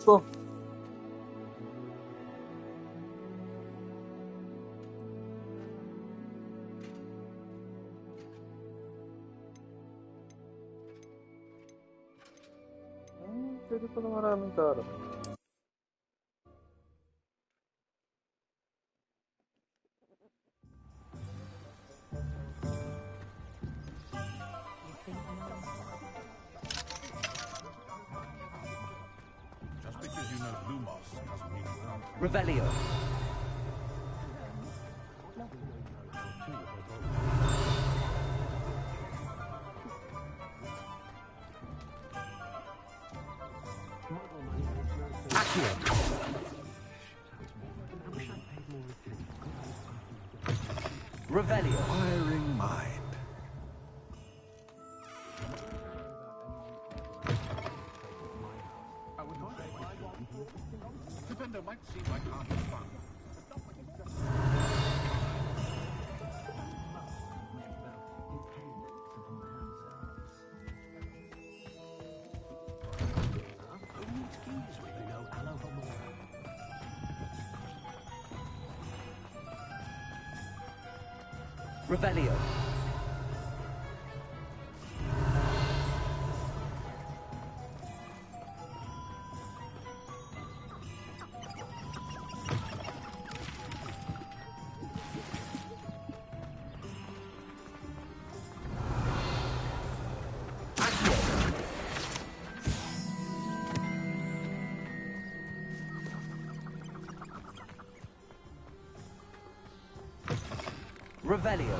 go. Pwede pala maraming taro. Just because you know Lumos doesn't mean you don't. Revelio. Accio. Revelio. Firing mind. Defender might seem like half the fun. Revelio. Revelio.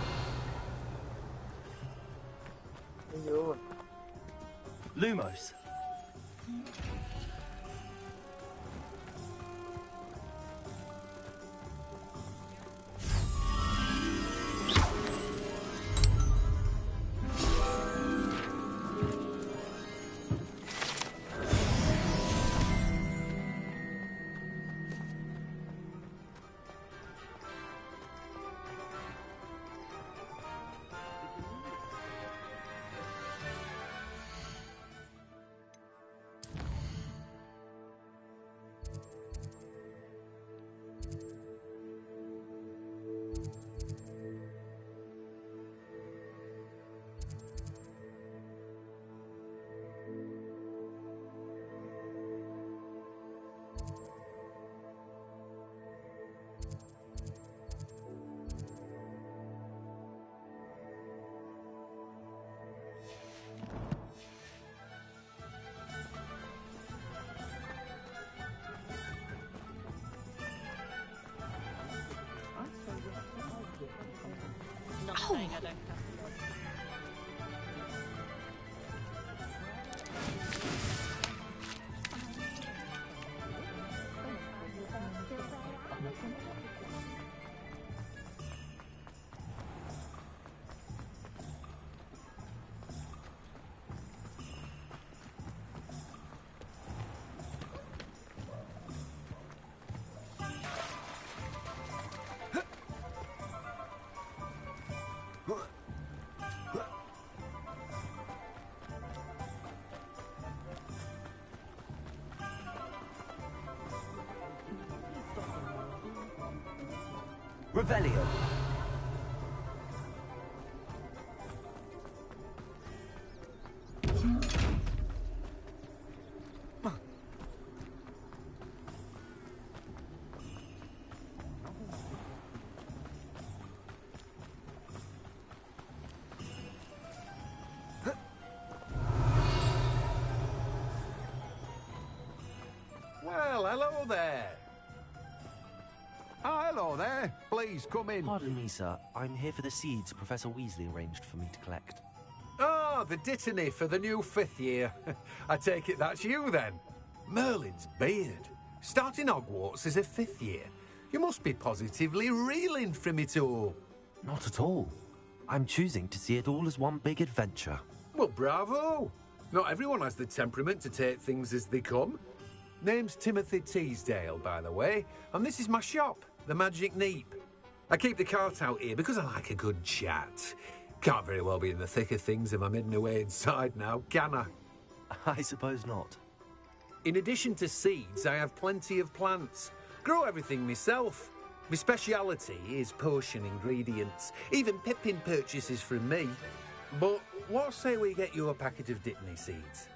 Ayun. Lumos. Not saying I don't have Revelio. Well, hello there. Ah, hello there. Please come in. Pardon me, sir. I'm here for the seeds Professor Weasley arranged for me to collect. Oh, the dittany for the new 5th year. I take it that's you then. Merlin's beard. Starting Hogwarts as a 5th year. You must be positively reeling from it all. Not at all. I'm choosing to see it all as one big adventure. Well, bravo. Not everyone has the temperament to take things as they come. Name's Timothy Teasdale, by the way, and this is my shop, the Magic Neep. I keep the cart out here because I like a good chat. Can't very well be in the thick of things if I'm hidden away inside now, can I? I suppose not. In addition to seeds, I have plenty of plants. Grow everything myself. My speciality is potion ingredients. Even Pippin purchases from me. But what say we get you a packet of Dittany seeds?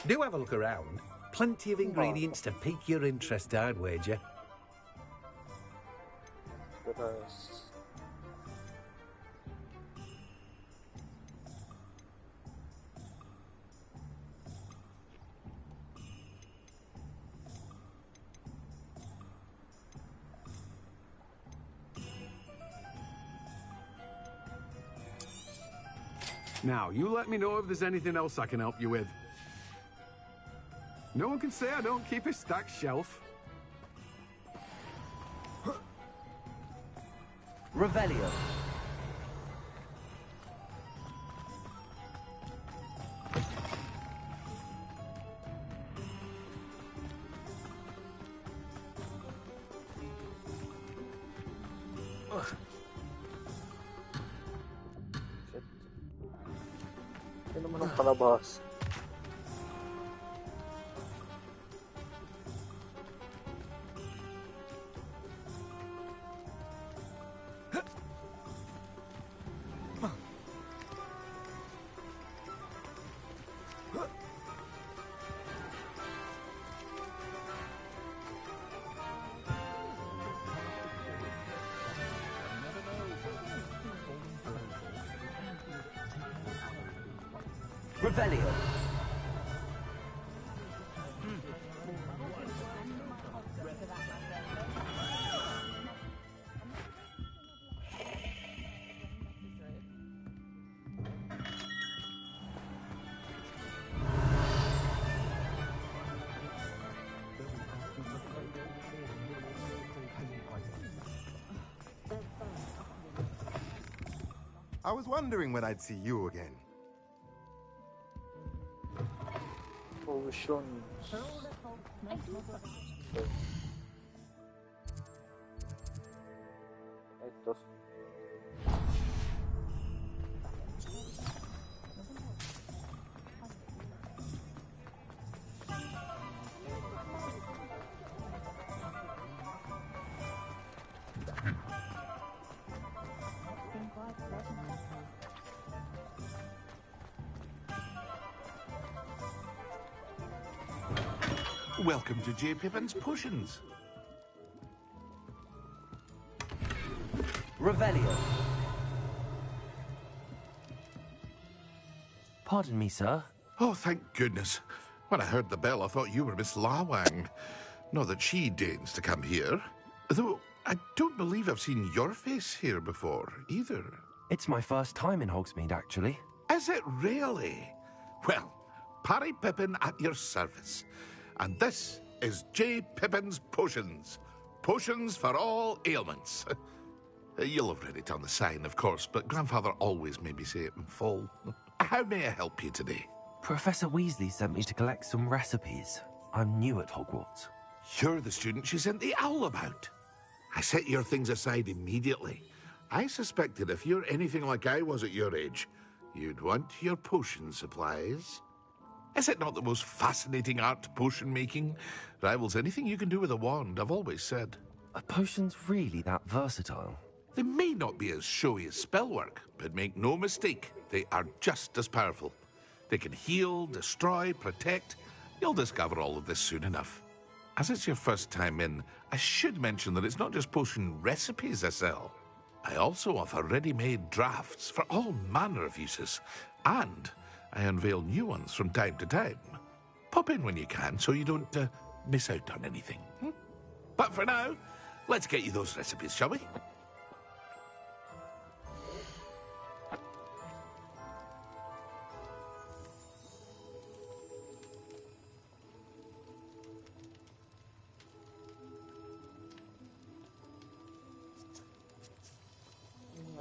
Do have a look around. Plenty of ingredients to pique your interest, I'd wager. Terus. Now, you let me know if there's anything else I can help you with. No one can say I don't keep a stacked shelf. Revelio. Hindi naman ang palabas. Revelio. I was wondering when I'd see you again. Potions. Ito. Welcome to J. Pippin's Potions. Revelio. Pardon me, sir. Oh, thank goodness. When I heard the bell, I thought you were Miss Lawang. Not that she deigns to come here. Though I don't believe I've seen your face here before, either. It's my first time in Hogsmeade, actually. Is it really? Well, Parry Pippin at your service. And this is J. Pippin's Potions. Potions for all ailments. You'll have read it on the sign, of course, but Grandfather always made me say it in full. How may I help you today? Professor Weasley sent me to collect some recipes. I'm new at Hogwarts. You're the student she sent the owl about. I set your things aside immediately. I suspected if you're anything like I was at your age, you'd want your potion supplies. Is it not the most fascinating art, potion making? Rivals anything you can do with a wand, I've always said. Are potions really that versatile? They may not be as showy as spellwork, but make no mistake, they are just as powerful. They can heal, destroy, protect. You'll discover all of this soon enough. As it's your first time in, I should mention that it's not just potion recipes I sell. I also offer ready-made drafts for all manner of uses, and I unveil new ones from time to time. Pop in when you can so you don't miss out on anything. But for now, let's get you those recipes, shall we?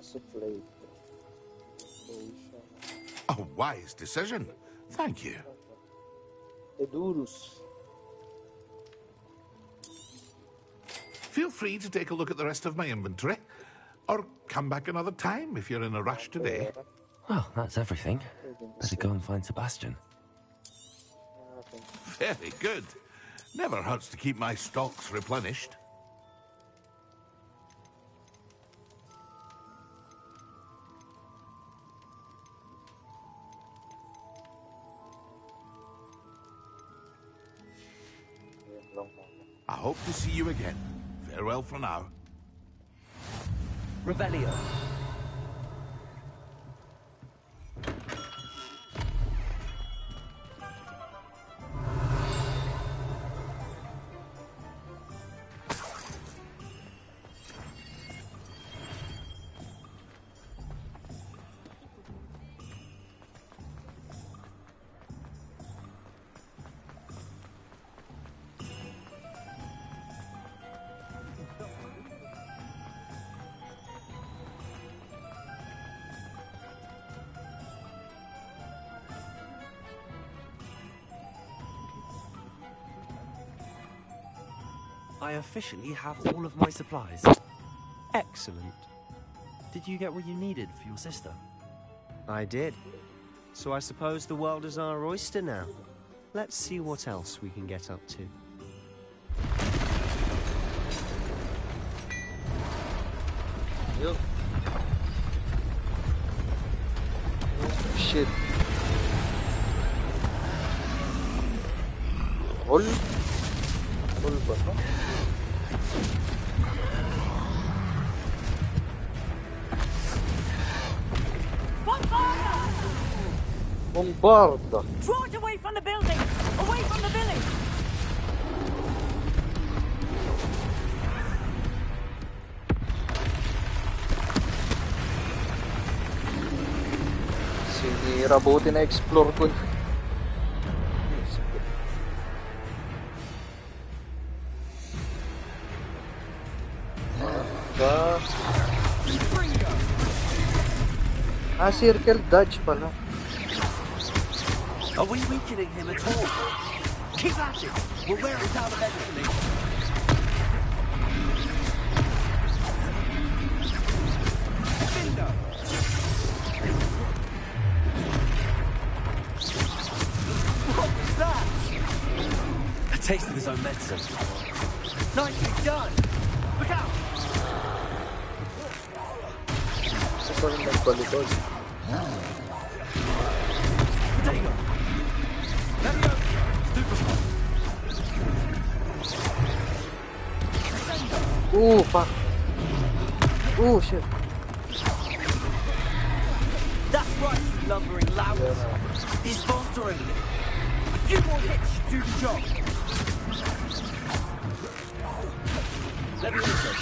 Supply. A wise decision. Thank you. Edurus. Feel free to take a look at the rest of my inventory. Or come back another time if you're in a rush today. Well, that's everything. Better go and find Sebastian. Very good. Never hurts to keep my stocks replenished. I hope to see you again. Farewell for now. Revelio. I officially have all of my supplies. Excellent. Did you get what you needed for your sister? I did. So I suppose the world is our oyster now. Let's see what else we can get up to. Yo. Oh, shit. Hol. Hol ba to? Bombarda! Draw it away from the building! Away from the village! Sinira, buti na-explore ko. Circle dodge pala. Are we weakening him at all? Keep at it! We'll wear him down eventually. Findo! What was that? A taste of his own medicine. Nicely done! Look out! Ito rin nagbalikod. Ooh, fuck. Ooh, shit. That's right, you lumbering loudness. He's faltering. A few more hits should do the job. Leviosa.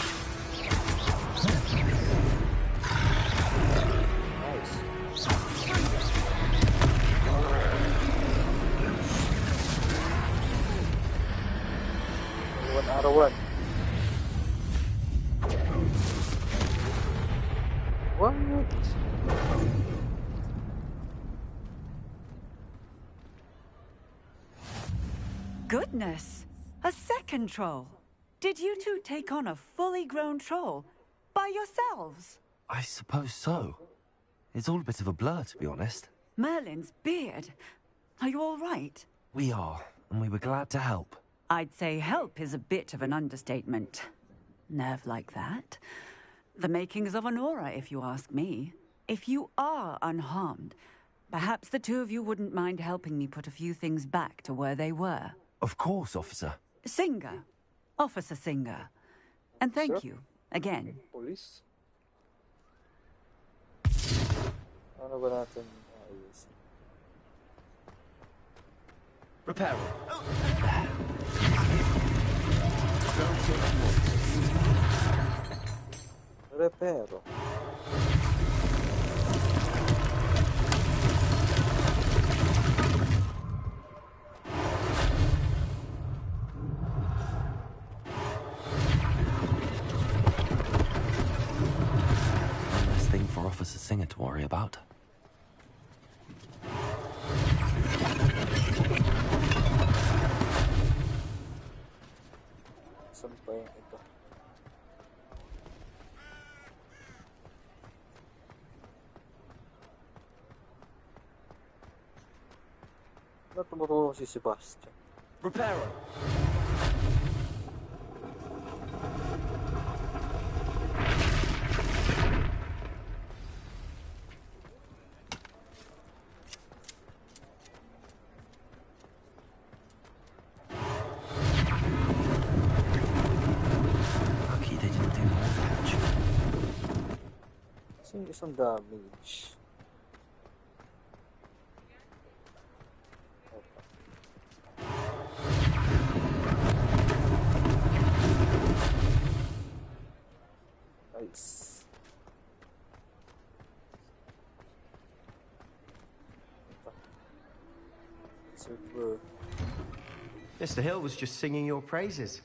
One out of one. What? Goodness! A second troll! Did you two take on a fully grown troll? By yourselves? I suppose so. It's all a bit of a blur, to be honest. Merlin's beard. Are you all right? We are, and we were glad to help. I'd say help is a bit of an understatement. Nerve like that. The makings of an aura, if you ask me. If you are unharmed, perhaps the two of you wouldn't mind helping me put a few things back to where they were. Of course, officer. Singer. Officer Singer. And thank Sir? you, again. Police? Ano ba natin ayos? Reparo. Repero. One less thing for Officer Singer to worry about. Saan pa yung ito? Ba't tumutulong si Sebastian? Reparo. Lucky they didn't do more damage. Kasi yung isang damage. Nice. Super. Mr. Hill was just singing your praises.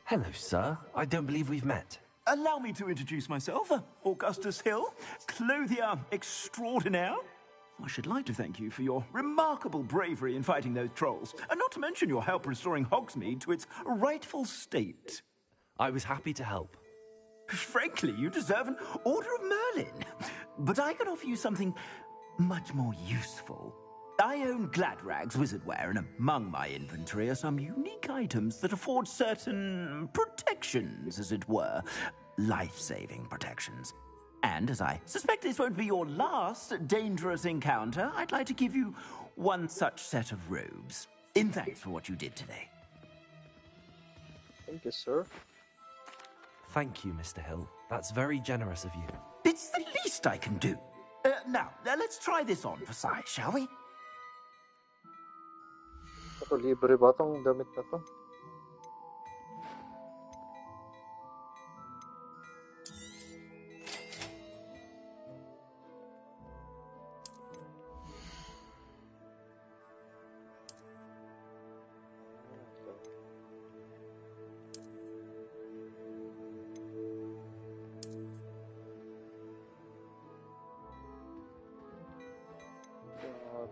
Hello, sir. I don't believe we've met. Allow me to introduce myself, Augustus Hill, clothier extraordinaire. I should like to thank you for your remarkable bravery in fighting those trolls, and not to mention your help restoring Hogsmeade to its rightful state. I was happy to help. Frankly, you deserve an Order of Merlin. But I can offer you something much more useful. I own Gladrag's wizardware, and among my inventory are some unique items that afford certain protections, as it were. Life-saving protections. And as I suspect this won't be your last dangerous encounter, I'd like to give you one such set of robes, in thanks for what you did today. Thank you, sir. Thank you, Mr. Hill. That's very generous of you. It's the least I can do. Now, let's try this on for size, shall we? Ito, libre ba itong damit na to?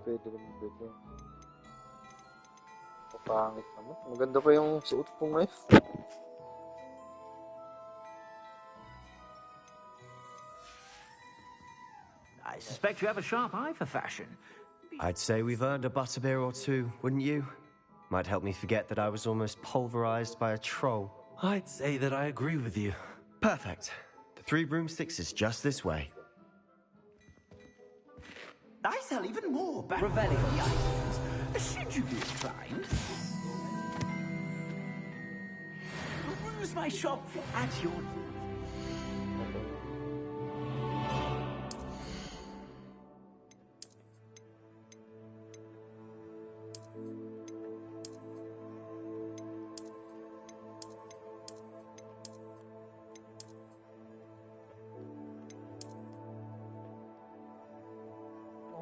Pwede naman bigyan. Kapangit naman. Maganda pa yung suot ko ngayon. I suspect you have a sharp eye for fashion. I'd say we've earned a butterbeer or two, wouldn't you? Might help me forget that I was almost pulverized by a troll. I'd say that I agree with you. Perfect. The Three Broomsticks is just this way. I sell even more Revelio items, should you be inclined. Use my shop at your...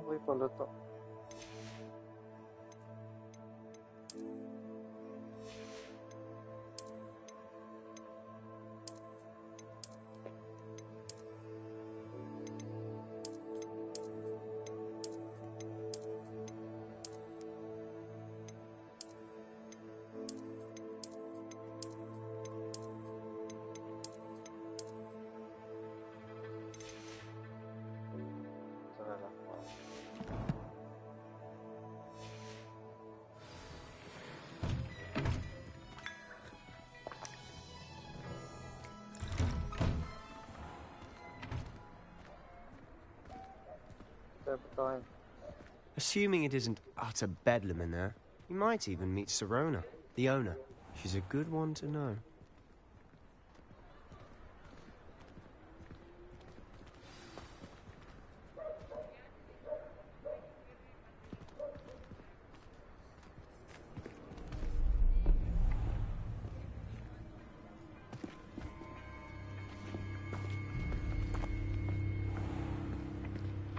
Okay pala to. Assuming it isn't utter bedlam in there, you might even meet Sirona, the owner. She's a good one to know.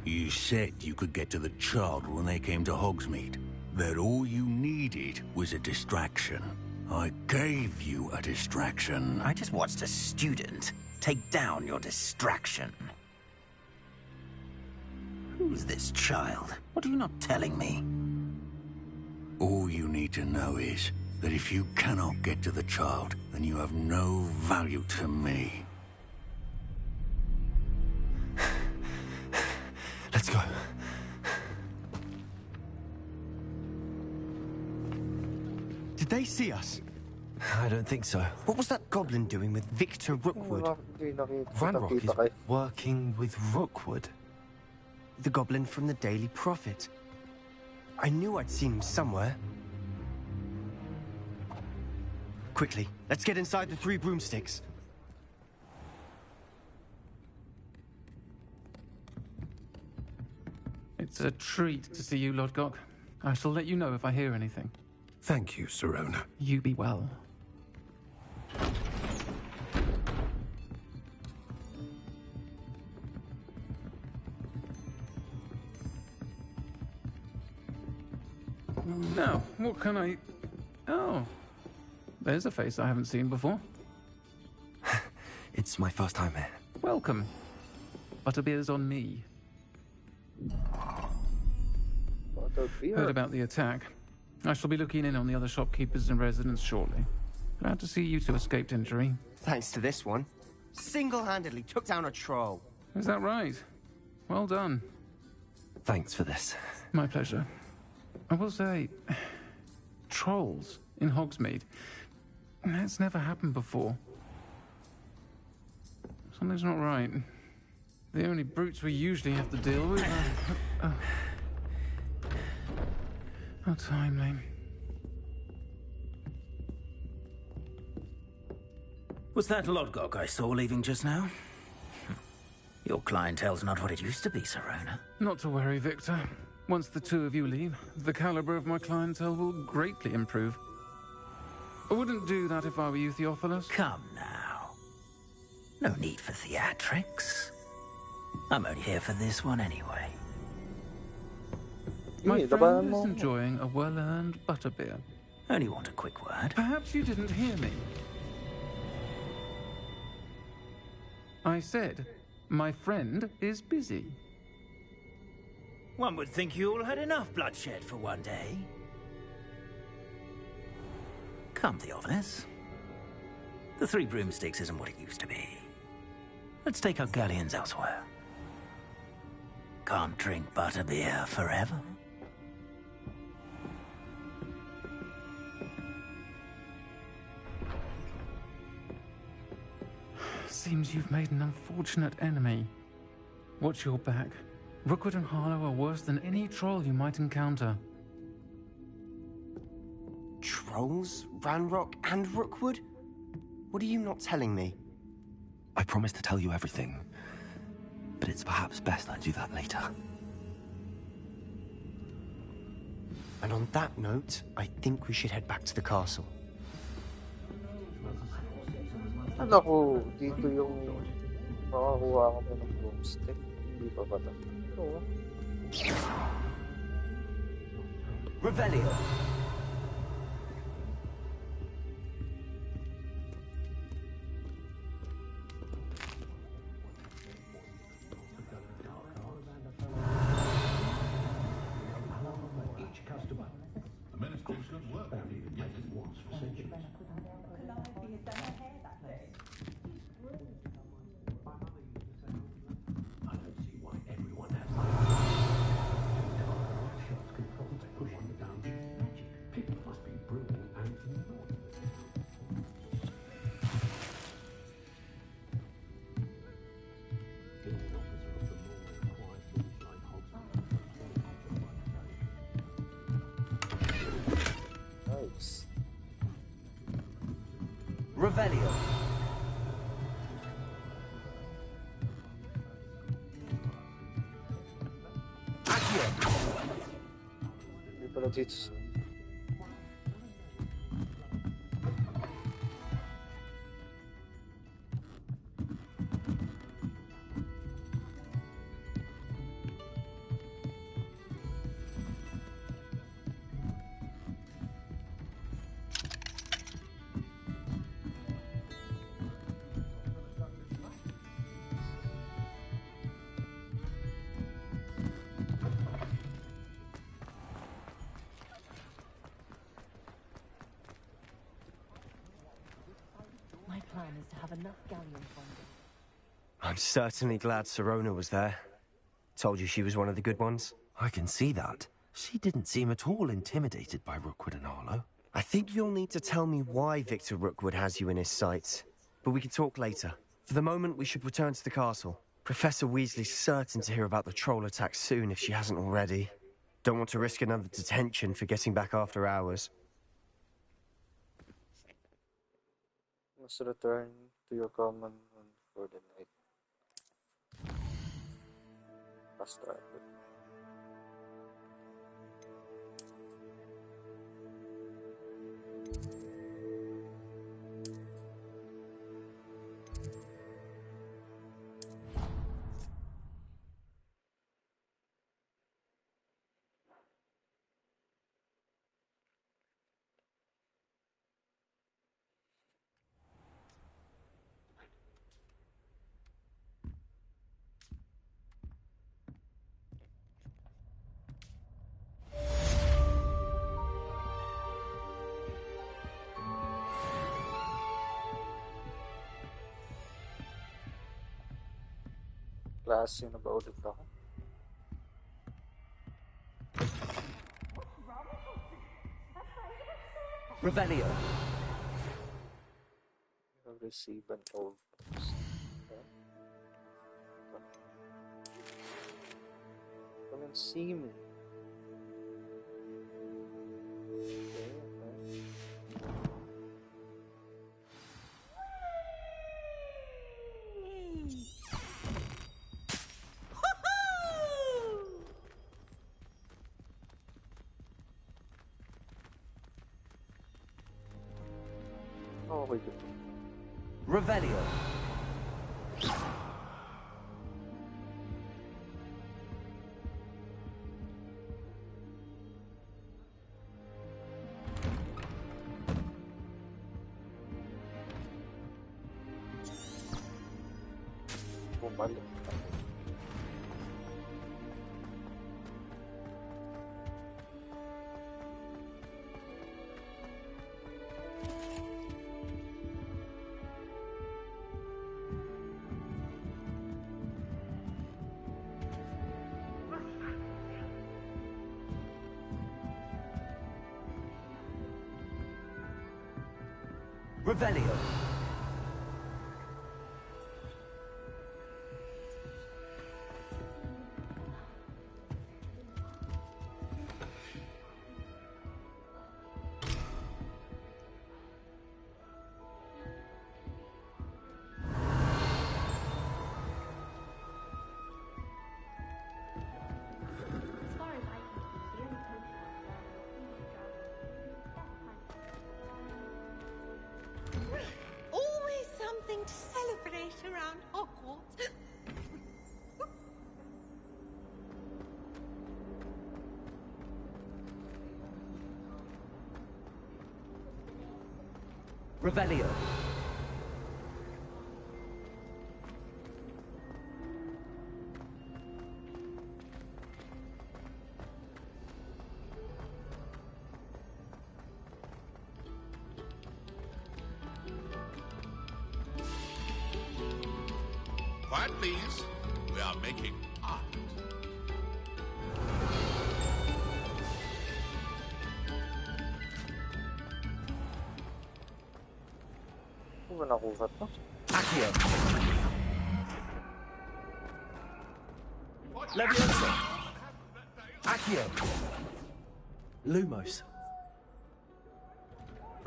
You said you could get to the child when they came to Hogsmeade. That all you needed was a distraction. I gave you a distraction. I just watched a student take down your distraction. Who's this child? What are you not telling me? All you need to know is that if you cannot get to the child, then you have no value to me. Let's go. Did they see us? I don't think so. What was that goblin doing with Victor Rookwood? Ranrock is working with Rookwood. The goblin from the Daily Prophet. I knew I'd seen him somewhere. Quickly, let's get inside the Three Broomsticks. It's a treat to see you, Lodgok. I shall let you know if I hear anything. Thank you, Sirona. You be well. Now, what can I... Oh, there's a face I haven't seen before. It's my first time here. Welcome. Butterbeer's on me. Heard about the attack. I shall be looking in on the other shopkeepers and residents shortly. Glad to see you two escaped injury. Thanks to this one. Single-handedly took down a troll. Is that right? Well done. Thanks for this. My pleasure. I will say, trolls in Hogsmeade. That's never happened before. Something's not right. The only brutes we usually have to deal with are... How timely. Was that Lodgok I saw leaving just now? Your clientele's not what it used to be, Sirona. Not to worry, Victor. Once the two of you leave, the caliber of my clientele will greatly improve. I wouldn't do that if I were you, Theophilus. Come now. No need for theatrics. I'm only here for this one anyway. My friend is enjoying a well-earned butterbeer. Only want a quick word. Perhaps you didn't hear me. I said, my friend is busy. One would think you all had enough bloodshed for one day. Come, Theophilus. The Three Broomsticks isn't what it used to be. Let's take our galleons elsewhere. Can't drink butterbeer forever. Seems you've made an unfortunate enemy. Watch your back. Rookwood and Harlow are worse than any troll you might encounter. Trolls? Ranrock and Rookwood? What are you not telling me? I promise to tell you everything, but it's perhaps best I do that later. And on that note, I think we should head back to the castle. Ano ko, dito yung makakuha ko pa ng boomstick. Hindi pa ba ito? Oo. Revelio. Revelio. Accio. Hindi pala dito. plan is to have enough galleon funding. I'm certainly glad Sirona was there. Told you she was one of the good ones. I can see that. She didn't seem at all intimidated by Rookwood and Arlo. I think you'll need to tell me why Victor Rookwood has you in his sights. But we can talk later. For the moment, we should return to the castle. Professor Weasley's certain to hear about the troll attack soon if she hasn't already. Don't want to risk another detention for getting back after hours. Must return to your common room for the night. Fast travel. Klase na ba ulit ako? Revelio. You have received an old post. Come and see me. Okay. Okay. Revelio. Bumalik. Revelio. Always something to celebrate around Hogwarts. Revelio. Quiet, please. We are making art. Ano ba nakuha to? Accio. Leviosa. Accio. Lumos.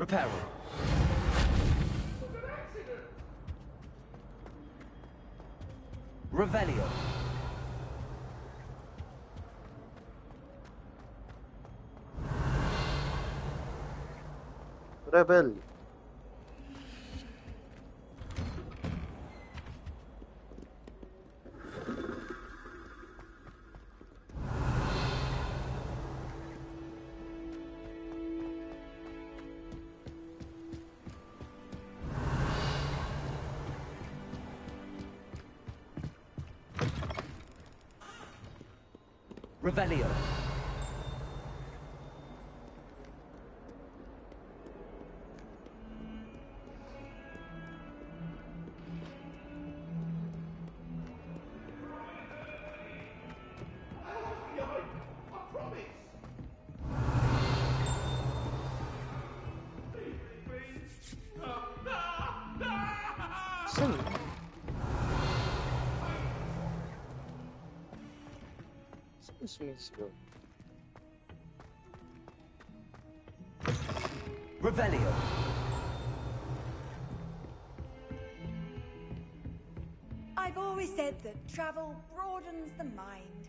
Reparo. Revelio. Rebel. Revelio. Saan? Let's go. Revelio. I've always said that travel broadens the mind.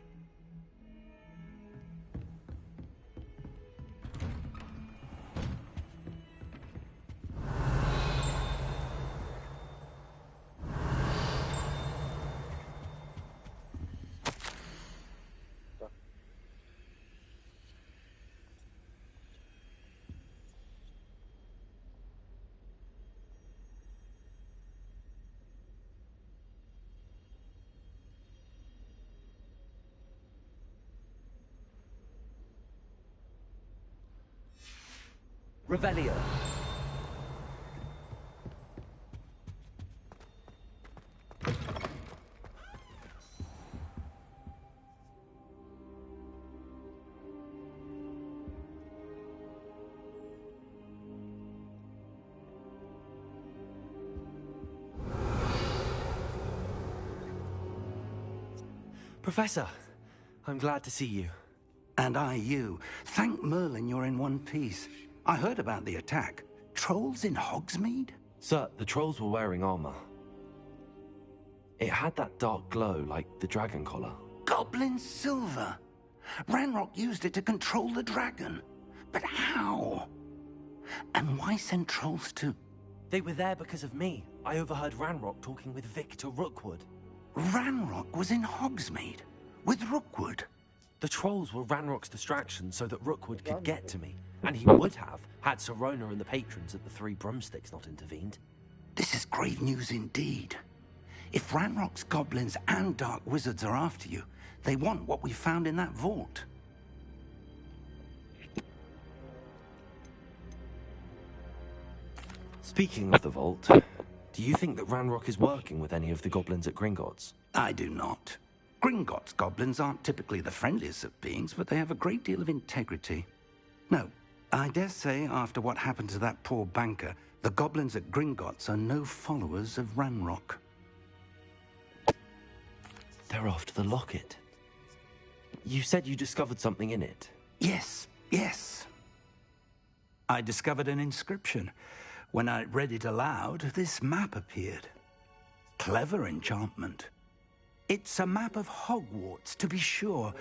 Revelio. Professor, I'm glad to see you. And I you. Thank Merlin you're in one piece. I heard about the attack. Trolls in Hogsmeade? Sir, the trolls were wearing armor. It had that dark glow like the dragon collar. Goblin silver. Ranrock used it to control the dragon. But how? And why send trolls to... They were there because of me. I overheard Ranrock talking with Victor Rookwood. Ranrock was in Hogsmeade? With Rookwood? The trolls were Ranrock's distraction so that Rookwood could get to me. And he would have, had Sirona and the patrons at the Three Broomsticks not intervened. This is grave news indeed. If Ranrock's goblins and dark wizards are after you, they want what we found in that vault. Speaking of the vault, do you think that Ranrock is working with any of the goblins at Gringotts? I do not. Gringotts goblins aren't typically the friendliest of beings, but they have a great deal of integrity. No, I dare say after what happened to that poor banker, the goblins at Gringotts are no followers of Ranrock. They're after the locket. You said you discovered something in it. Yes, yes. I discovered an inscription. When I read it aloud, this map appeared. Clever enchantment. It's a map of Hogwarts, to be sure,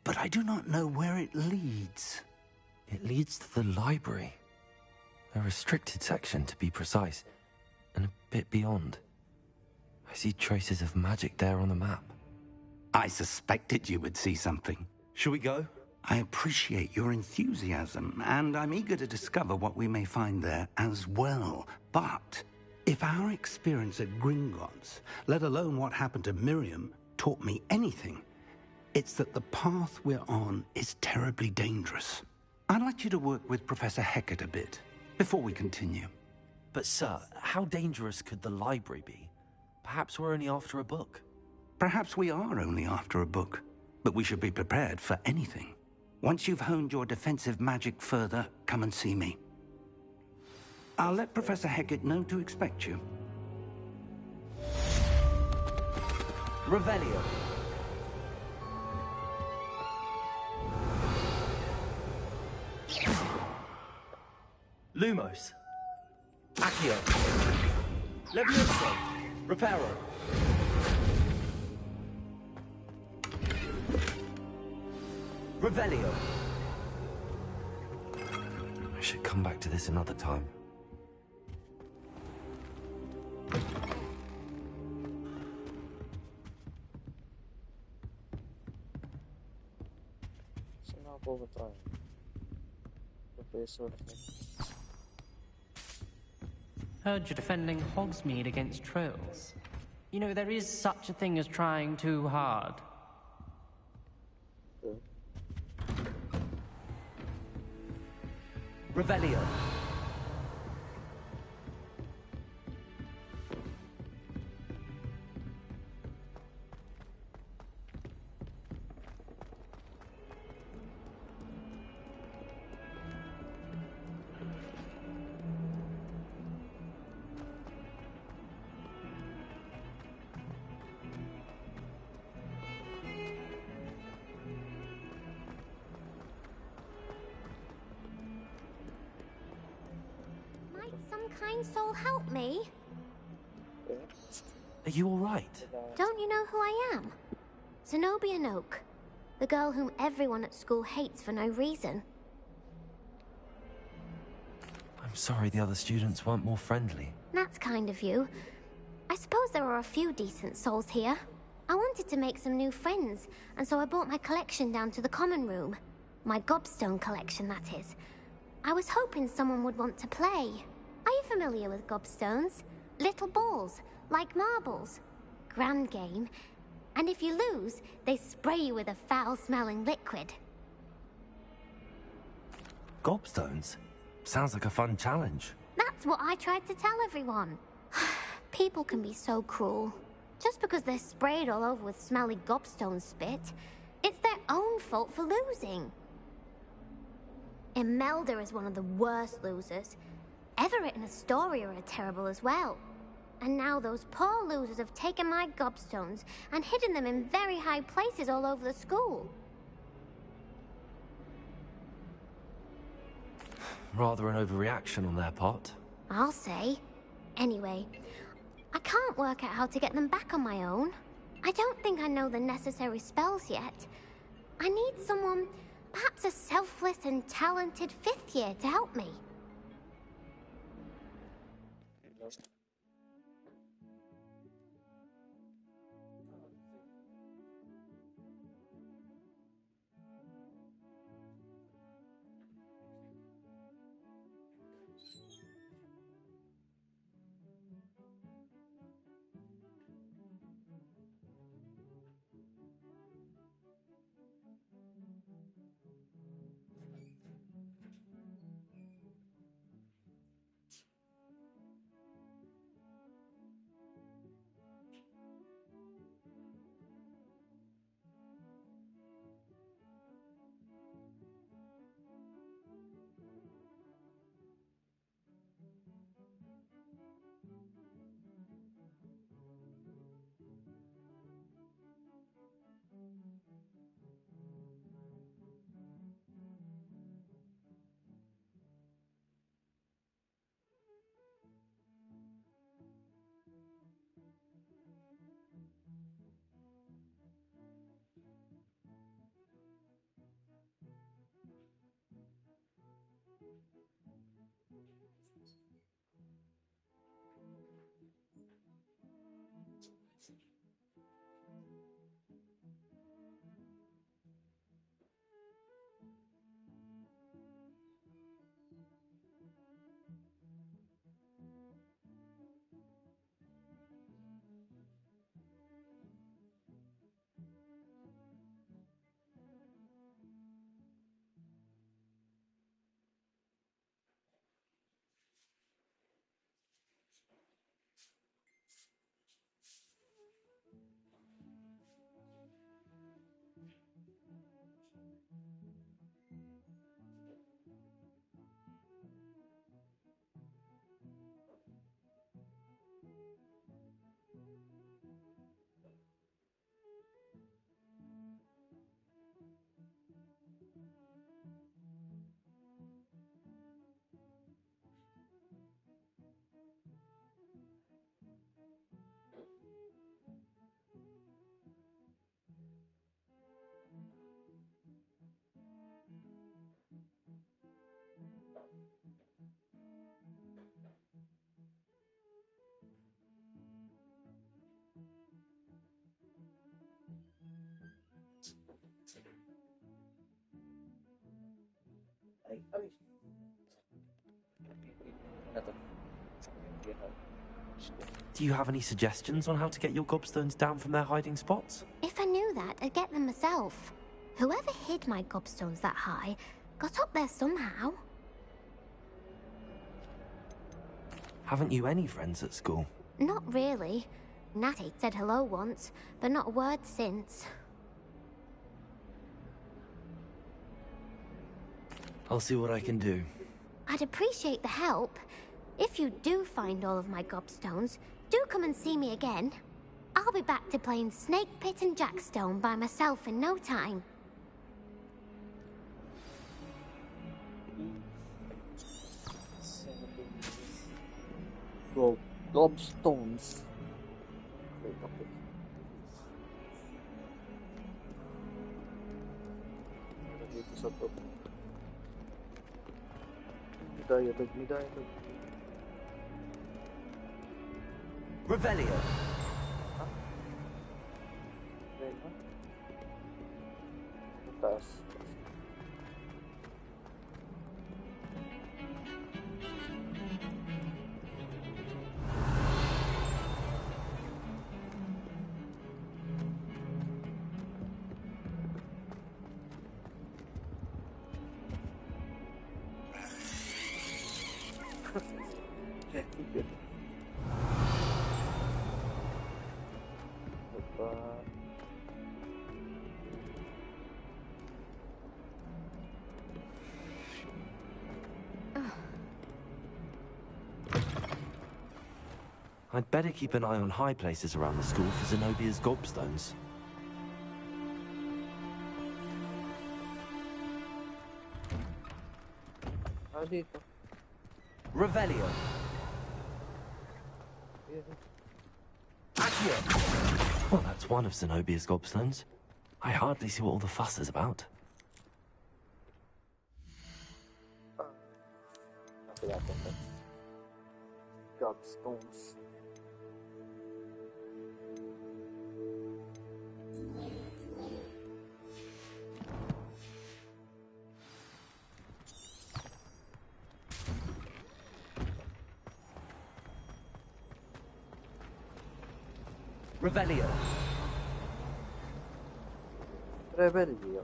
but I do not know where it leads. It leads to the library. A restricted section, to be precise, and a bit beyond. I see traces of magic there on the map. I suspected you would see something. Shall we go? I appreciate your enthusiasm, and I'm eager to discover what we may find there as well. But if our experience at Gringotts, let alone what happened to Miriam, taught me anything, it's that the path we're on is terribly dangerous. I'd like you to work with Professor Hecat a bit, before we continue. But sir, how dangerous could the library be? Perhaps we're only after a book. Perhaps we are only after a book, but we should be prepared for anything. Once you've honed your defensive magic further, come and see me. I'll let Professor Hecat know to expect you. Revelio. Lumos. Accio. Levioso. Reparo. Revelio. I should come back to this another time. Saan ako pupunta? Professor. Heard you're defending Hogsmeade against trolls. You know, there is such a thing as trying too hard. Revelio. kind soul help me? Are you alright? Don't you know who I am? Zenobia Noak, the girl whom everyone at school hates for no reason. I'm sorry the other students weren't more friendly. That's kind of you. I suppose there are a few decent souls here. I wanted to make some new friends, and so I brought my collection down to the common room. My gobstone collection, that is. I was hoping someone would want to play. Are you familiar with gobstones? Little balls, like marbles. Grand game. And if you lose, they spray you with a foul-smelling liquid. Gobstones? Sounds like a fun challenge. That's what I tried to tell everyone. People can be so cruel. Just because they're sprayed all over with smelly gobstone spit, it's their own fault for losing. Imelda is one of the worst losers. Everett and Astoria are terrible as well. And now those poor losers have taken my gobstones and hidden them in very high places all over the school. Rather an overreaction on their part. I'll say. Anyway, I can't work out how to get them back on my own. I don't think I know the necessary spells yet. I need someone, perhaps a selfless and talented 5th year to help me. Do you have any suggestions on how to get your gobstones down from their hiding spots? If I knew that, I'd get them myself. Whoever hid my gobstones that high got up there somehow. Haven't you any friends at school? Not really. Natty said hello once, but not a word since. I'll see what I can do. I'd appreciate the help. If you do find all of my gobstones, do come and see me again. I'll be back to playing Snake Pit and Jackstone by myself in no time. Gobstones. Okay. Dito sa top. Medallion. Revelio. Taas. I'd better keep an eye on high places around the school for Zenobia's gobstones. Dito. Revelio. Well, that's one of Zenobia's gobstones. I hardly see what all the fuss is about. Gobstones. Revelio. Revelio.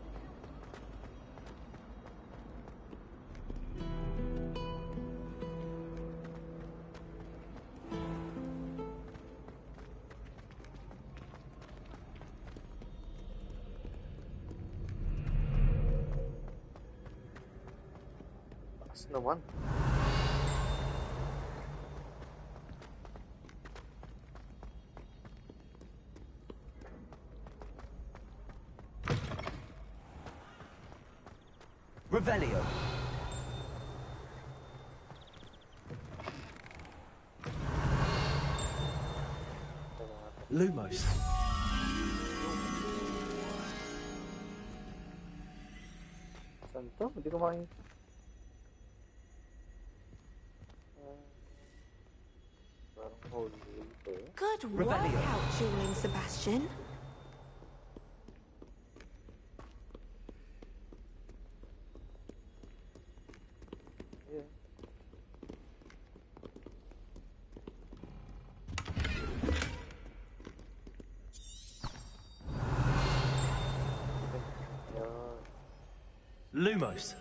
Taas naman. Revelio. Lumos. Saan to? Hindi ko makikita. Parang hole dito. Good workout, Julian Sebastian. Lumos.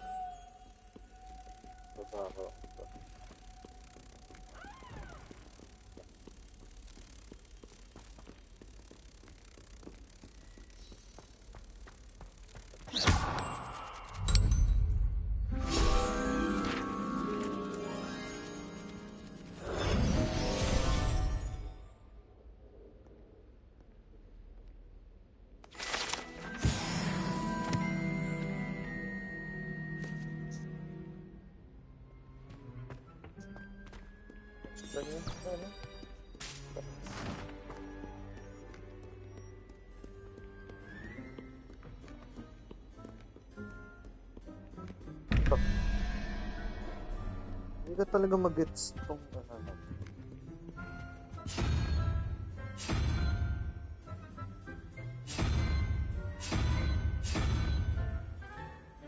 Hindi ka talaga mag-gets itong ano.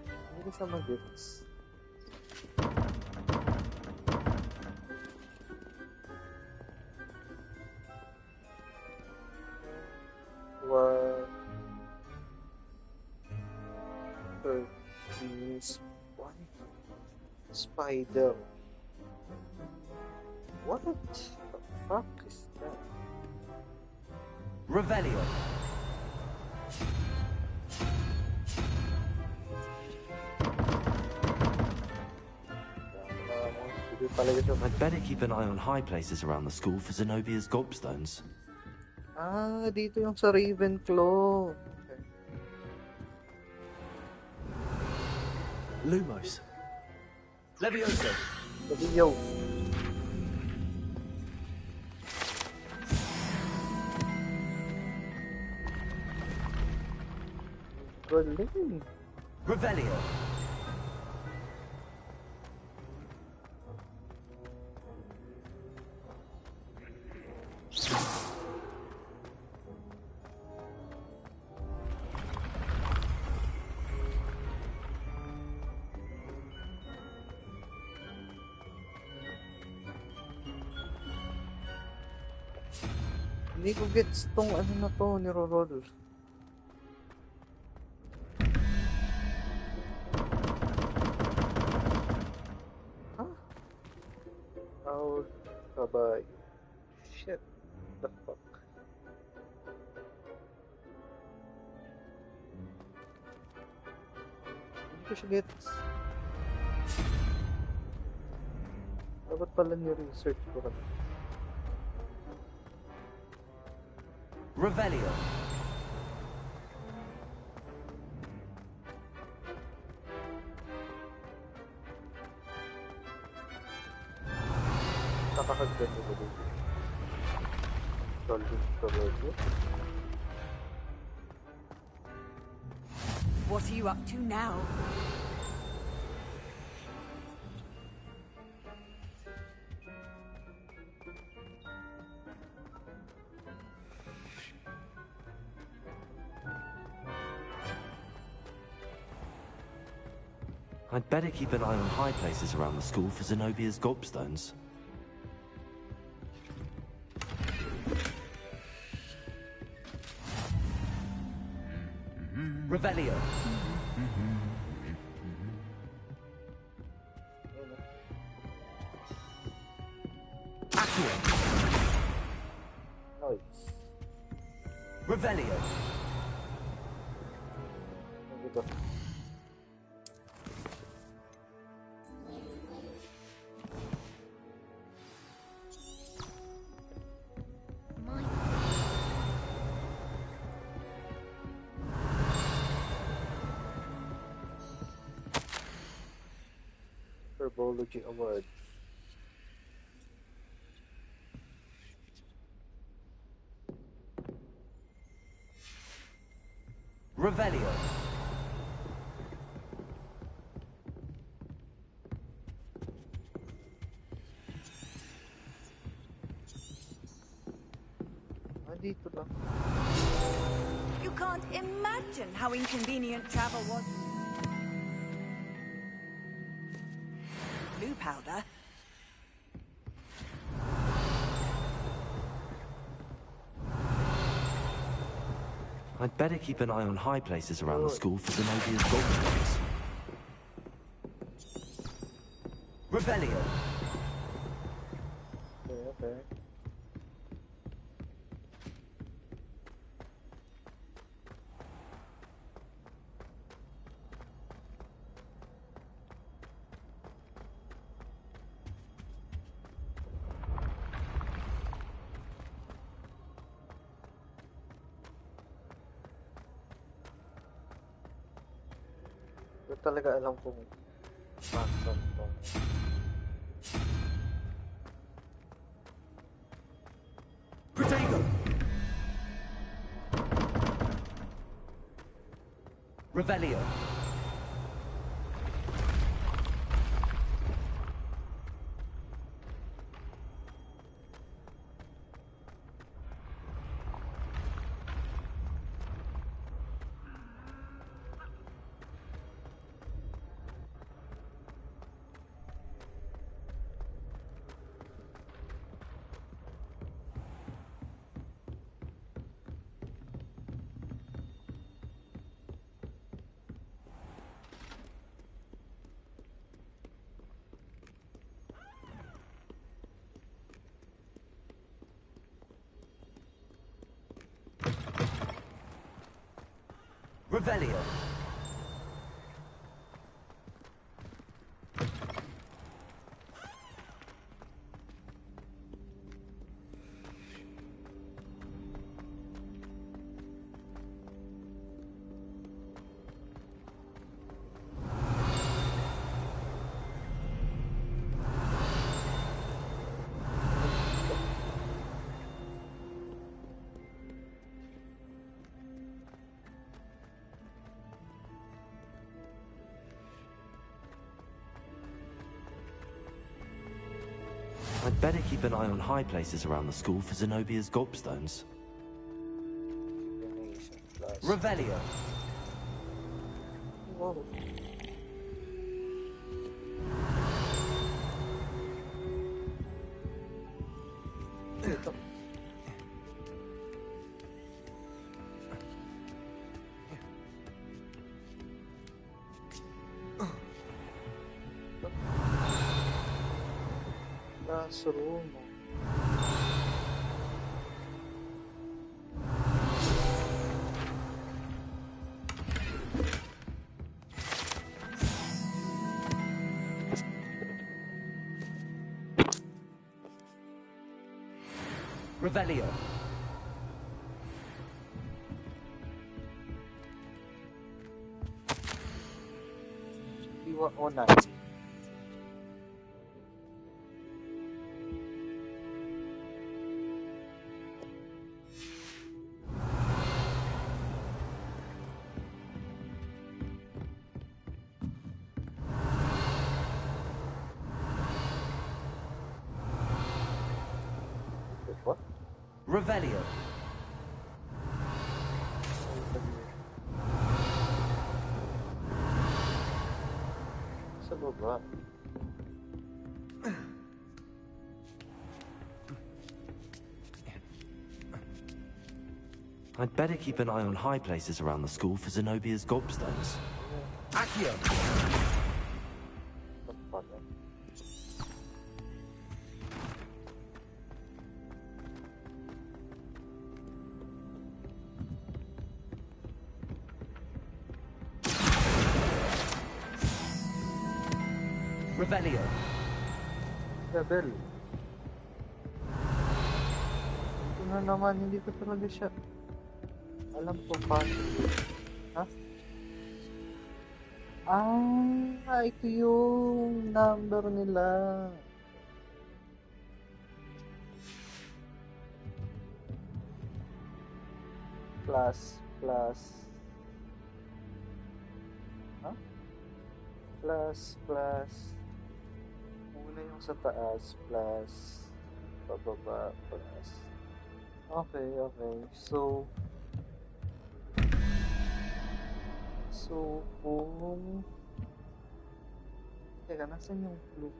Hindi ka siya mag-gets. Spider. What the fuck is that? Revelio. I'd better keep an eye on high places around the school for Zenobia's gobstones. Ah, dito yung sa Ravenclaw. Okay. Lumos. Levioso. Levioso. Galing. Revelio. Hindi ko gets tong ano na to, niro-roll. Huh? How kabay? Shit. The fuck? Hindi ko siya gets. Dapat pala ni-research ko kami. Revelio. Nakakagdan mo ba dito? Solving Revelio? What are you up to now? I'd better keep an eye on high places around the school for Zenobia's gobstones. Revelio. Accio. Nice. Revelio. Herbology Award. Revelio. Dito lang. You can't imagine how inconvenient travel was. Blue powder. I'd better keep an eye on high places around the school for Zenobia's gobstones. Revelio. Okay. Hindi talaga alam kung saan to. Protego. Revelio. Revelio. I'd better keep an eye on high places around the school for Zenobia's gobstones. Revelio. Wow. Ito. Classroom. Revelio. Iwa ko na. What? Revelio. Sa baba. I'd better keep an eye on high places around the school for Zenobia's gobstones. Accio. Revelio. Level. Ito na naman, hindi ko talaga siya. Alam ko paano. Ha? Ah, ito yung number nila. Plus. Ha? Plus. Una yung sa taas, plus. Pababa, plus. Okay. So, kung... Teka, nasan yung clue?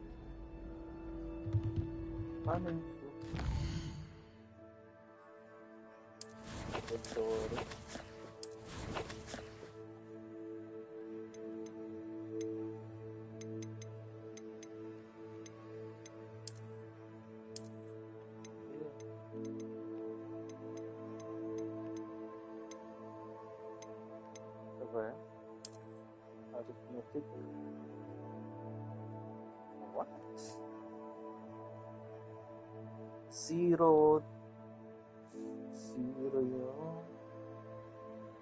Paano yung clue? Sorry. Arithmetic. What? 0 yung...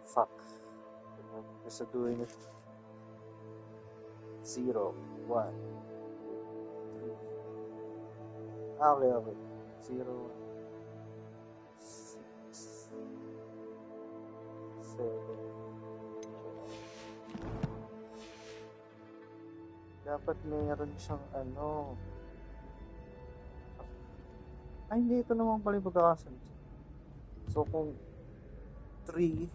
Fuck. Basta doing it. 0, 1, 2, 3. Okay. 0, 6, 7. Dapat mayroon siyang ano. Ay, hindi. Ito naman pala yung pagkakasunod. So, kung 3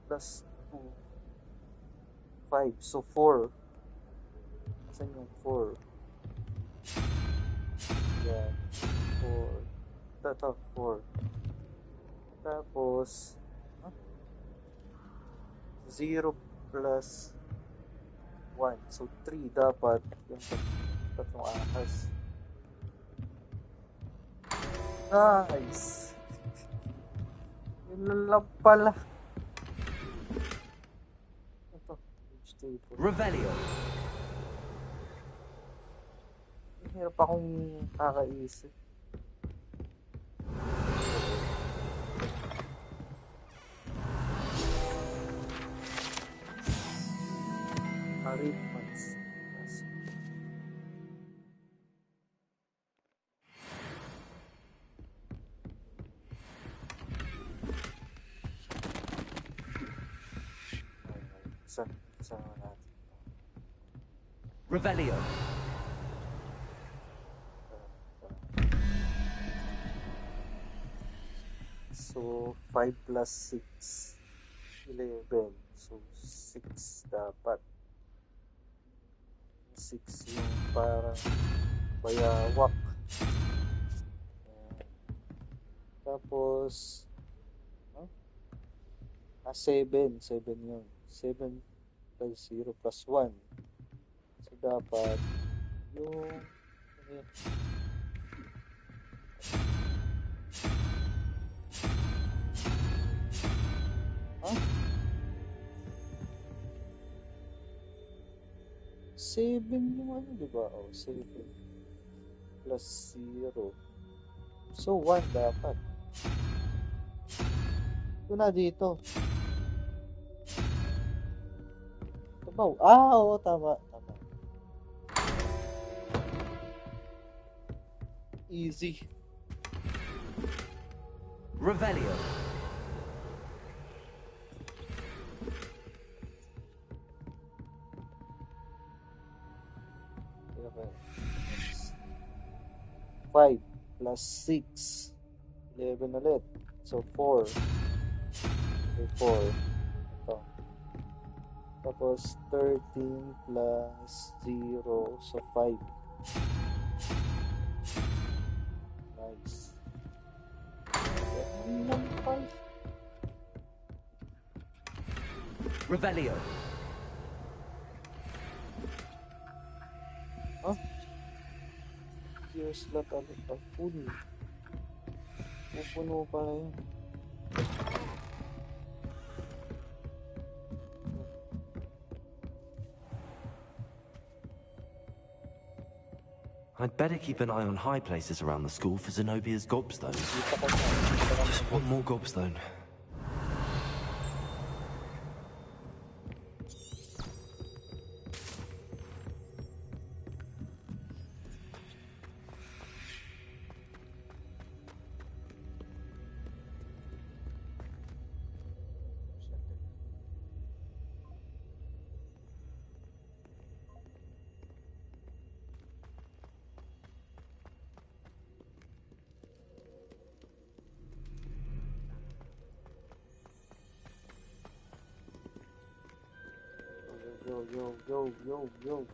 plus 2, 5. So, 4. Saan yung 4? Yan. 4. Ito, 4. Tapos, 0 plus 1. So, 3 dapat yung tatlong ahas. Nice! Yun lang pala. Ito. Revelio. Hirap akong kakaisip. Arithmetics. Isa natin. Revelio. So, 5 plus 6, 11. So, 6 dapat. 6 yung parang bayawak. Tapos, 7. 7 yun. 7 plus 0 plus 1. So, dapat yung Huh? 7 yung ano, di ba? 7 plus 0. So, 1 dapat. Ito na dito. Ito ba? Oo, tama. Easy. Revelio. Okay. 5 plus 6. 11 ulit. So, 4. Okay, 4. Ito. Tapos, 13 plus 0. So, 5. Nice. Revelio. Huh? Zero slot ulit. Puno. Pupuno pala yun. I'd better keep an eye on high places around the school for Zenobia's gobstones. Just one more gobstone. Yo.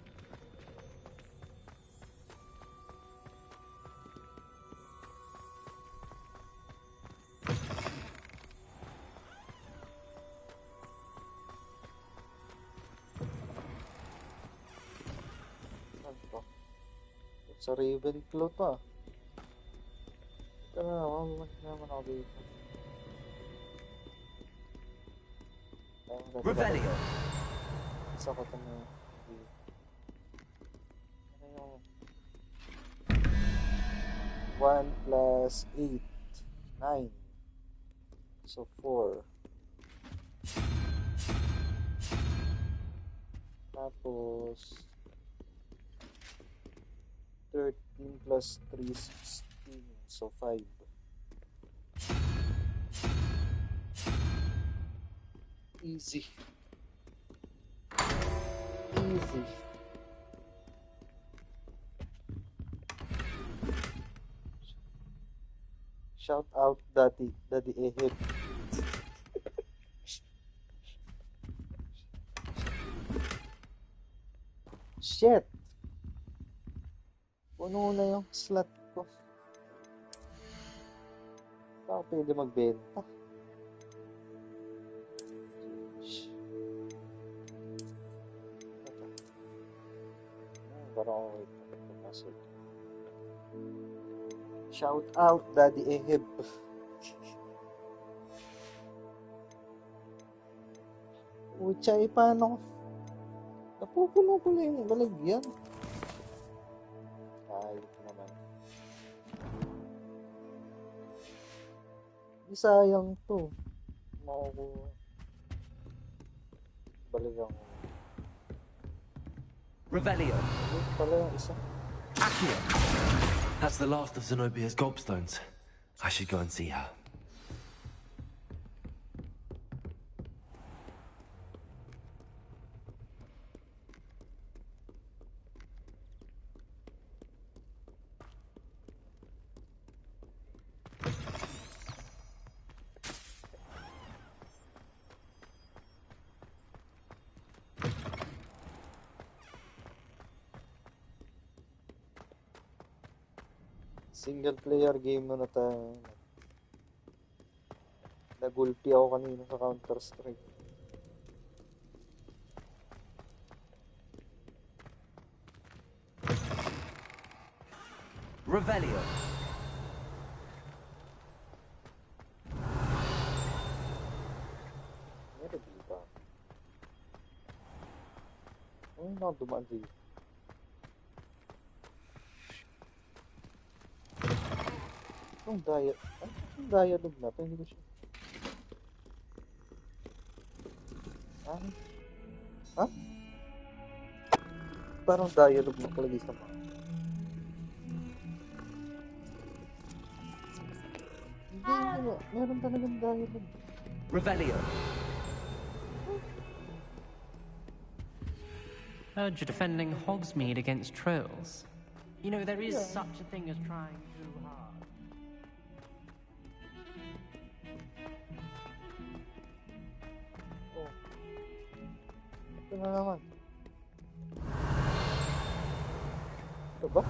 Sa Ravenclaw to ah. Ito na naman ako dito. Revelio. Isa ko ito na dito. Ano yung 1 plus 8, 9. So 4. Tapos 13 plus 3, 16. So 5. Easy. Shout out Daddy Ehib. Shit! Puno na yung slot ko. Hindi ako pwede magbenta. Parang ako papasok. Shout out Daddy Ehib. Uchay, paano? Napupuno pala yung balagyan. Ayos naman. Sayang to. Makukuha. Balagyan ko. Revelio. Pala yung isa. Accio. That's the last of Zenobia's gobstones. I should go and see her. Single player game na tayo. Nagulpi ako kanina sa Counter-Strike. Revelio. Meron dito. Ano na dumaan dito? Anong dialogue na ito? Hindi ko siya. Ha? Parang dialogue na palagi sa mga. Hindi, meron talagang dialogue. Revelio. Heard you're defending Hogsmeade against trolls. You know, there is such a thing as trying too hard. Ito na naman. Ito ba?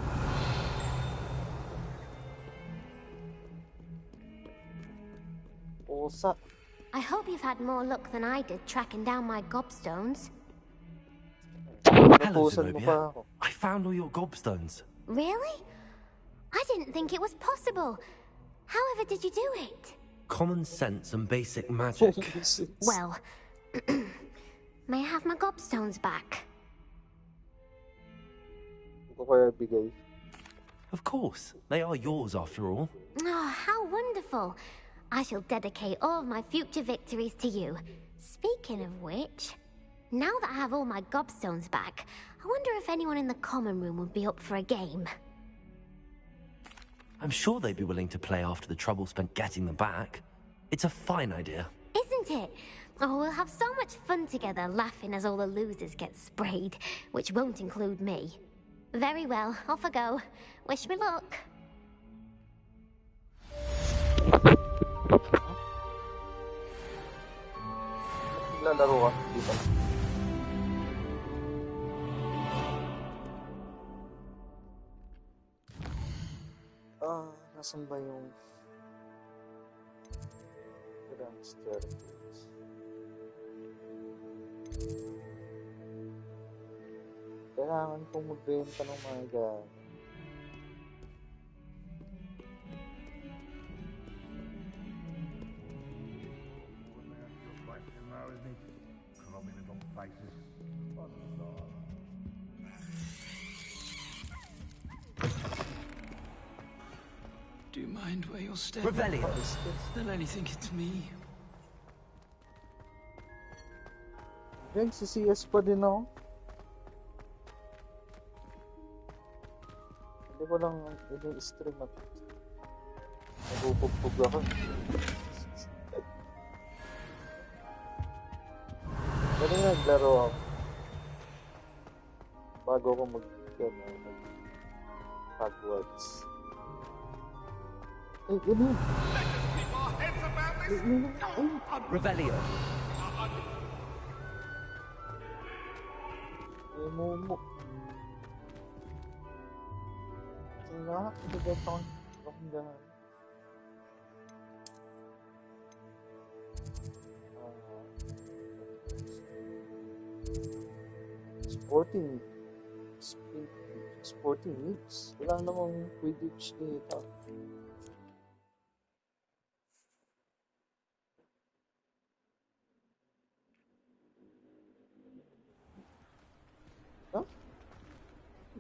Osa. I hope you've had more luck than I did tracking down my gobstones. Hello, Zenobia. I found all your gobstones. Really? I didn't think it was possible. However did you do it? Common sense and basic magic. Well, may I have my gobstones back? Of course. They are yours after all. Oh, how wonderful. I shall dedicate all of my future victories to you. Speaking of which, now that I have all my gobstones back, I wonder if anyone in the common room would be up for a game. I'm sure they'd be willing to play after the trouble spent getting them back. It's a fine idea. Isn't it? Oh, we'll have so much fun together laughing as all the losers get sprayed, which won't include me. Very well, off I go. Wish me luck. Lalaro ka dito. Nasan ba yung Grand Staircase? Kailangan kong magbenta ng mga gamit. Do you mind where you're stepping? Revelio. They'll only think it's me. Yan, si CS pa din ako. Hindi ko lang ini-stream at nagupugpug ako. Ganun nga, naglaro ako. Bago ako mag-Hogwarts. Ay, ganun. Revelio. Ay, Momo. Sila, ibigata ko ng gahan. Sporting needs. Wala namang Quidditch dito. Huh?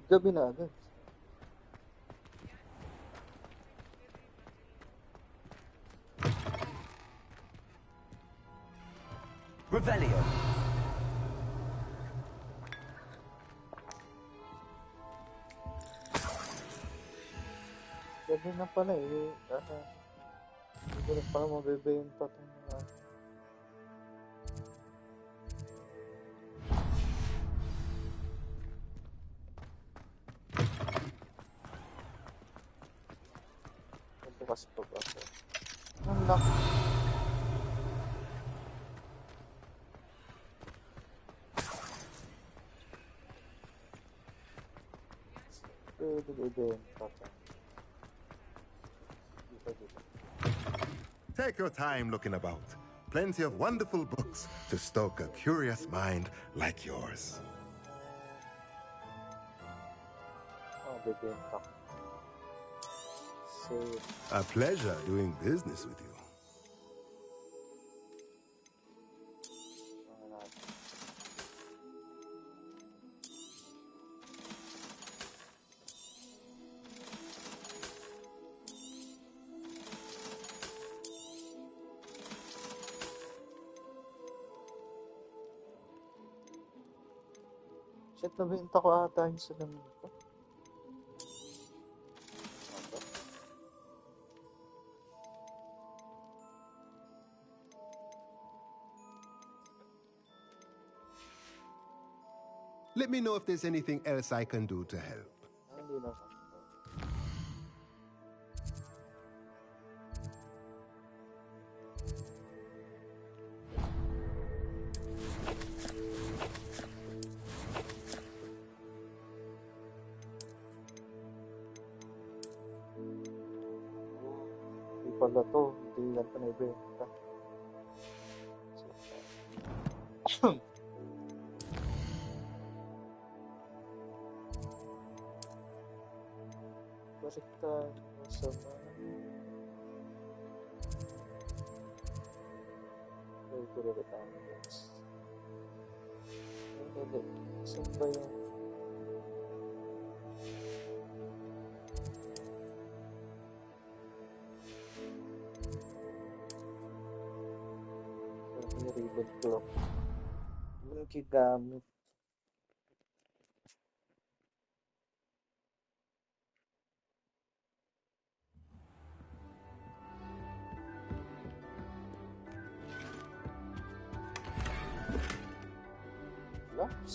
Gabi na agad. Revelio. Gabi na pala eh. Hindi ko rin pala mabibenta itong mga... Bukas pa ba ako? Ang laki. Pwede ibenta ito. Take your time looking about. Plenty of wonderful books to stoke a curious mind like yours. Oh, bibenta. Save. A pleasure doing business with you. Shit, nabenta ko ata yung salamin ko. Let me know if there's anything else I can do to help. Hindi na. Hindi pala to. Hindi yan pa naibenta. Baliktad masama. Ito rin tayo guys. Hindi. Saan ba yung ribbon clock? Yung kigamit. Oops.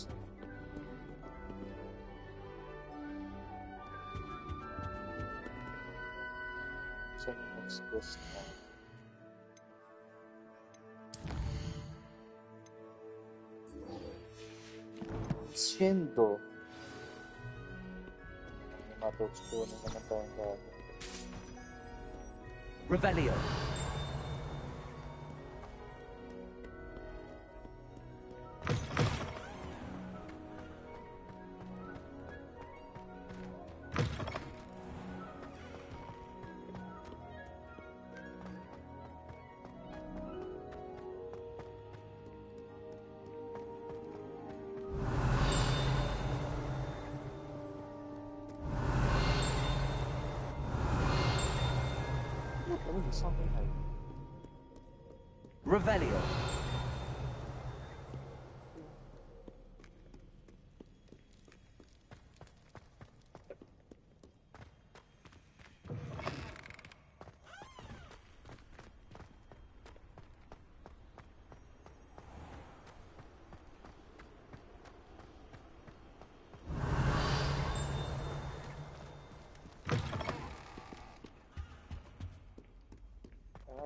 So next quest now. Siendo. Matouch ko na naman tayong gabi. Revelio. Something like Revelio.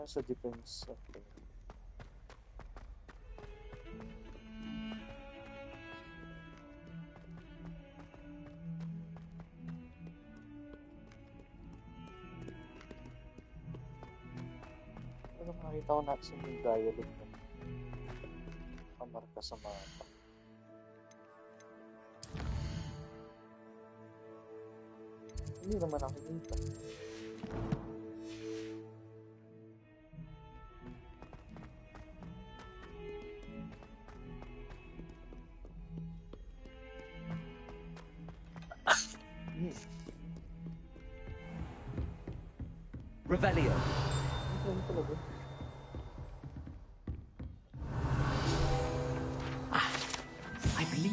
sa defense. Okay. Ano makita ko natin yung dialogue na kamarka sa mapa. Hindi naman nakikita. Revelio. I believe.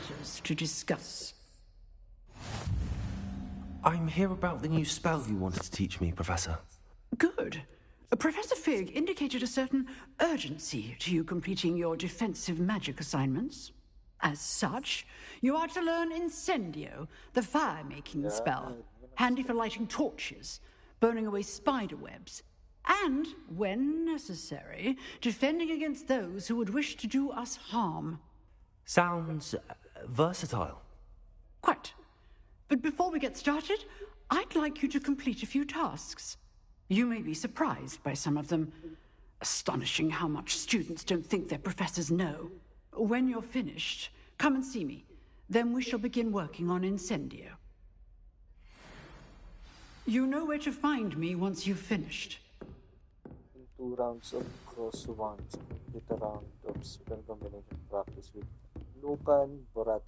Just to discuss. I'm here about the new spell you wanted to teach me, Professor. Good. Professor Fig indicated a certain urgency to you completing your defensive magic assignments. As such, you are to learn Incendio, the fire-making spell, handy for lighting torches, burning away spider webs, and, when necessary, defending against those who would wish to do us harm. Sounds versatile. Quite. But before we get started, I'd like you to complete a few tasks. You may be surprised by some of them. Astonishing how much students don't think their professors know. When you're finished, come and see me. Then we shall begin working on Incendio. You know where to find me once you've finished. In 2 rounds of cross wands, complete a round of spell combination practice with Lucan Borati.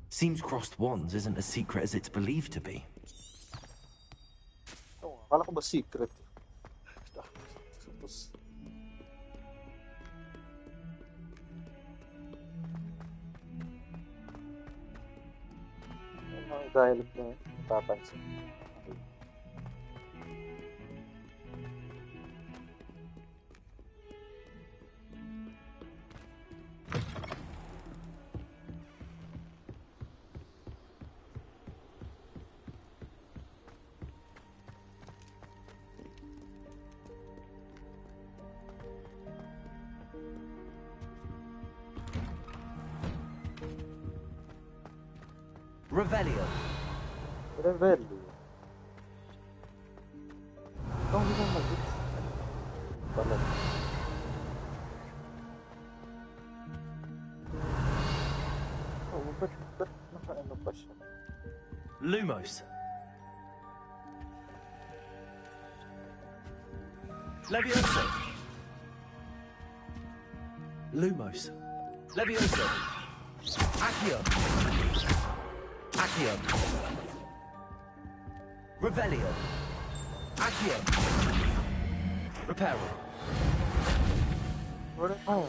Seems crossed wands isn't as secret as it's believed to be. Oh, akala ko ba secret? Tapos... Ang dialogue na yun, papansin. Revelio. Revelio. Ikaw hindi na mag-hits. Pala. Oh, ba't naka-ano pa siya? Lumos. Levioso. Lumos. Levioso. Accio. Accio. Revelio. Accio. Reparo. Reparo.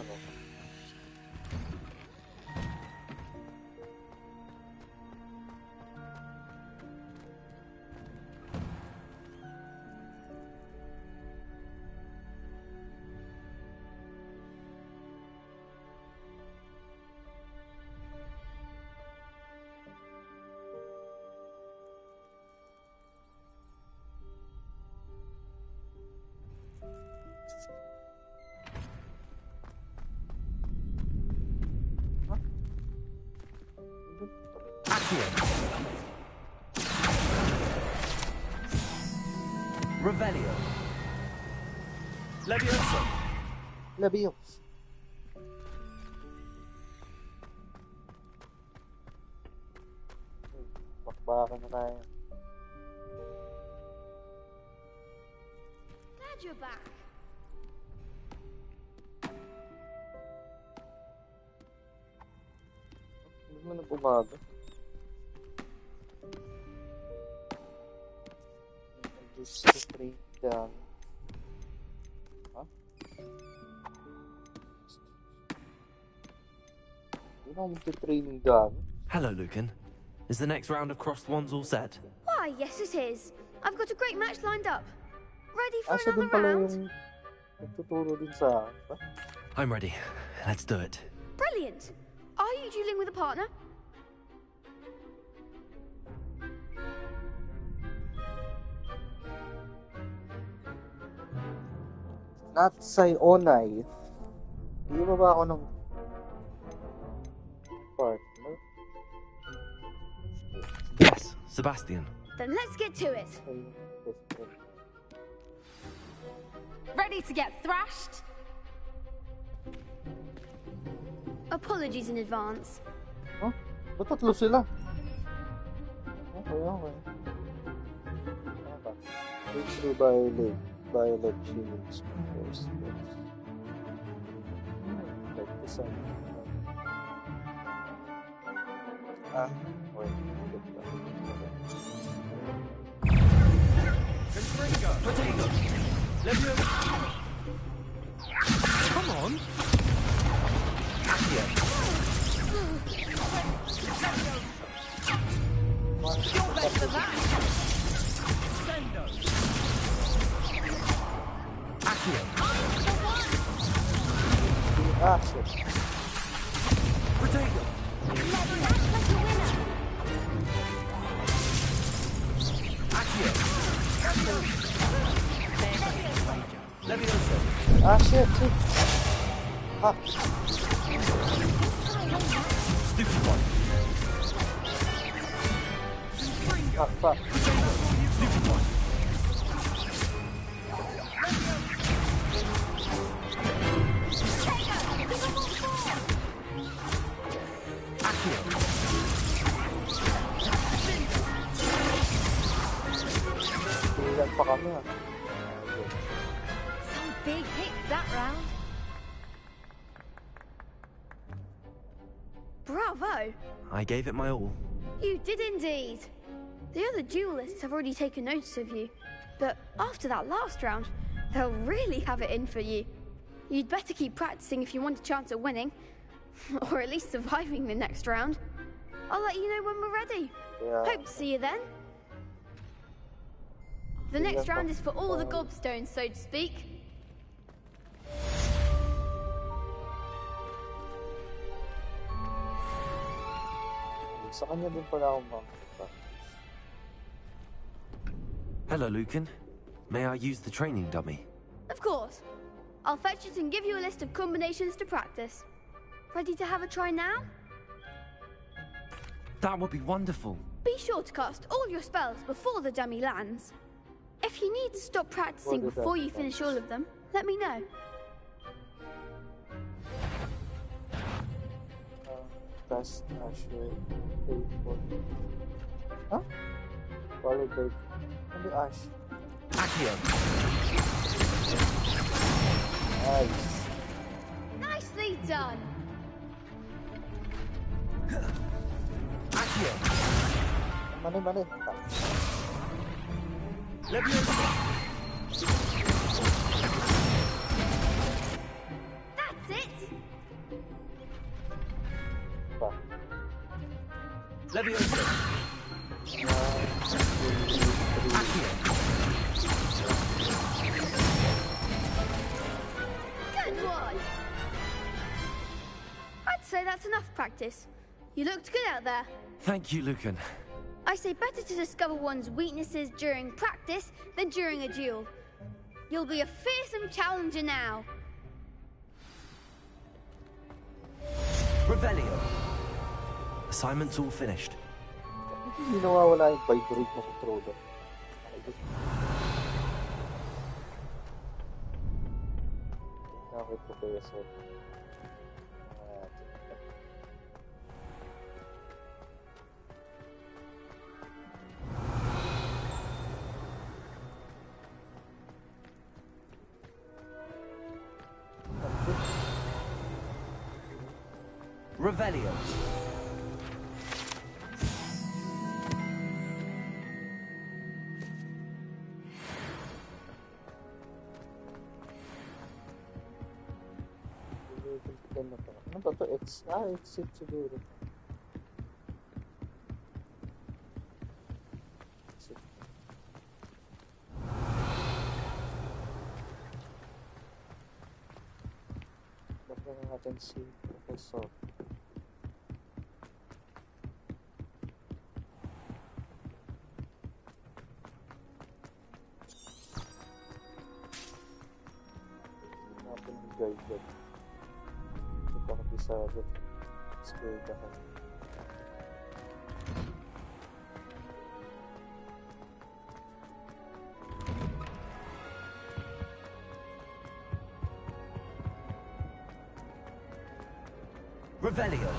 Revelio. Levioso. Levioso. Bakbakan na tayo. Glad you're back. Hindi mo na bumaga. Just straight down. Huh? You know, training down. Hello, Lucan. Is the next round of crossed wands all set? Why, yes it is. I've got a great match lined up. Ready for Siya din another pala round? yung nagtuturo din sa akin, ba? I'm ready. Let's do it. Brilliant. Are you dueling with a partner? Not Sayonai. Hindi ba ako ng partner? Yes, Sebastian. Then let's get to it. Ready to get thrashed? Apologies in advance. Huh? Ba't tatlo sila? Okay. Wait through Violet Shields first. Like the sun. Wait. Confringo. Potato. Levioso. Come on. Accio. You're better than that. Sendo. Accio. Shit. Potato. Accio. Levioso. Shit. Stupid one. Fuck. Tulilan pa kami ah. Some big hits that round. Bravo! I gave it my all. You did indeed. The other duelists have already taken notice of you, but after that last round, they'll really have it in for you. You'd better keep practicing if you want a chance at winning, or at least surviving the next round. I'll let you know when we're ready. Yeah. Hope to see you then. The next round is for all the gobstones, so to speak. Sa kanya din pala ako mag-practice. Hello, Lucan. May I use the training dummy? Of course. I'll fetch it and give you a list of combinations to practice. Ready to have a try now? That would be wonderful. Be sure to cast all your spells before the dummy lands. If you need to stop practicing before you finish all of them, let me know. Cast Asher, Faithful. Huh? Followed by... Ano Ash? Accio! Nice! Nicely done! Accio! Mani. That's it! Pa. Leviosa! Accio! Good one! I'd say that's enough practice. You looked good out there. Thank you, Lucan. I say better to discover one's weaknesses during practice than during a duel. You'll be a fearsome challenger now. Revelio. Assignment's all finished. Hindi nawawala yung vibrate na controller. Okay, Professor. Revelio. Ano ba to? Exit siguro. Exit. Baka natin si Professor. Natin yung guide. Kabisado. Eskwelahan. Revelio.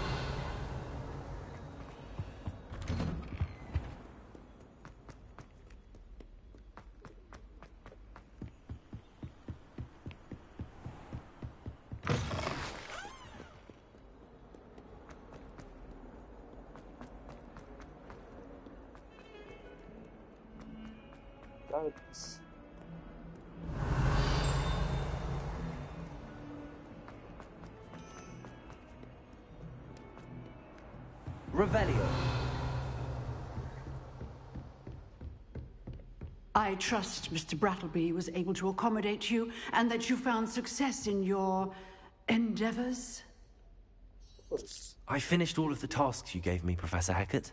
Guides. Revelio. I trust Mr. Brattleby was able to accommodate you and that you found success in your endeavors. I finished all of the tasks you gave me, Professor Hackett.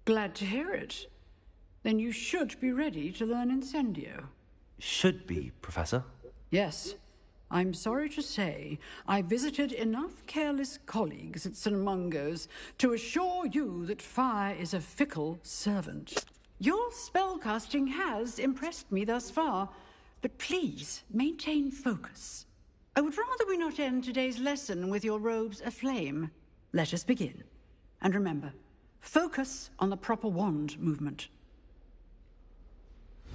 Glad to hear it. Then you should be ready to learn Incendio. Should be, Professor. Yes. I'm sorry to say I visited enough careless colleagues at St. Mungo's to assure you that fire is a fickle servant. Your spellcasting has impressed me thus far, but please maintain focus. I would rather we not end today's lesson with your robes aflame. Let us begin. And remember, focus on the proper wand movement.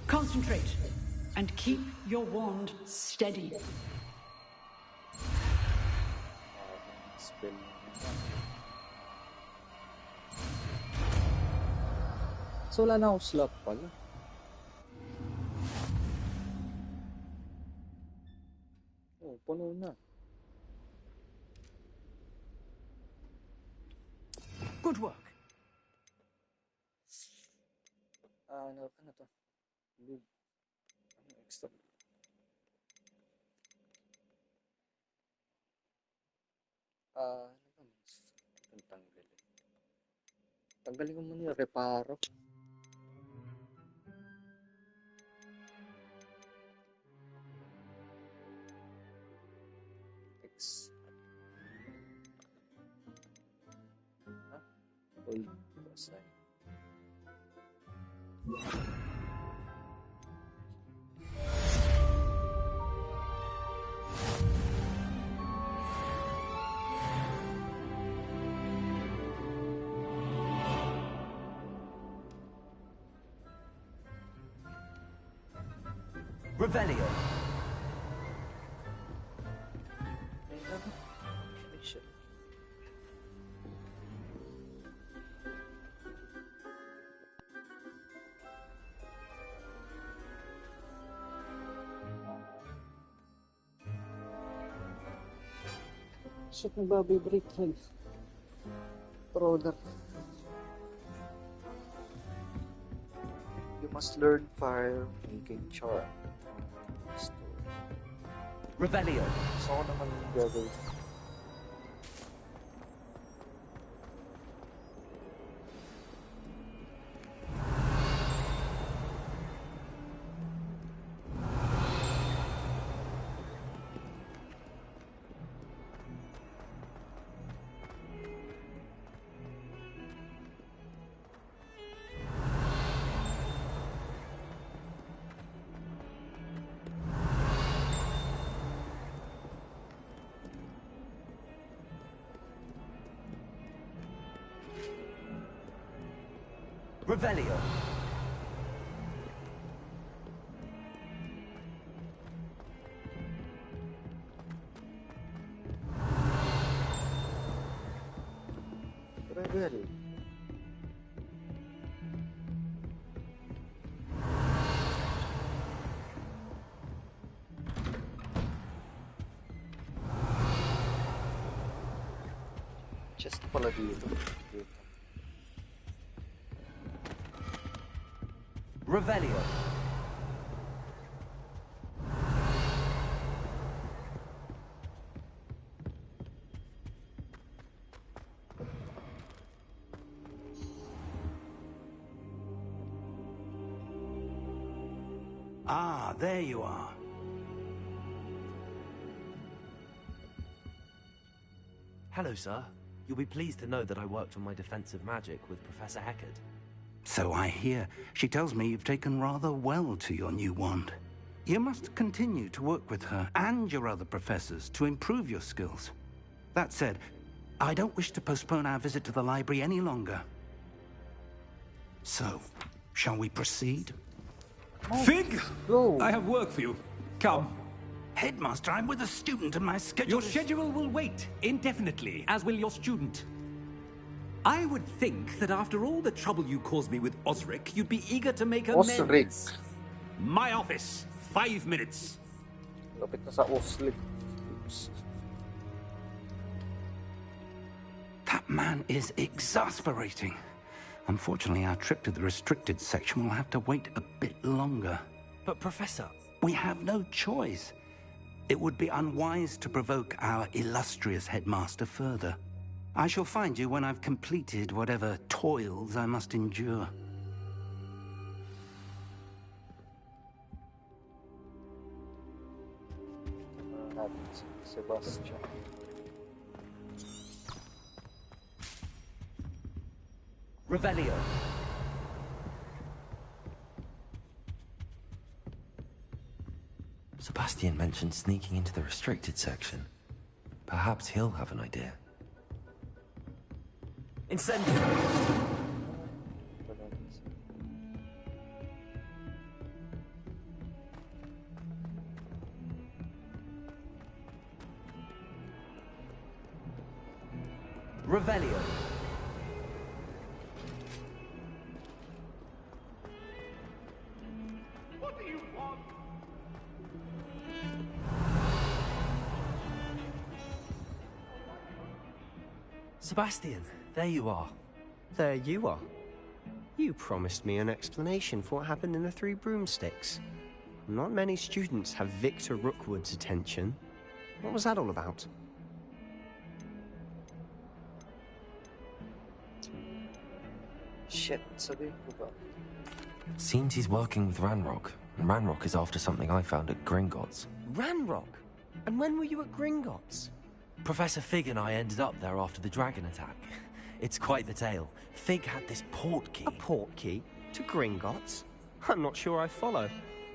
Concentrate, and keep your wand steady. Spell. So wala na akong slot pala. Oh, puno na. Good work. Ano to? Ano extra? Ano ba? Tanggalin. Tanggalin ko muna yung reparo. X. Old assign. Revelio. Shit, nagbabibrate yan. Product. You must learn fire making charm. Revelio. So ako naman yung gagawin. Revelio. Revel. Just pala dito. Revelio. Ah, there you are. Hello, sir. You'll be pleased to know that I worked on my defensive magic with Professor Heckard. So I hear. She tells me you've taken rather well to your new wand. You must continue to work with her and your other professors to improve your skills. That said, I don't wish to postpone our visit to the library any longer. So, shall we proceed? Fig! I have work for you. Come. Headmaster, I'm with a student and my schedule Your schedule will wait indefinitely, as will your student. I would think that after all the trouble you caused me with Osric, you'd be eager to make amends. Osric. My office, 5 minutes. Lapit na sa Osric. That man is exasperating. Unfortunately, our trip to the restricted section will have to wait a bit longer. But, Professor... We have no choice. It would be unwise to provoke our illustrious headmaster further. I shall find you when I've completed whatever toils I must endure. Sebastian. Revelio. Sebastian mentioned sneaking into the restricted section. Perhaps he'll have an idea. Incendio! Revelio. What do you want? Sebastian, there you are. There you are. You promised me an explanation for what happened in the Three Broomsticks. Not many students have Victor Rookwood's attention. What was that all about? Shit, sabihin ko ba? Seems he's working with Ranrock, and Ranrock is after something I found at Gringotts. Ranrock? And when were you at Gringotts? Professor Fig and I ended up there after the dragon attack. It's quite the tale. Fig had this port key. A port key? To Gringotts? I'm not sure I follow.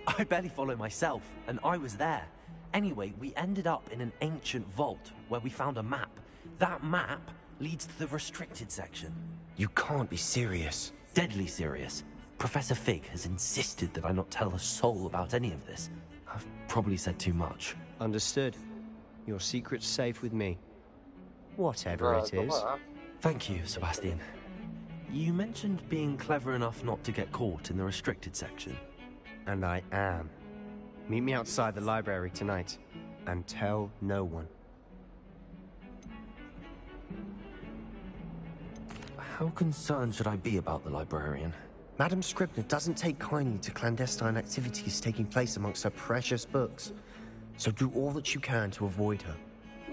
I barely follow myself, and I was there. Anyway, we ended up in an ancient vault where we found a map. That map leads to the restricted section. You can't be serious. Deadly serious. Professor Fig has insisted that I not tell a soul about any of this. I've probably said too much. Understood. Your secret's safe with me. Whatever it is. Thank you, Sebastian. You mentioned being clever enough not to get caught in the restricted section. And I am. Meet me outside the library tonight, and tell no one. How concerned should I be about the librarian? Madame Scribner doesn't take kindly to clandestine activities taking place amongst her precious books. So do all that you can to avoid her.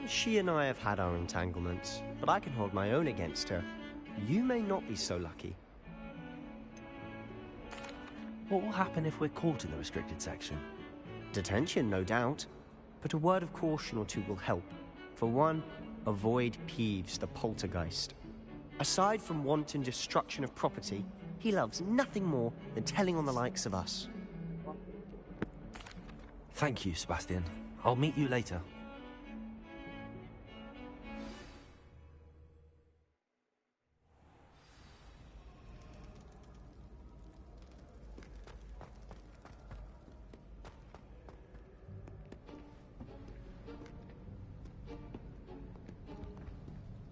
She and I have had our entanglements, but I can hold my own against her. You may not be so lucky. What will happen if we're caught in the restricted section? Detention, no doubt. But a word of caution or two will help. For one, avoid Peeves, the poltergeist. Aside from wanton destruction of property, he loves nothing more than telling on the likes of us. Thank you, Sebastian. I'll meet you later.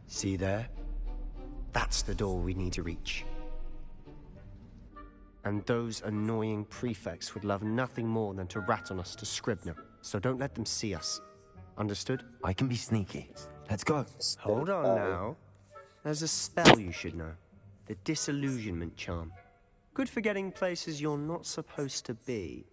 See there? That's the door we need to reach. And those annoying prefects would love nothing more than to rat on us to Scribner, so don't let them see us. Understood? I can be sneaky. Let's go. Hold on now. There's a spell you should know. The Disillusionment Charm. Good for getting places you're not supposed to be.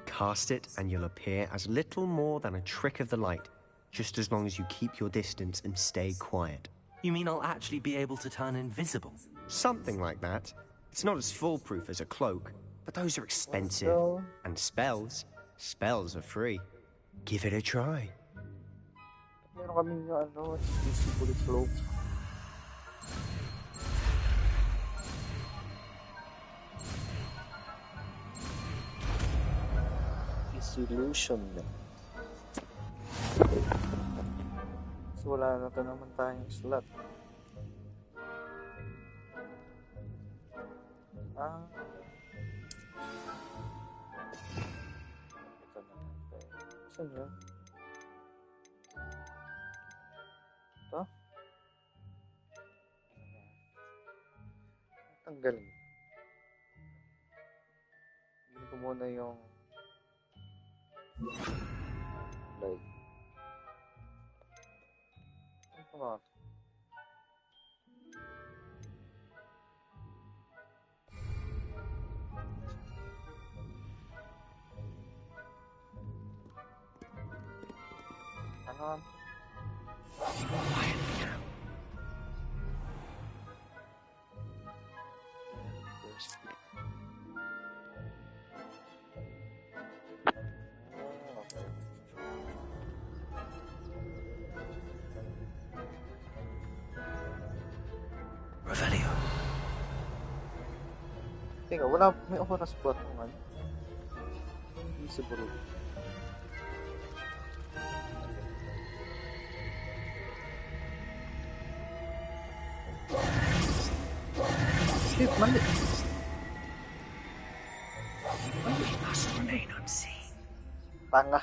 Cast it and you'll appear as little more than a trick of the light, just as long as you keep your distance and stay quiet. You mean I'll actually be able to turn invisible? Something like that. It's not as foolproof as a cloak, but those are expensive. And spells are free. Give it a try. Meron kaming ano, invisible cloak. Disillusionment. So wala na to naman tayong slot. Ito na natin. Saan yun? Ito? Tanggalin. Hindi ko muna yung light. Ano ba? Ano? Revelio. Teka, wala, may oras ba itong ano? Invisible. Shit, mali. We must remain unseen. Tanga.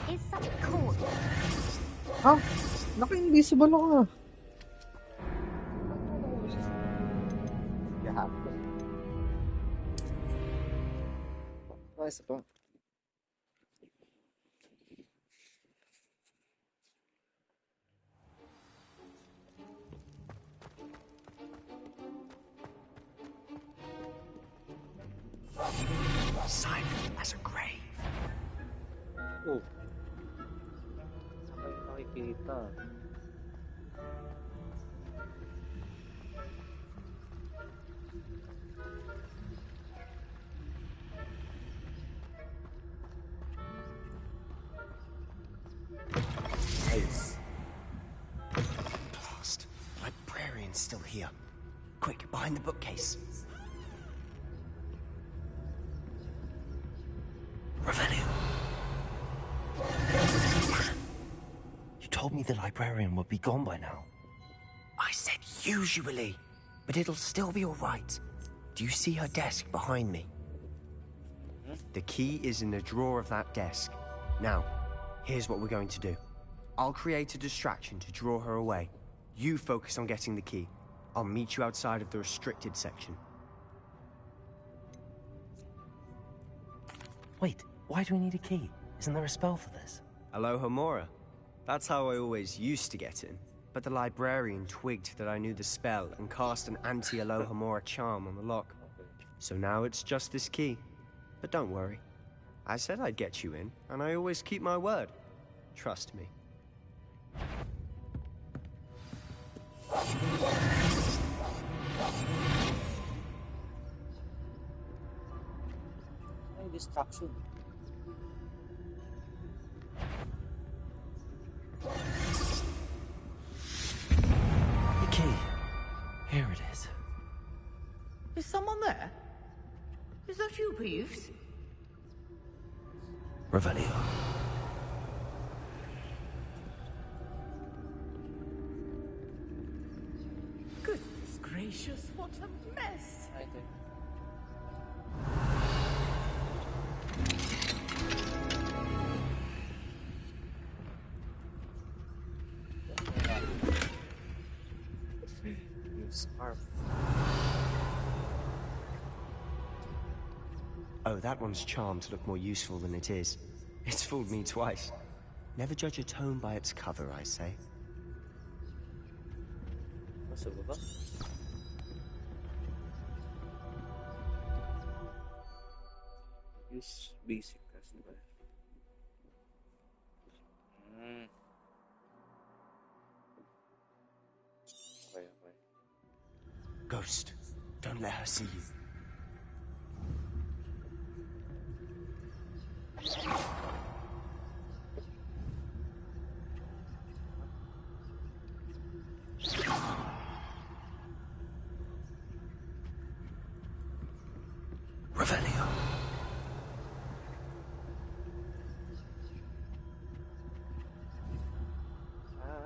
Is such cool. Ha? Naka-invisible ako ah. Gahapon. Isa pa. Silent as a grave. Oh. Saan kayo nakikita? Nice. Blast. Librarian's still here. Quick, behind the bookcase. Revelio. You told me the librarian would be gone by now. I said usually, but it'll still be all right. Do you see her desk behind me? The key is in the drawer of that desk. Now, here's what we're going to do. I'll create a distraction to draw her away. You focus on getting the key. I'll meet you outside of the restricted section. Wait, why do we need a key? Isn't there a spell for this? Alohomora. That's how I always used to get in. But the librarian twigged that I knew the spell and cast an anti-Alohomora charm on the lock. So now it's just this key. But don't worry. I said I'd get you in, and I always keep my word. Trust me. Ay, distraction. The key. Here it is. Is someone there? Is that you, Peeves? Revelio. Goodness gracious, what a mess! Scarf. Oh, that one's charmed to look more useful than it is. It's fooled me twice. Never judge a tome by its cover, I say. Nasa baba? Use basic as well. Okay. Ghost, don't let her see you. Revelio.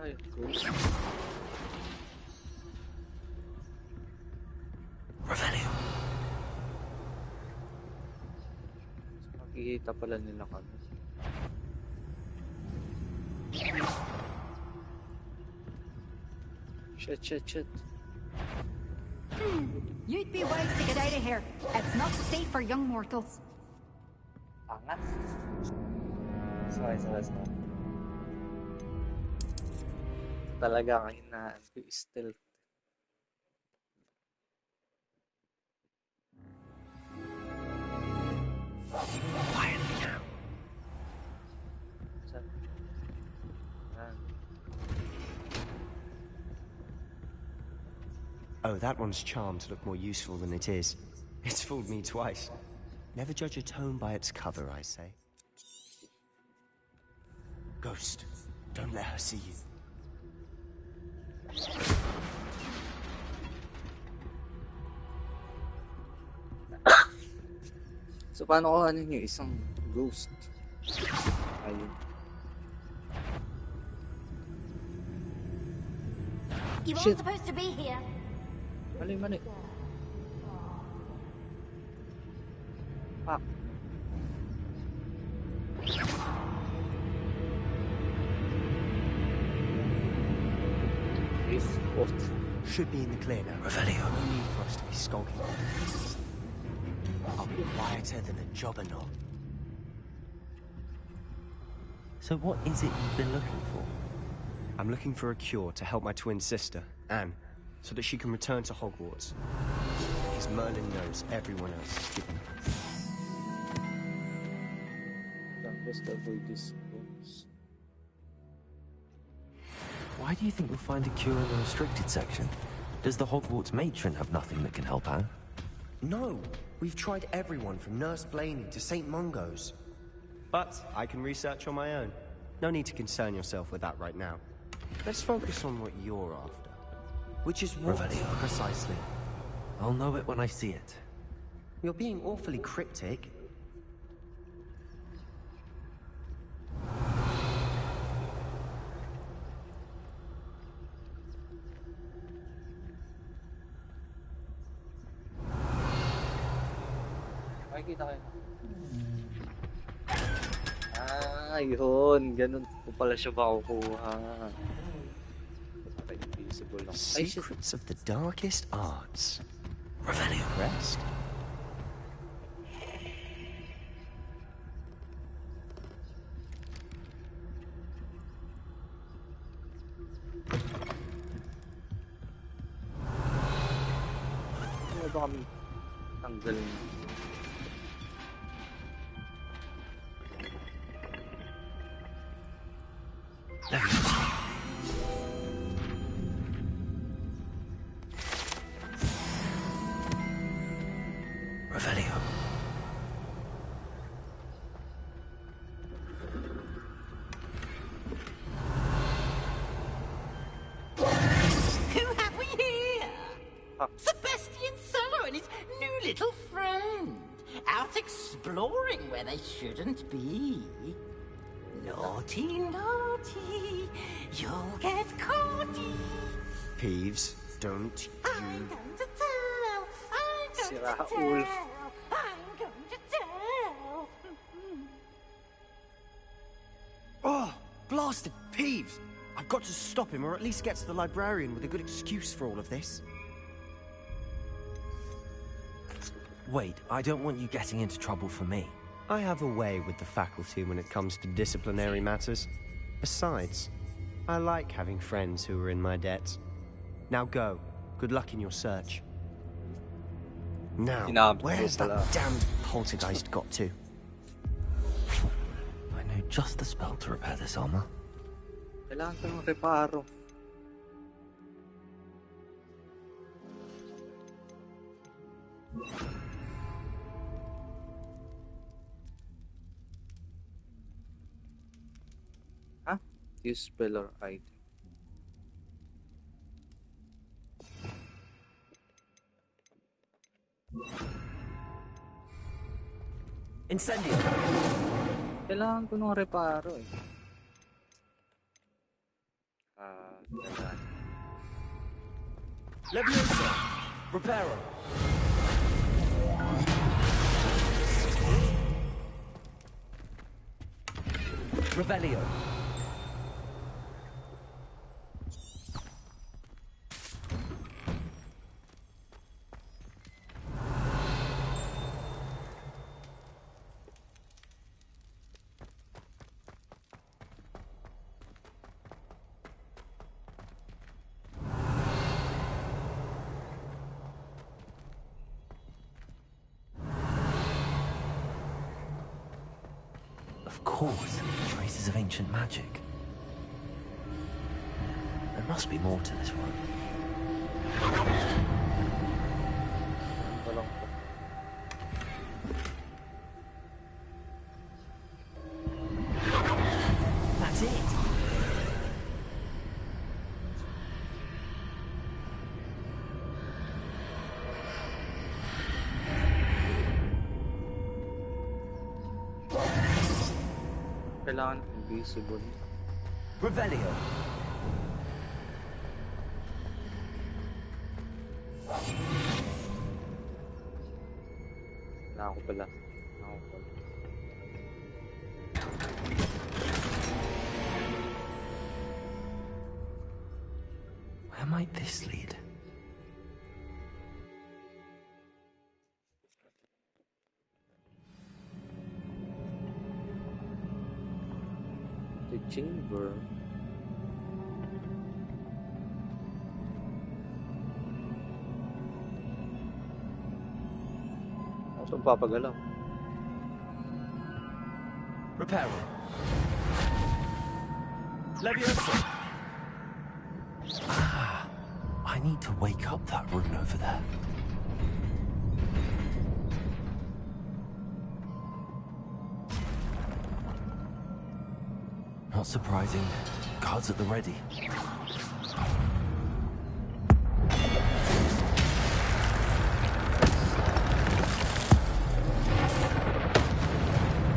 Ay, ghost. Revelio. Makikita pala nila kami. Shit. You'd be wise to get out of here. It's not safe for young mortals. Tanga. Sorry. Talaga ang hinaan ko is stealth. Quietly now. Oh, that one's charmed to look more useful than it is. It's fooled me twice. Never judge a tome by its cover, I say. Ghost, don't let her see you. So, paano ko ano yung isang ghost? Ayun. You Shit. aren't supposed to be here. Mali, mali. Fuck. Should be in the clear now. Revelio. No need for us to be skulking. I'll be quieter than a jobberknoll. So what is it you've been looking for? I'm looking for a cure to help my twin sister, Anne, so that she can return to Hogwarts. Because Merlin knows everyone else is given up. Just avoid these rooms. Why do you think you'll find a cure in the restricted section? Does the Hogwarts matron have nothing that can help Anne? No, we've tried everyone from Nurse Blaney to St. Mungo's. But I can research on my own. No need to concern yourself with that right now. Let's focus on what you're after. Which is what, Revelio. precisely? I'll know it when I see it. You're being awfully cryptic. Makikita kayo. Yun. Ganun po pala siya makukuha. Invisible lang. Secrets of the darkest arts. Revelio. Rest. Ano ba kami tanggal niya? Revelio. Who have we here? Sebastian Sallow and his new little friend. Out exploring where they shouldn't be. Naughty, naughty. You'll get caughty. Peeves, don't I'm going to tell. I'm going Sira to Ulf. tell. I'm going to tell. Oh, blasted Peeves! I've got to stop him, or at least get to the librarian with a good excuse for all of this. Wait, I don't want you getting into trouble for me. I have a way with the faculty when it comes to disciplinary matters. Besides, I like having friends who are in my debt. Now go. Good luck in your search. Now, where's that damned poltergeist got to? I know just the spell to repair this armor. Kailangan ko ng reparo. Huh? Use spell or item. Incendio! Kailangan ko ng reparo eh. Kailangan. Leviosa! Reparo! Revelio. Of course, traces of ancient magic. There must be more to this one. That's it. Kailangan invisible. Revelio. Ako pala. Where might this lead? The chamber. Saan papagalaw? Reparo. Leviosa. Ah, I need to wake up that rune over there. Not surprising. Guards at the ready.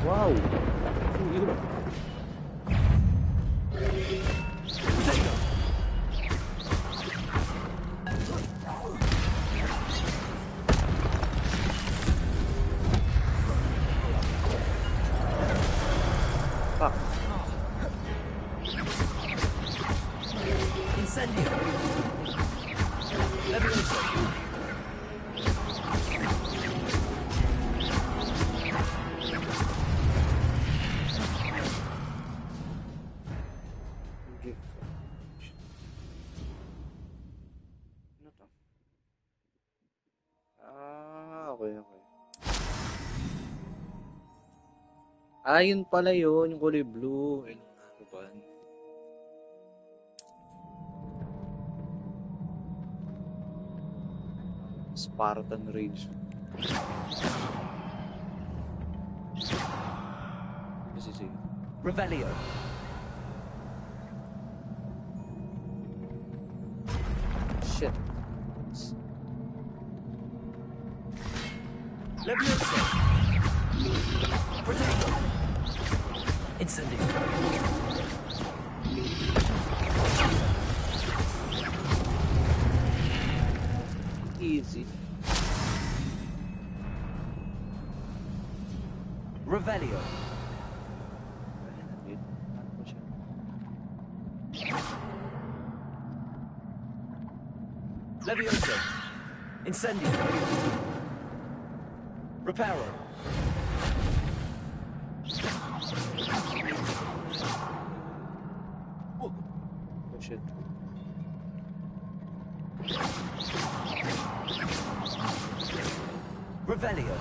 Wow! Incendio. Leviosa. Ah, yun pala yun, yung kulay blue. Ano ba? Spartan Rage. Kasi Revelio. Shit. Leviosa. Protego. Incendio. Easy. Revelio. Leviosa. Incendio. Reparo. Oh shit. Revelio.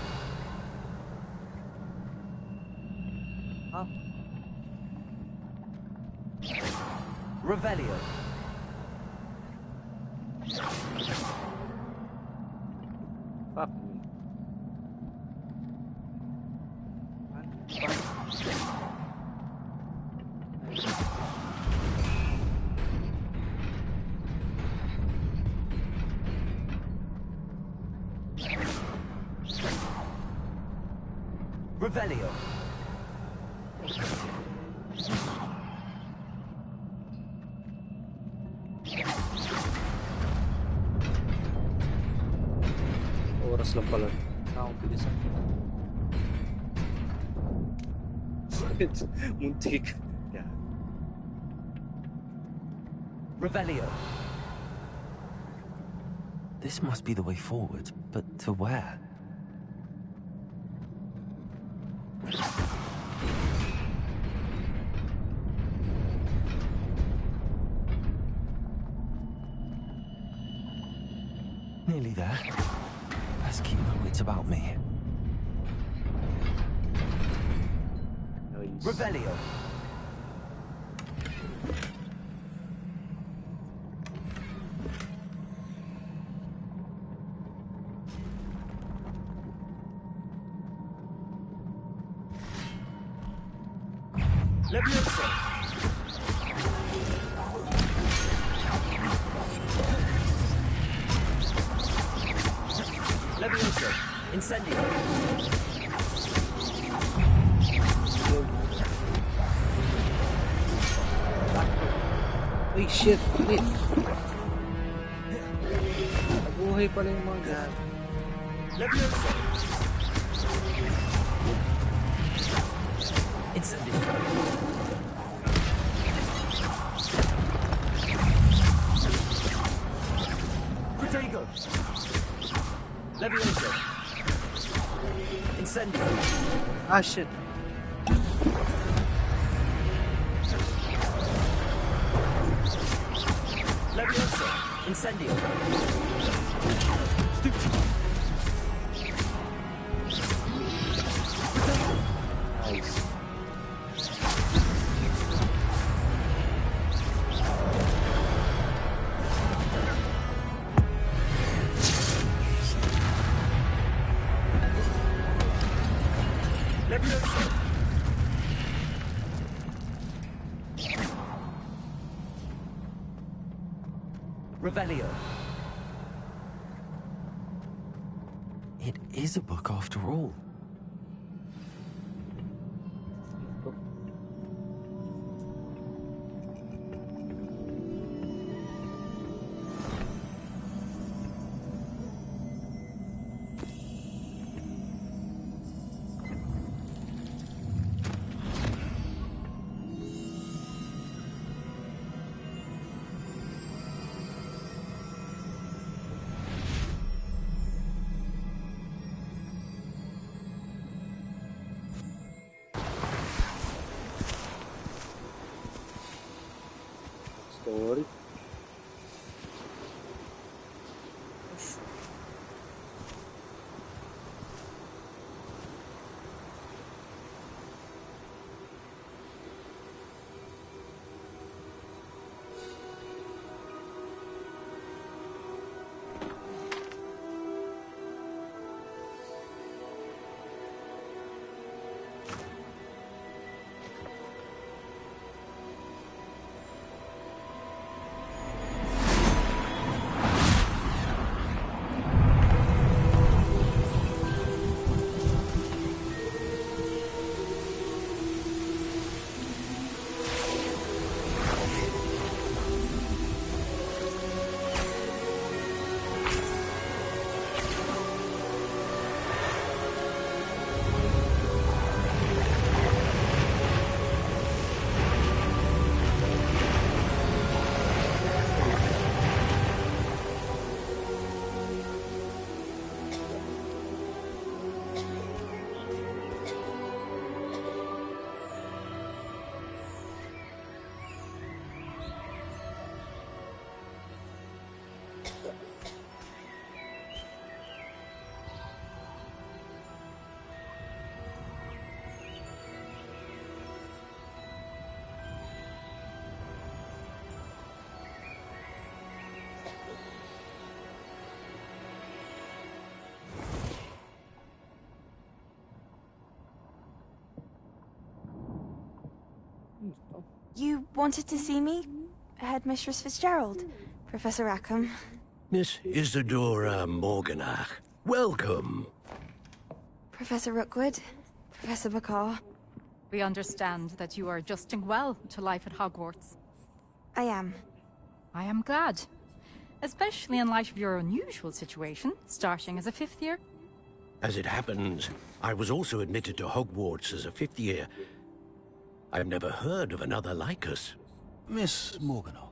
Huh? Revelio. Fuck me. Revelio. Oras lang pala. Akong bilisan. Muntik. Yeah. Revelio. This must be the way forward, but to where? Nearly there. Best keep my wits about me. Nice. Revelio. Leviosa. Leviosa. Incendio. Uy, shit! Wait! Nabuhay pala yung mga gan. Leviosa. Incendio. Protego. Levioso. Incendio. Ah, shit. Levioso. Incendio. Stupid. Nice. Levioso. Revelio. It is a book after all. Story. You wanted to see me? Headmistress Fitzgerald? Professor Rackham? Miss Isadora Morganach, welcome. Professor Rookwood? Professor McCaw? We understand that you are adjusting well to life at Hogwarts. I am. I am glad. Especially in light of your unusual situation, starting as a 5th year. As it happens, I was also admitted to Hogwarts as a 5th year. I've never heard of another like us. Miss Morganach,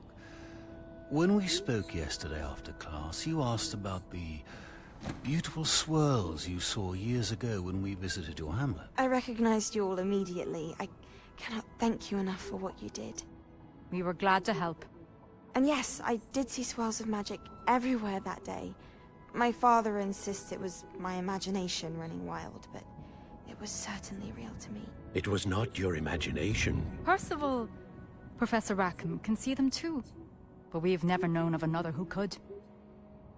when we spoke yesterday after class, you asked about the beautiful swirls you saw years ago when we visited your hamlet. I recognized you all immediately. I cannot thank you enough for what you did. We were glad to help. And yes, I did see swirls of magic everywhere that day. My father insists it was my imagination running wild, but it was certainly real to me. It was not your imagination. Percival, Professor Rackham can see them too. But we've never known of another who could.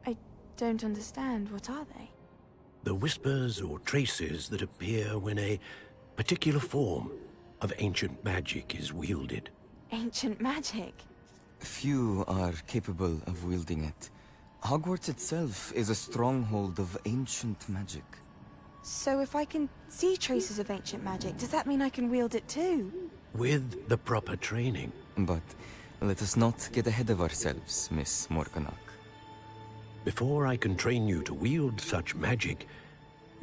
I don't understand. What are they? The whispers or traces that appear when a particular form of ancient magic is wielded. Ancient magic? Few are capable of wielding it. Hogwarts itself is a stronghold of ancient magic. So if I can see traces of ancient magic, does that mean I can wield it too? With the proper training. But let us not get ahead of ourselves, Miss Morganach. Before I can train you to wield such magic,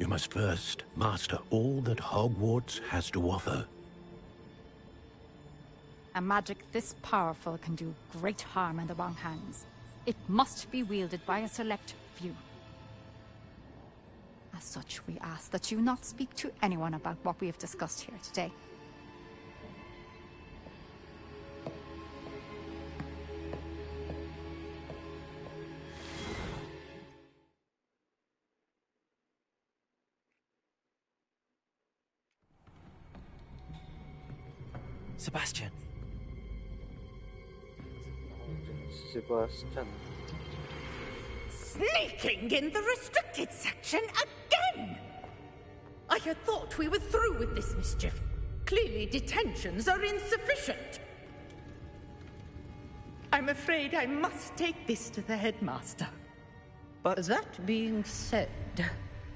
You must first master all that Hogwarts has to offer. A magic this powerful can do great harm in the wrong hands. It must be wielded by a select few. As such, we ask that you not speak to anyone about what we have discussed here today. Sebastian. Sebastian. Sneaking in the restricted section again! I had thought we were through with this mischief. Clearly detentions are insufficient. I'm afraid I must take this to the headmaster. But that being said,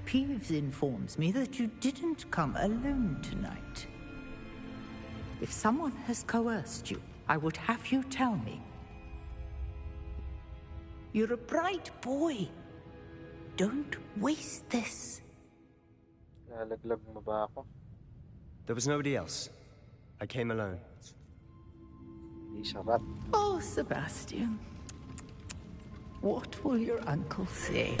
Peeves informs me that you didn't come alone tonight. If someone has coerced you, I would have you tell me. You're a bright boy. Don't waste this. Lalaglag mo ba ako? There was nobody else. I came alone. Oh, Sebastian. What will your uncle say?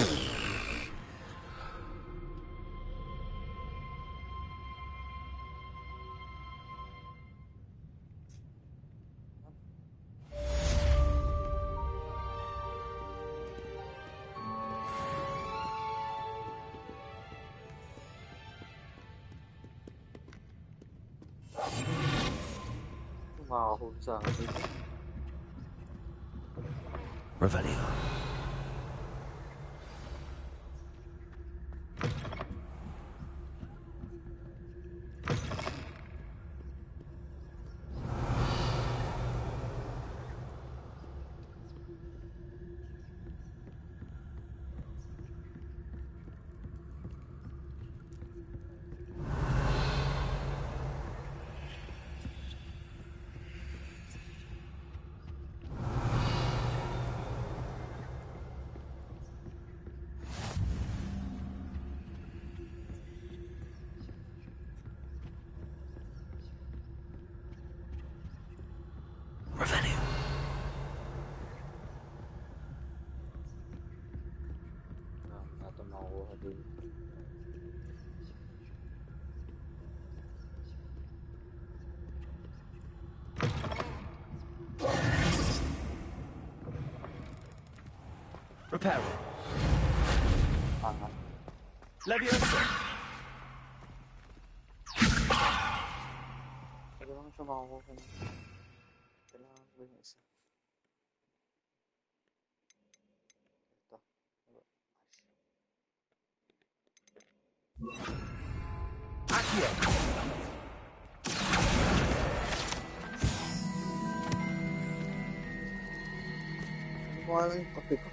Makakahuli sa akin dito. Revelio. Makukuha din. Reparo. Angat. Leviosa. Pwede naman siya makukuha. Kailangan ko yung isa. Accio. Mukha lang yung kape ko.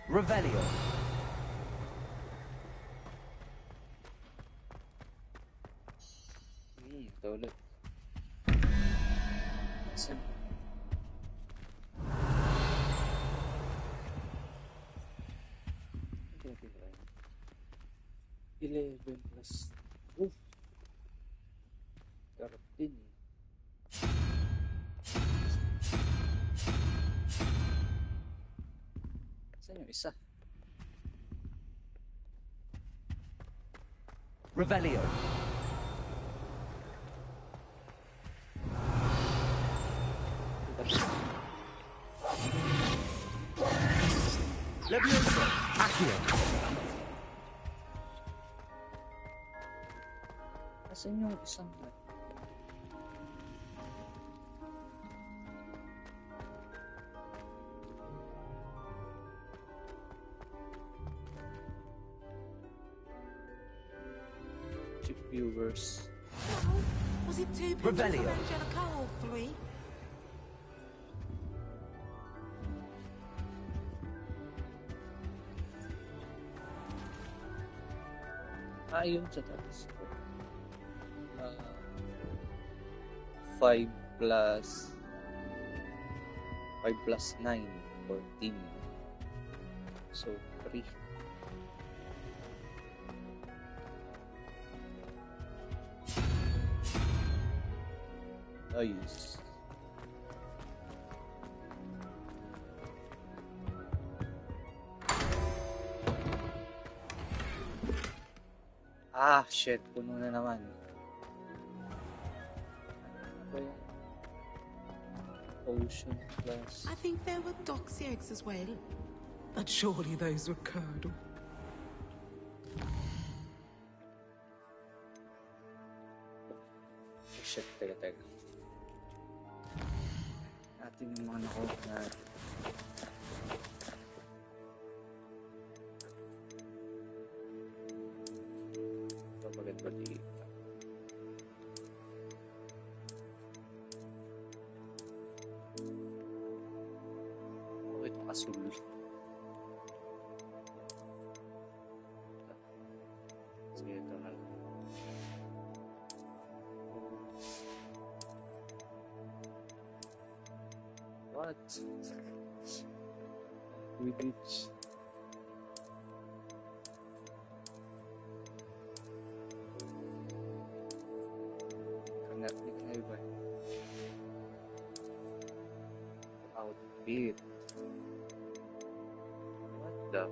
Revelio. Ito ulit. Saan? Ito 11 plus. Oof. 13. Saan yung isa? Revelio. Levioso. Accio. Saan yung isang chip viewers? Was it too big Revelio. for Angelica, all three? Yun sa taas. 5 plus 9, 14. So 3. Ayos. Shit. Puno na naman. Ocean plus... I think there were Doxy eggs as well. But surely those were curdle. Shit, teka. Atin yung mga nakuha natin. Ito maganda dito. Azul. Sige, ito na lang. What? Quidditch. Connecting heaven. Outbeat. The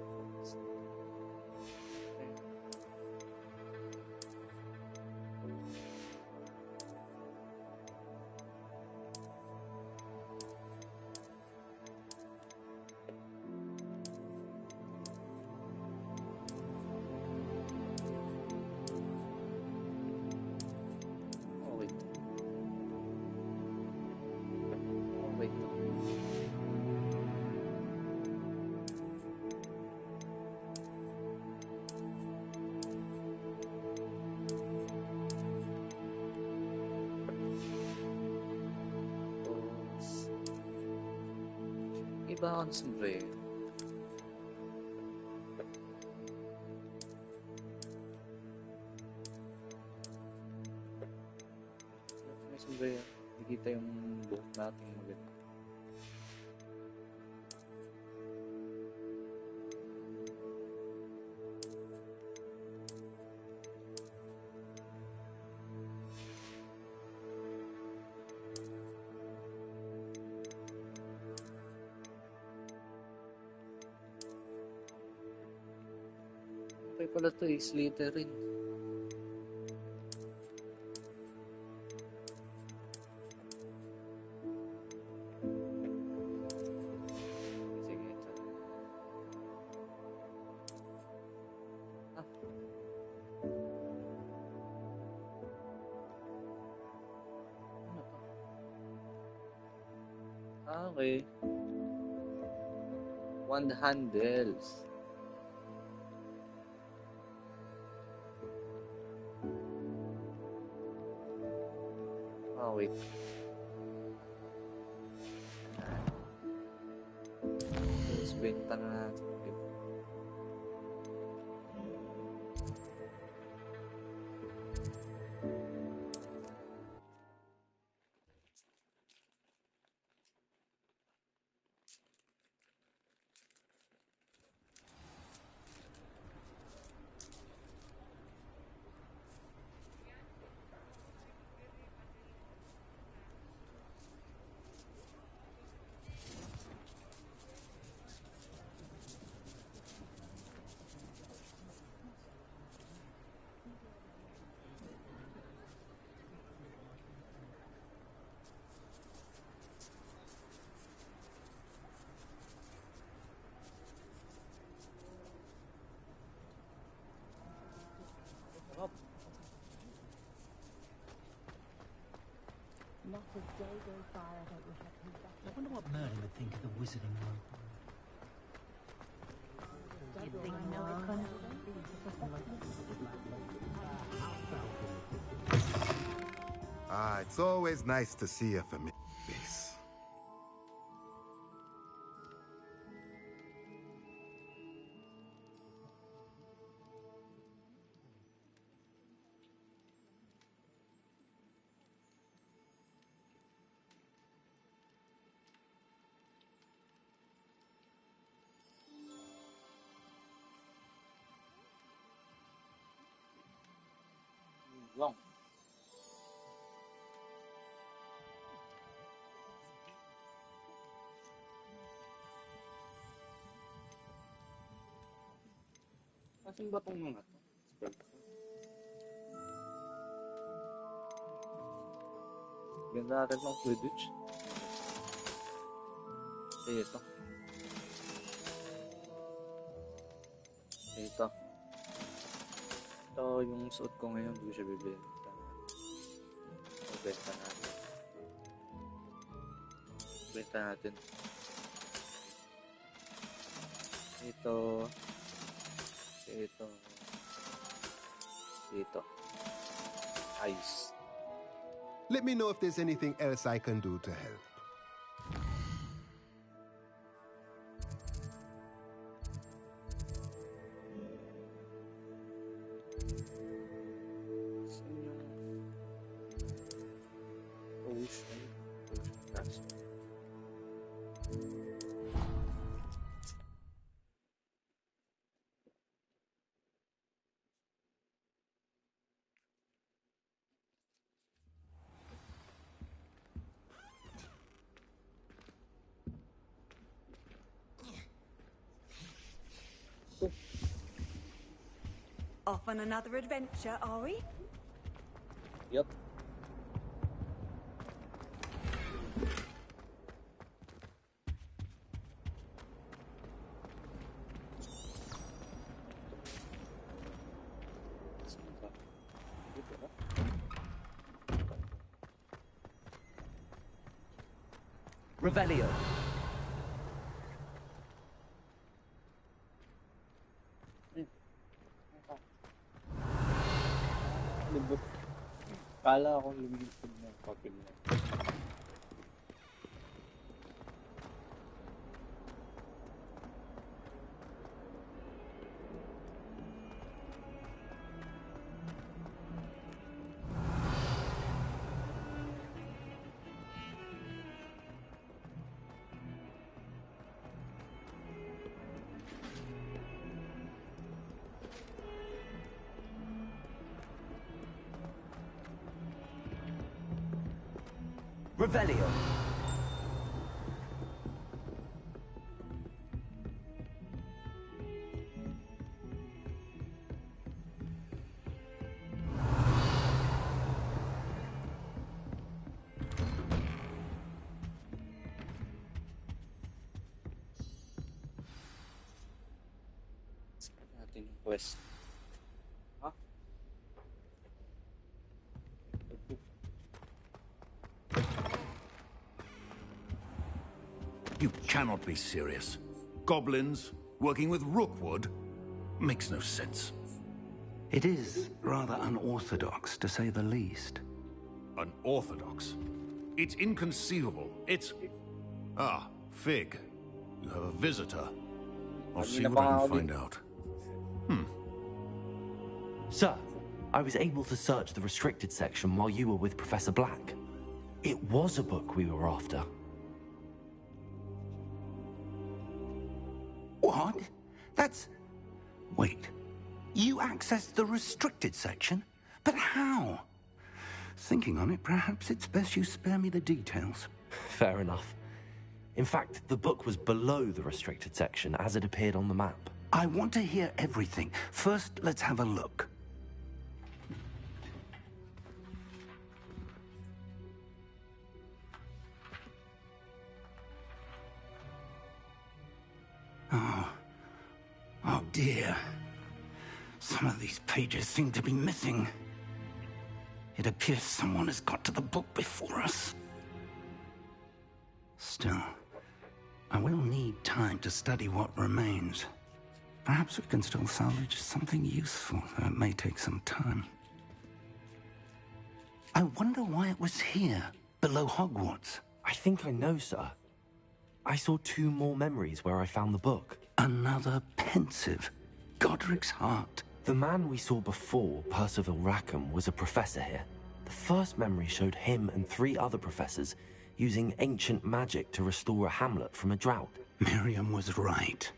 iba ako ng sombrero. May sombrero. Nakikita yung buhok natin maganda. Okay pala to eh, Slytherin. Sige, ito. Ano to? Okay. Wand handles. Wait. Tapos benta na natin. I wonder what Merlin would think of the wizarding world. It's always nice to see a familiar face. Long. Asan ba itong mga to? Ganda natin ng Quidditch. Ito. Ito. Ito yung suot ko ngayon. Hindi ko siya bibenta. Benta natin. Benta natin. Ito. Ito. Ito. Ice. Let me know if there's anything else I can do to help. Off on another adventure, are we? Yep. Revelio. Lubot. Kala akong lumilipad ng papel na. Revelio. Natin yung quest. Ha? You cannot be serious. Goblins working with Rookwood makes no sense. It is rather unorthodox, to say the least. Unorthodox? It's inconceivable. It's... Ah, Fig. You have a visitor. I'll see what I can find out. Sir, I was able to search the restricted section while you were with Professor Black. It was a book we were after. What? That's... Wait. You accessed the restricted section? But how? Thinking on it, perhaps it's best you spare me the details. Fair enough. In fact, the book was below the restricted section as it appeared on the map. I want to hear everything. First, let's have a look. Oh dear. Some of these pages seem to be missing. It appears someone has got to the book before us. Still, I will need time to study what remains. Perhaps we can still salvage something useful, though it may take some time. I wonder why it was here, below Hogwarts. I think I know, sir. I saw 2 more memories where I found the book. Another pensive. Godric's heart. The man we saw before, Percival Rackham, was a professor here. The first memory showed him and 3 other professors using ancient magic to restore a hamlet from a drought. Miriam was right.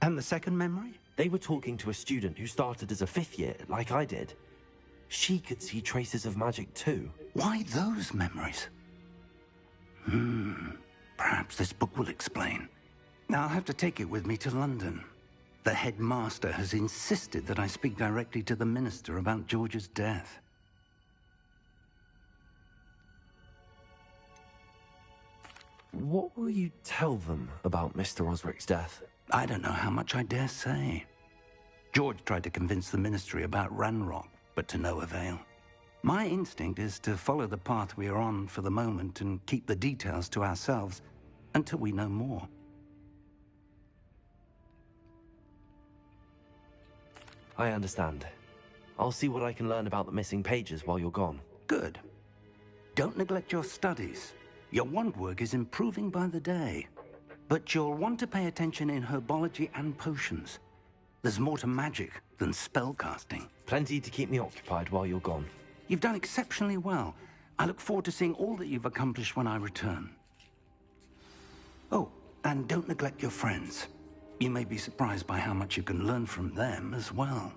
And the second memory? They were talking to a student who started as a 5th year, like I did. She could see traces of magic too. Why those memories? Perhaps this book will explain. I'll have to take it with me to London. The headmaster has insisted that I speak directly to the minister about George's death. What will you tell them about Mr. Osric's death? I don't know how much I dare say. George tried to convince the ministry about Ranrock, but to no avail. My instinct is to follow the path we are on for the moment and keep the details to ourselves until we know more. I understand. I'll see what I can learn about the missing pages while you're gone. Good. Don't neglect your studies. Your wand work is improving by the day. But you'll want to pay attention in herbology and potions. There's more to magic than spellcasting. Plenty to keep me occupied while you're gone. You've done exceptionally well. I look forward to seeing all that you've accomplished when I return. Oh, and don't neglect your friends. You may be surprised by how much you can learn from them as well.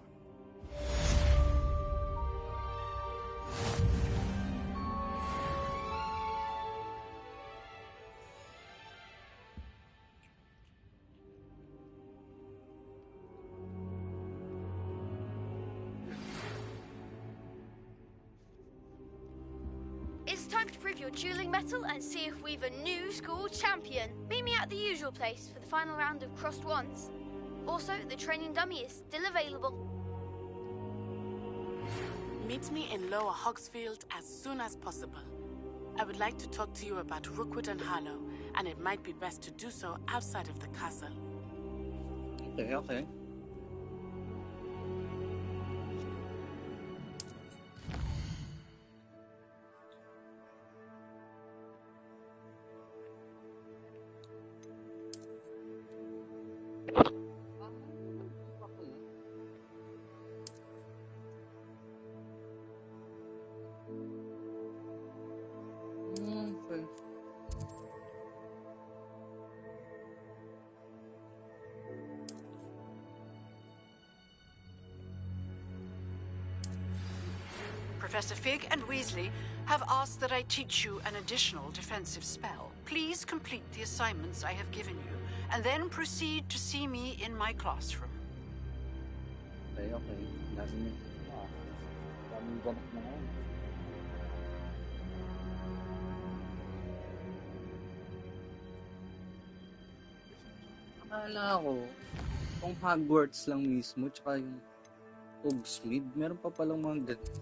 It's time to prove your dueling mettle and see if we've a new school champion. Meet me at the usual place for the final round of crossed wands. Also, the training dummy is still available. Meet me in Lower Hogsfield as soon as possible. I would like to talk to you about Rookwood and Harlow, and it might be best to do so outside of the castle. Okay. Professor Fig and Weasley have asked that I teach you an additional defensive spell. Please complete the assignments I have given you, and then proceed to see me in my classroom. Okay. Daming ganap na ngayon. Akala ko, kung Hogwarts lang mismo, tsaka yung Hogsmeade, meron pa palang mga ganun.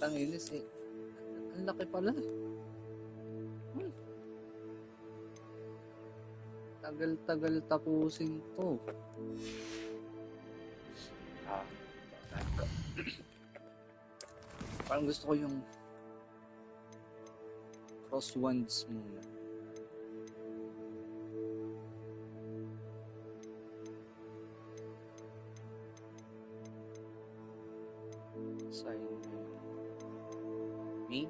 Tanginis eh. Ang laki pala. Tagal-tagal tapusin to. Parang gusto ko yung cross wands muna. Sign me. Sige.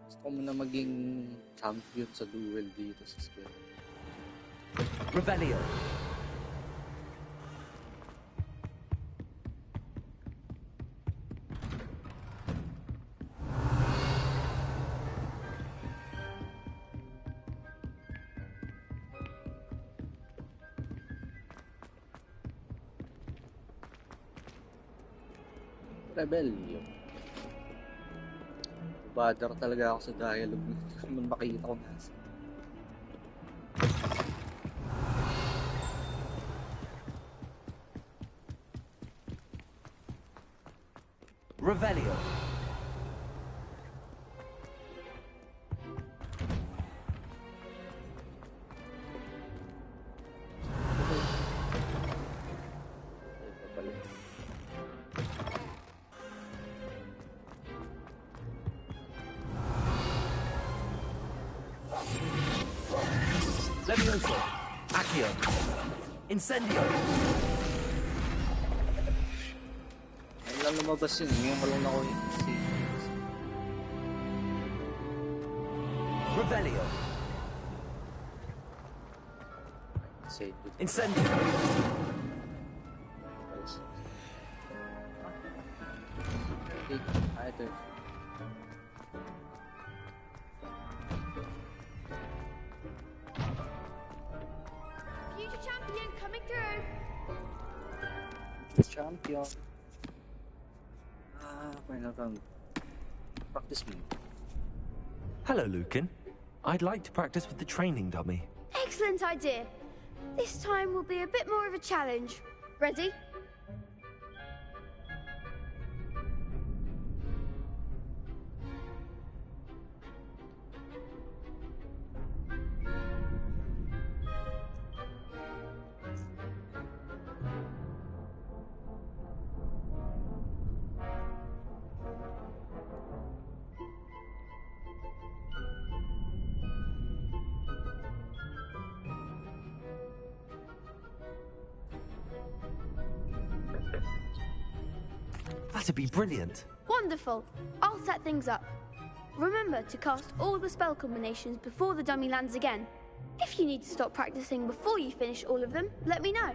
Gusto ko muna maging champion sa duel dito sa skill. Revelio. Rebellion. Badar talaga ako sa dialogue. Hindi naman makita ko nasa. Revelio. Levioso. Accio. Incendio. Ayun lang lumabas yun. Ngayon ko lang ako yun. Revelio. Incendio. Ito. Future champion coming through. Champion. Practice me. Hello, Lucan. I'd like to practice with the training dummy. Excellent idea. This time will be a bit more of a challenge. Ready? That'd be brilliant. Wonderful. I'll set things up. Remember to cast all the spell combinations before the dummy lands again. If you need to stop practicing before you finish all of them, let me know.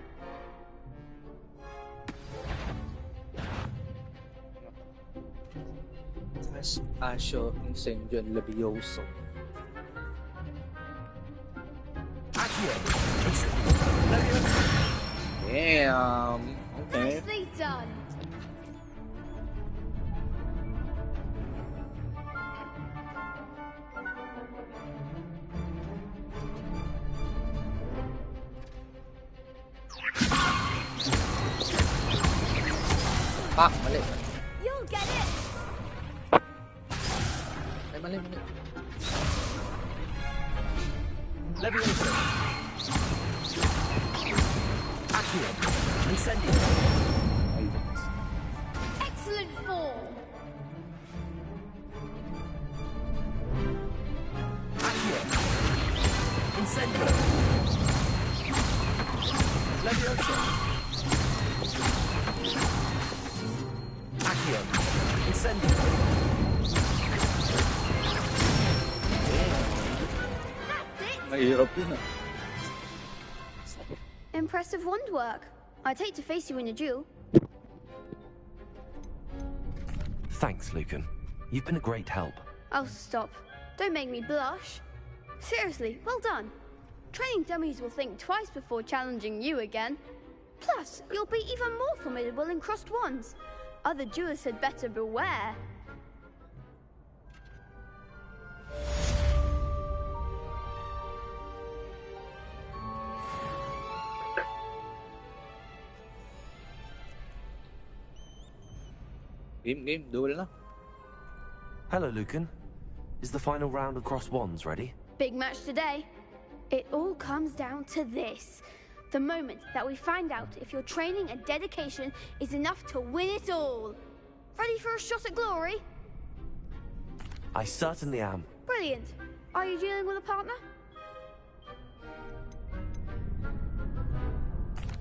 Ascio, Incendio, and Levioso. Damn. Okay. Nicely done. Mali. You'll get it. Ay, mali. Levioso. Accio. Incendio. Excellent form. Accio. Incendio. Levioso. Accio. Incendio. Mahirap yun ah. Impressive wand work. I'd hate to face you in a duel. Thanks, Lucan. You've been a great help. Oh, stop. Don't make me blush. Seriously, well done. Training dummies will think twice before challenging you again. Plus, you'll be even more formidable in crossed wands. Other duelists had better beware. Game, duel na. Hello, Lucan. Is the final round of crossed wands ready? Big match today. It all comes down to this. The moment that we find out if your training and dedication is enough to win it all. Ready for a shot at glory? I certainly am. Brilliant. Are you dealing with a partner?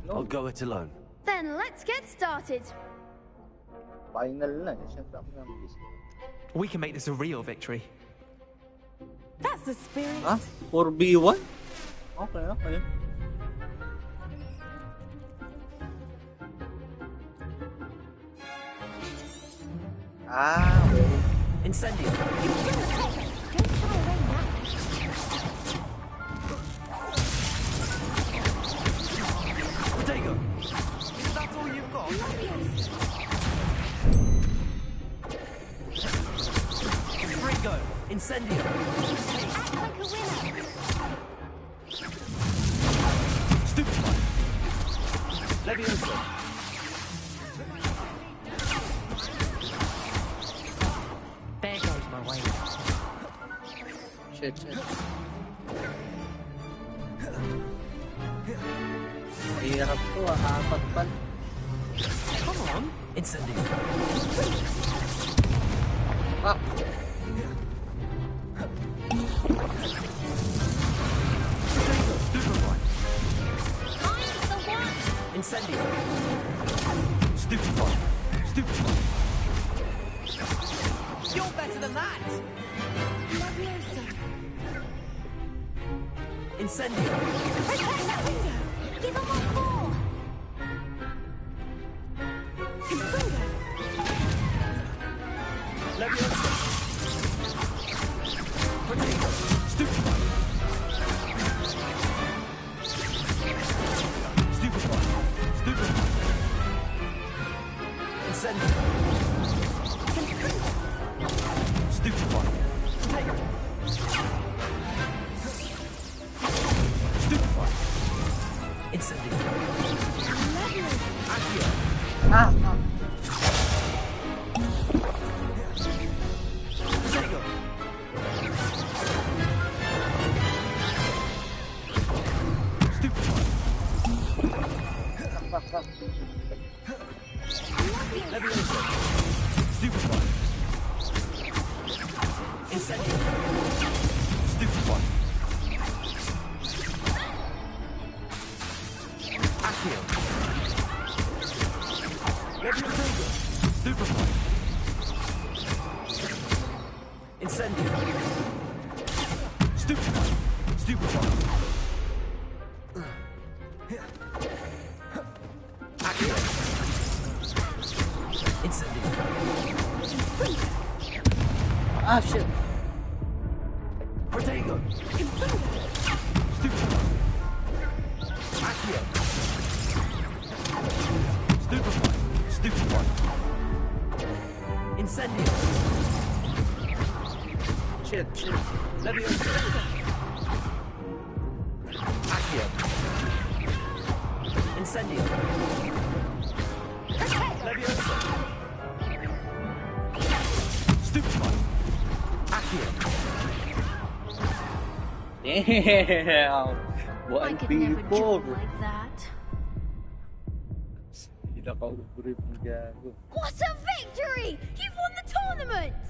No. I'll go it alone. Then let's get started. Final na. Siyempre, we can make this a real victory. That's the spirit. Ah? 4v1? Okay, okay. Ah, okay. Incendio. Protego. Is that all you've got? Ringo. Incendio. Act like a winner. Stupefy. Levioso. Shit. Hirap to, apat pal. Come on. Incendio. Ah. Incendio. Stupefy. Stupefy. You're better than that. Incendio. Give him one more. Leviosa. Potato. Stupefy. Stupefy. Stupefy. Incendio. Stupefy. Potato. Stupefy. Incendio. Accio. Ah! Potato. Stupefy. Leviosa. Stupefy. Incendio. Stupefy. Accio. Leviosa. Stupefy. Incendio. Stupefy. Stupefy. Accio. Incendio. Ah, shit. Protego. Stupefy. Accio. Stupefy. Stupefy. Incendio. Shit. Leviosa. Accio. Incendio. Leviosa. Stupefy. Accio. Damn. I One could never people. jump like that. Hindi na ka-grip ng gago. What a victory! You've won the tournament!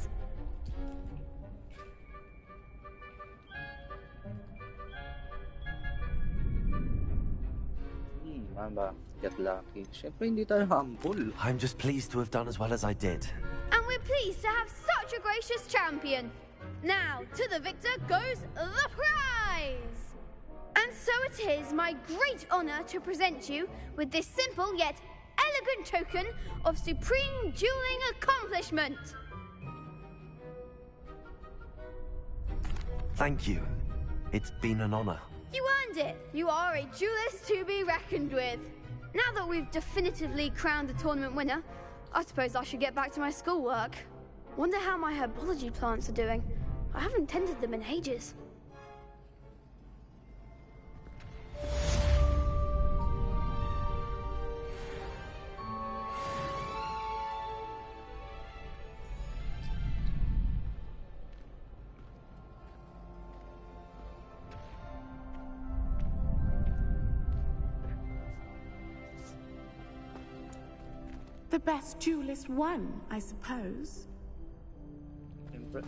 Mama, get lucky. Siyempre, hindi tayo humble. I'm just pleased to have done as well as I did. And we're pleased to have such a gracious champion. Now, to the victor goes the prize! And so it is my great honor to present you with this simple yet elegant token of supreme dueling accomplishment. Thank you. It's been an honor. You earned it. You are a duelist to be reckoned with. Now that we've definitively crowned the tournament winner, I suppose I should get back to my schoolwork. Wonder how my herbology plants are doing. I haven't tended them in ages. The best duelist won, I suppose. Siyempre.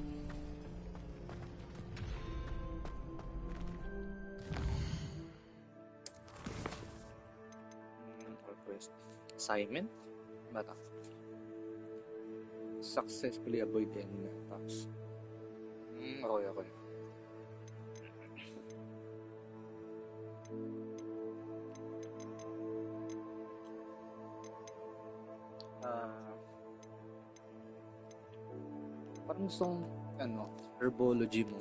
Request. Assignment? Bata. Successfully avoid enemy attacks. Okay. Parang gustong, herbology mo.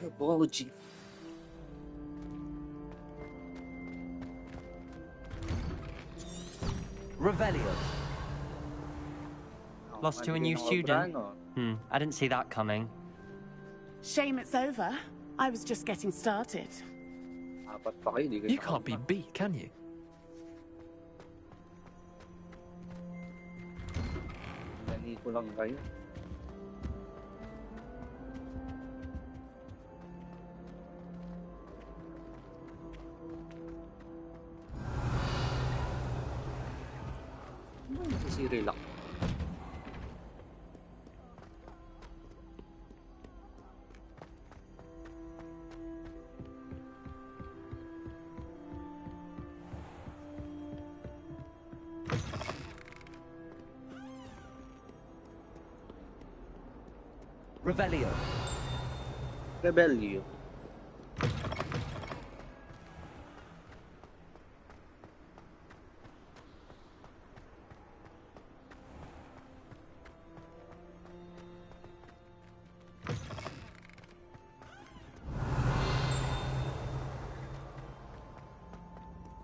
Herbology. Revelio. Lost to a new student. I didn't see that coming. Shame it's over. I was just getting started. Apat pa kayo, di kayo You can't be beat, can you? Nani ko lang kayo. si Relax. Revelio. Rebellion.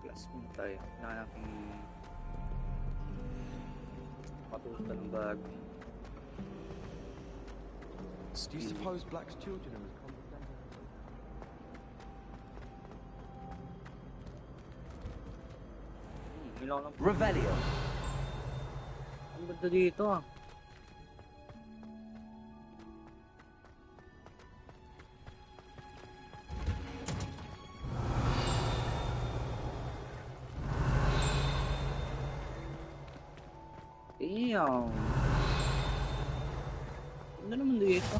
Class mo tayo. Kailangan natin matuto ng bago. Do you suppose Black's children are as competent? Revelio. Ang ganda dito ah. Damn. Ano naman dito?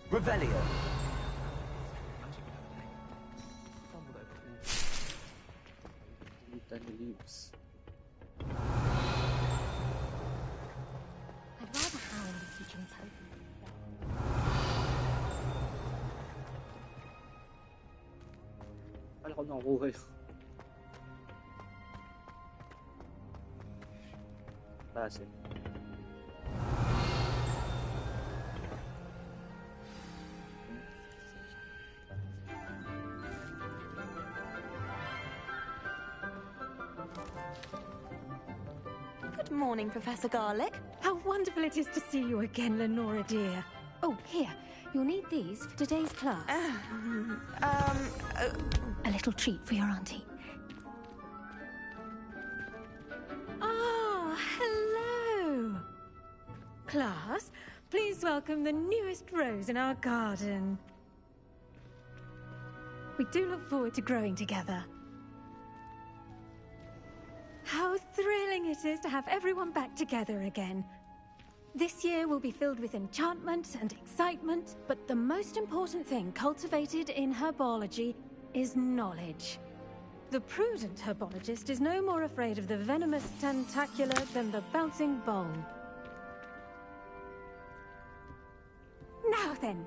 Revelio. Leaves. I'd rather Hound be teaching Toby. Kala ko nakukuha yun. Passive. Good morning, Professor Garlick. How wonderful it is to see you again, Lenora dear. Oh, here. You'll need these for today's class. A little treat for your auntie. Ah, hello. Class, please welcome the newest rose in our garden. We do look forward to growing together. How thrilling it is to have everyone back together again. This year will be filled with enchantment and excitement, but the most important thing cultivated in herbology is knowledge. The prudent herbologist is no more afraid of the venomous tentacula than the bouncing bowl. Now then,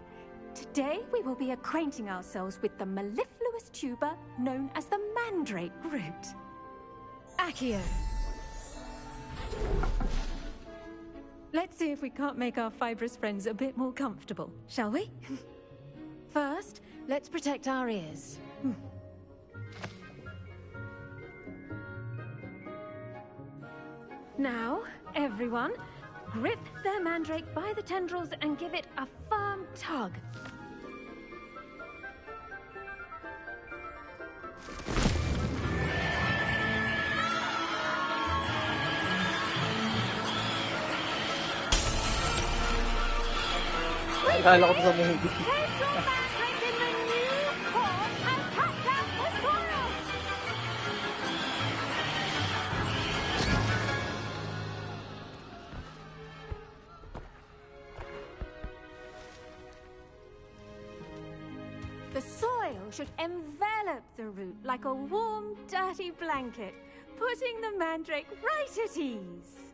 today we will be acquainting ourselves with the mellifluous tuber known as the mandrake root. Accio. Let's see if we can't make our fibrous friends a bit more comfortable, shall we? First, let's protect our ears. Now, everyone, grip their mandrake by the tendrils and give it a firm tug. Akala ko pa sa movie. The soil should envelop the root like a warm, dirty blanket, putting the mandrake right at ease.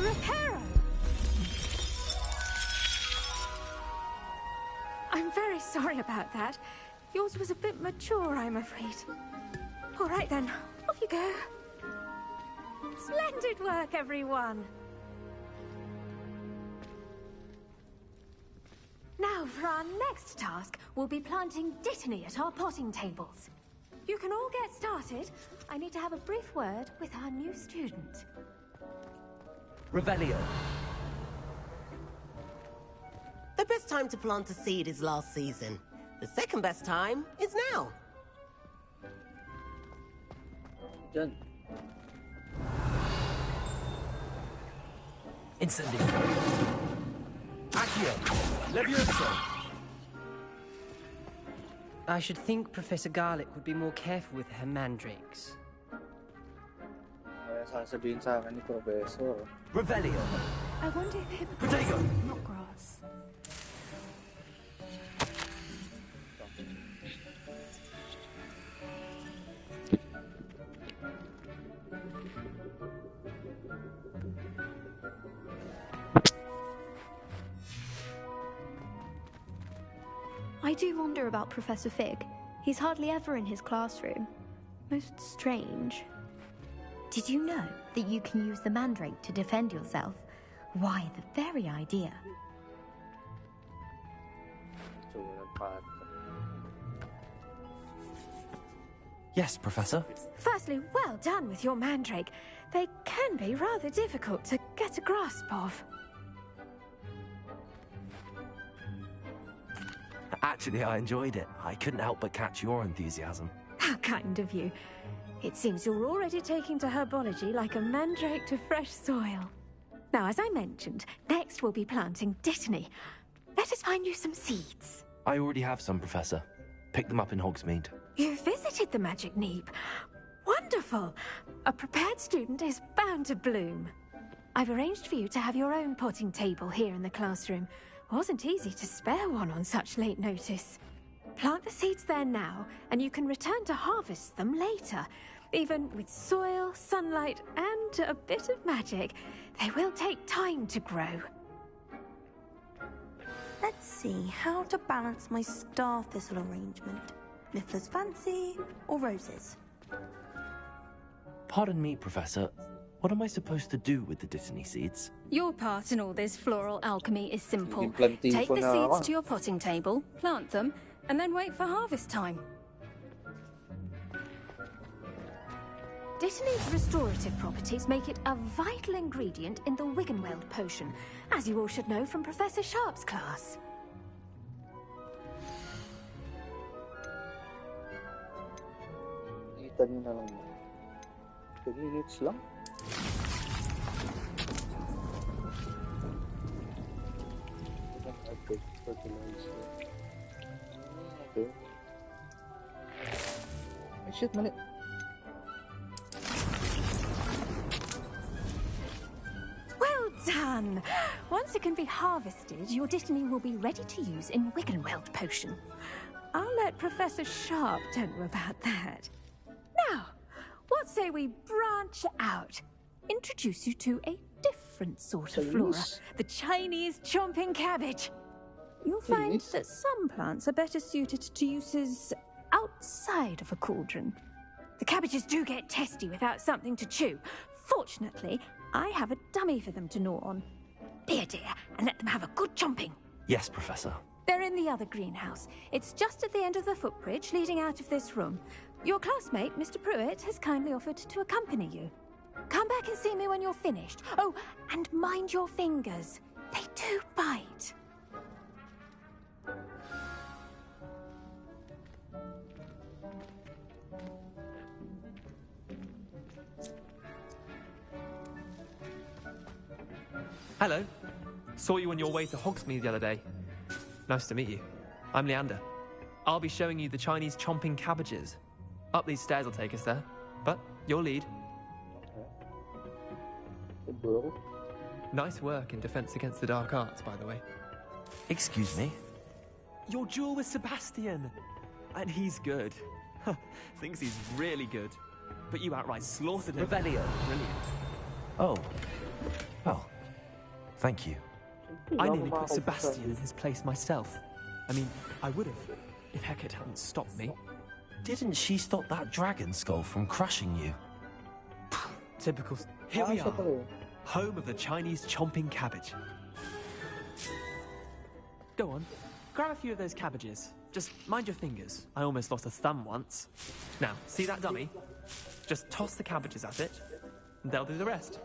Reparo! I'm very sorry about that. Yours was a bit mature, I'm afraid. All right then, off you go. Splendid work, everyone. Now, for our next task, we'll be planting Dittany at our potting tables. You can all get started. I need to have a brief word with our new student. Revelio. The best time to plant a seed is last season. The second best time is now. Done. Incendio. Accio! Levioso! I should think Professor Garlick would be more careful with her mandrakes. Kaya sasabihin sa akin ni Professor. Revelio! I wonder if him... Protego! Not grass. I do wonder about Professor Fig. He's hardly ever in his classroom. Most strange. Did you know that you can use the mandrake to defend yourself? Why, the very idea. Yes, Professor. Firstly, well done with your mandrake. They can be rather difficult to get a grasp of. Actually, I enjoyed it. I couldn't help but catch your enthusiasm. How kind of you. It seems you're already taking to herbology like a mandrake to fresh soil. Now, as I mentioned, next we'll be planting Dittany. Let us find you some seeds. I already have some, Professor. Picked them up in Hogsmeade. You visited the Magic Neep. Wonderful! A prepared student is bound to bloom. I've arranged for you to have your own potting table here in the classroom. Wasn't easy to spare one on such late notice. Plant the seeds there now, and you can return to harvest them later. Even with soil, sunlight, and a bit of magic, they will take time to grow. Let's see how to balance my star thistle arrangement. Niffler's fancy or roses? Pardon me, Professor. What am I supposed to do with the Dittany seeds? Your part in all this floral alchemy is simple. Take the seeds to your potting table, plant them, and then wait for harvest time. Dittany's restorative properties make it a vital ingredient in the Wiggenweld potion, as you all should know from Professor Sharp's class. Kita niyo na lang. 3 minutes lang. Okay. Ay, shit, mali. Well done! Once it can be harvested, your Dittany will be ready to use in Wiggenweld potion. I'll let Professor Sharp tell you about that. Now, what say we branch out? Introduce you to a different sort of flora, the Chinese chomping cabbage. You'll find that some plants are better suited to uses outside of a cauldron. The cabbages do get testy without something to chew. Fortunately, I have a dummy for them to gnaw on. Be a dear and let them have a good chomping. Yes, Professor. They're in the other greenhouse. It's just at the end of the footbridge leading out of this room. Your classmate, Mr. Pruitt, has kindly offered to accompany you. Come back and see me when you're finished. Oh, and mind your fingers. They do bite. Hello. Saw you on your way to Hogsmeade the other day. Nice to meet you. I'm Leander. I'll be showing you the Chinese chomping cabbages. Up these stairs will take us there, but your lead. Nice work in Defense Against the Dark Arts, by the way. Excuse me? Your duel with Sebastian! And he's good. Thinks he's really good. But you outright slaughtered him. Revelio. Brilliant. Oh. Well, thank you. I nearly put Sebastian in his place myself. I mean, I would have, if Hecate hadn't stopped me. Didn't she stop that dragon skull from crushing you? Typical. Here we are, home of the Chinese chomping cabbage. Go on, grab a few of those cabbages. Just mind your fingers. I almost lost a thumb once. Now, see that dummy? Just toss the cabbages at it, and they'll do the rest.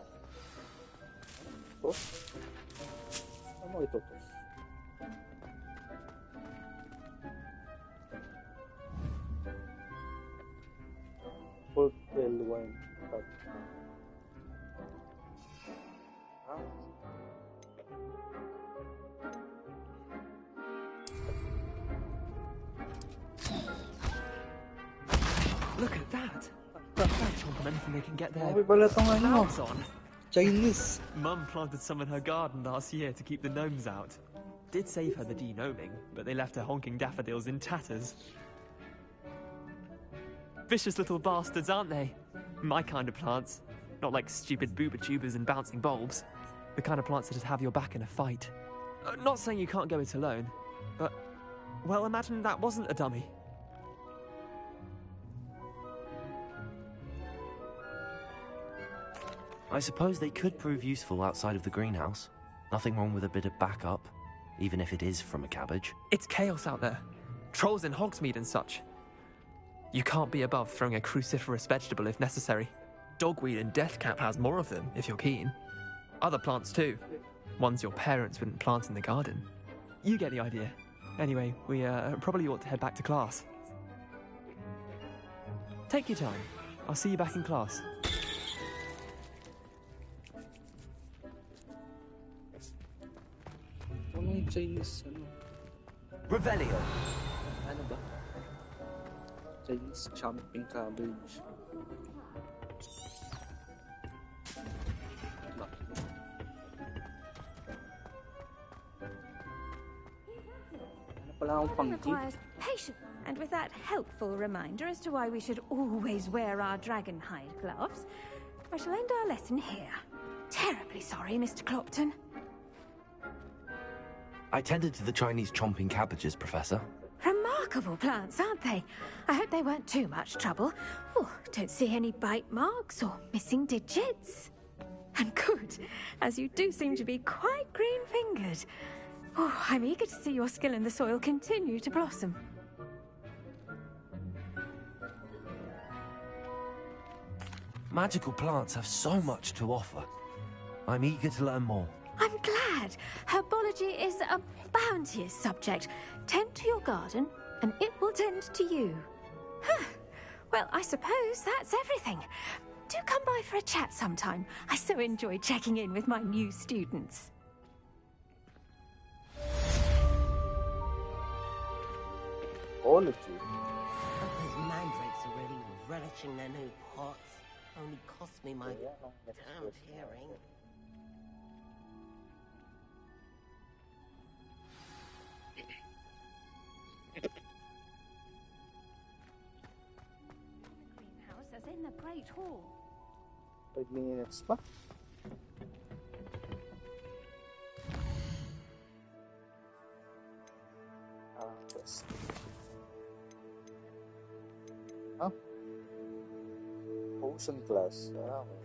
Ano ito? Port L1. that? They'll chomp on anything they can get their May pala tong ano, hands on. Chinese. Mum planted some in her garden last year to keep the gnomes out. Did save her the de-gnoming, but they left her honking daffodils in tatters. Vicious little bastards, aren't they? My kind of plants. Not like stupid booba tubers and bouncing bulbs. The kind of plants that'd have your back in a fight. Not saying you can't go it alone, but... well, imagine that wasn't a dummy. I suppose they could prove useful outside of the greenhouse. Nothing wrong with a bit of backup, even if it is from a cabbage. It's chaos out there. Trolls in Hogsmeade and such. You can't be above throwing a cruciferous vegetable if necessary. Dogweed and deathcap has more of them, if you're keen. Other plants too. Ones your parents wouldn't plant in the garden. You get the idea. Anyway, we probably ought to head back to class. Take your time. I'll see you back in class. Ano yung Chinese, ano? Revelio. Ano ba? Chinese chomping cabbage. Requires patience, and with that helpful reminder as to why we should always wear our dragon hide gloves, I shall end our lesson here. Terribly sorry, Mr. Clopton. I tended to the Chinese chomping cabbages, Professor. Remarkable plants, aren't they? I hope they weren't too much trouble. Oh, don't see any bite marks or missing digits. And good, as you do seem to be quite green-fingered. Oh, I'm eager to see your skill in the soil continue to blossom. Magical plants have so much to offer. I'm eager to learn more. I'm glad. Herbology is a bounteous subject. Tend to your garden, and it will tend to you. Huh. Well, I suppose that's everything. Do come by for a chat sometime. I so enjoy checking in with my new students. Herbology? Those mandrakes are really relishing their new pots. Only cost me my damned hearing. Greenhouse as in the Great Hall. 5 minutes pa? Yes. Huh? Potion class. Okay.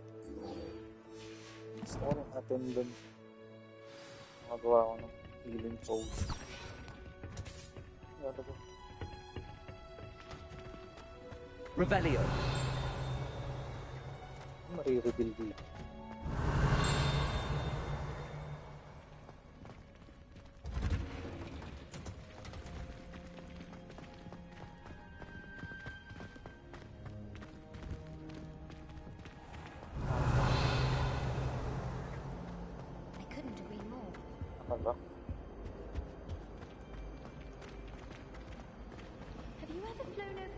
Gusto ko rin attendant. Magawa ko ng healing potion. Ano ba? Revelio. Marireveal dito. Ano? Have you ever flown over?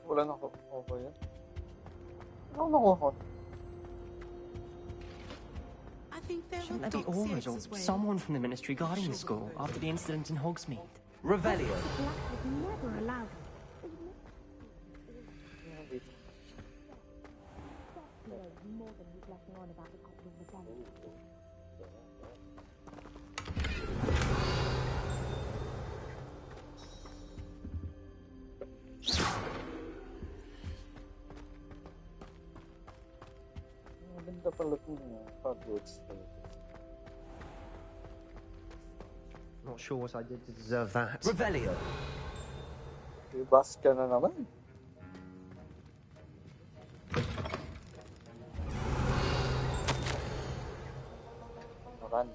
Wala na ako. Okay yan. Ano nakuha ko? Shouldn't there be Aurors or someone from the Ministry guarding the school after the incident in Hogsmeade? Revelio. Black would never allow them. More than he's letting on about the copy of the gun. Maganda pala itong Hogwarts. Not sure what I did to deserve that. Revelio. Ibas ka na naman. Naran.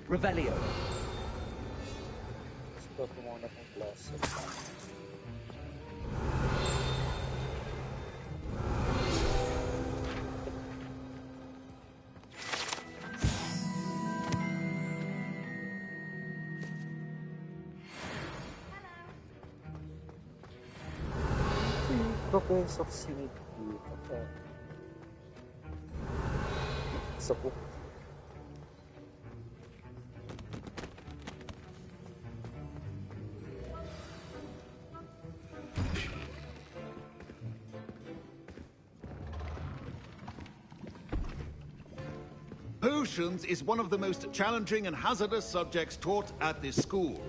Revelio. Stop mo muna kung klase. Professor Smith. Okay. Sa book. Potions is one of the most challenging and hazardous subjects taught at this school.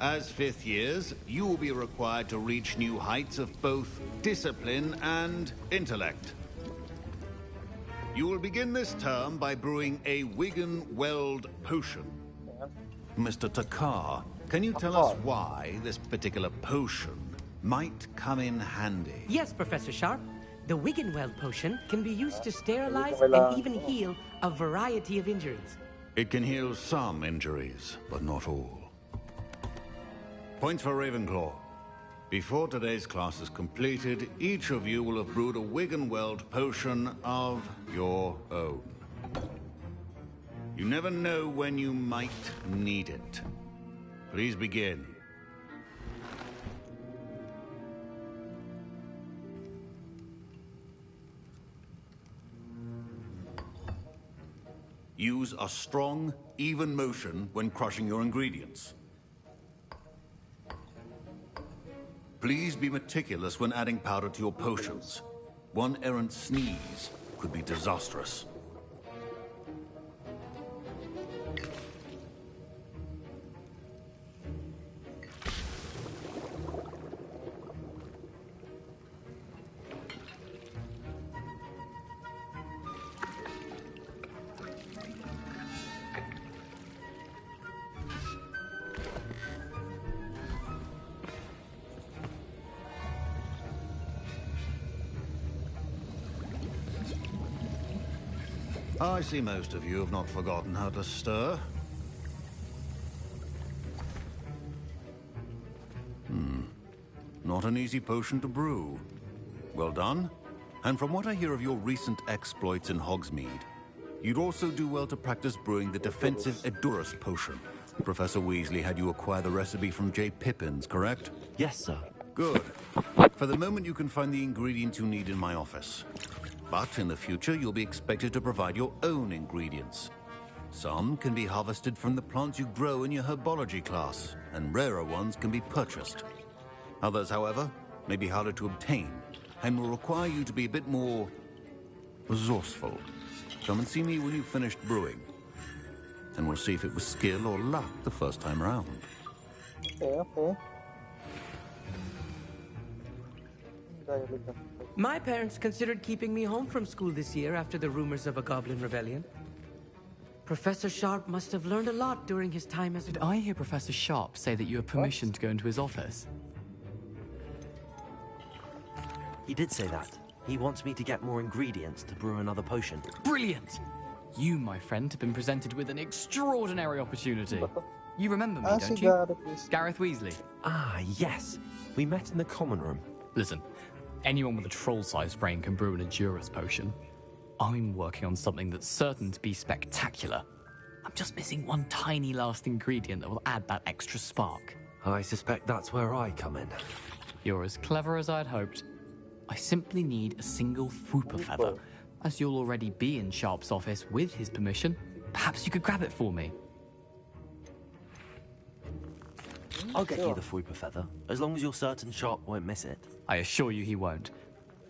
As fifth years, you will be required to reach new heights of both discipline and intellect. You will begin this term by brewing a Wiggenweld potion. Mr. Takar, can you tell us why this particular potion might come in handy? Yes, Professor Sharp. The Wiggenweld potion can be used to sterilize and even heal a variety of injuries. It can heal some injuries, but not all. Points for Ravenclaw. Before today's class is completed, each of you will have brewed a Wiggenweld potion of your own. You never know when you might need it. Please begin. Use a strong, even motion when crushing your ingredients. Please be meticulous when adding powder to your potions. One errant sneeze could be disastrous. I see most of you have not forgotten how to stir. Not an easy potion to brew. Well done. And from what I hear of your recent exploits in Hogsmeade, you'd also do well to practice brewing the defensive Edurus potion. Professor Weasley had you acquire the recipe from J. Pippins, correct? Yes, sir. Good. For the moment, you can find the ingredients you need in my office. But in the future, you'll be expected to provide your own ingredients. Some can be harvested from the plants you grow in your herbology class, and rarer ones can be purchased. Others, however, may be harder to obtain, and will require you to be a bit more resourceful. Come and see me when you've finished brewing, and we'll see if it was skill or luck the first time round. Okay. My parents considered keeping me home from school this year after the rumors of a goblin rebellion. Professor Sharp must have learned a lot during his time as... Did I hear Professor Sharp say that you have permission to go into his office? He did say that. He wants me to get more ingredients to brew another potion. Brilliant! You, my friend, have been presented with an extraordinary opportunity. You remember me, don't you? Gareth Weasley. Ah, yes. We met in the common room. Listen, anyone with a troll-sized brain can brew an Edurus potion. I'm working on something that's certain to be spectacular. I'm just missing one tiny last ingredient that will add that extra spark. I suspect that's where I come in. You're as clever as I'd hoped. I simply need a single Fwooper feather. As you'll already be in Sharp's office with his permission, perhaps you could grab it for me. I'll get you the Fwooper feather, as long as you're certain Sharp won't miss it. I assure you he won't.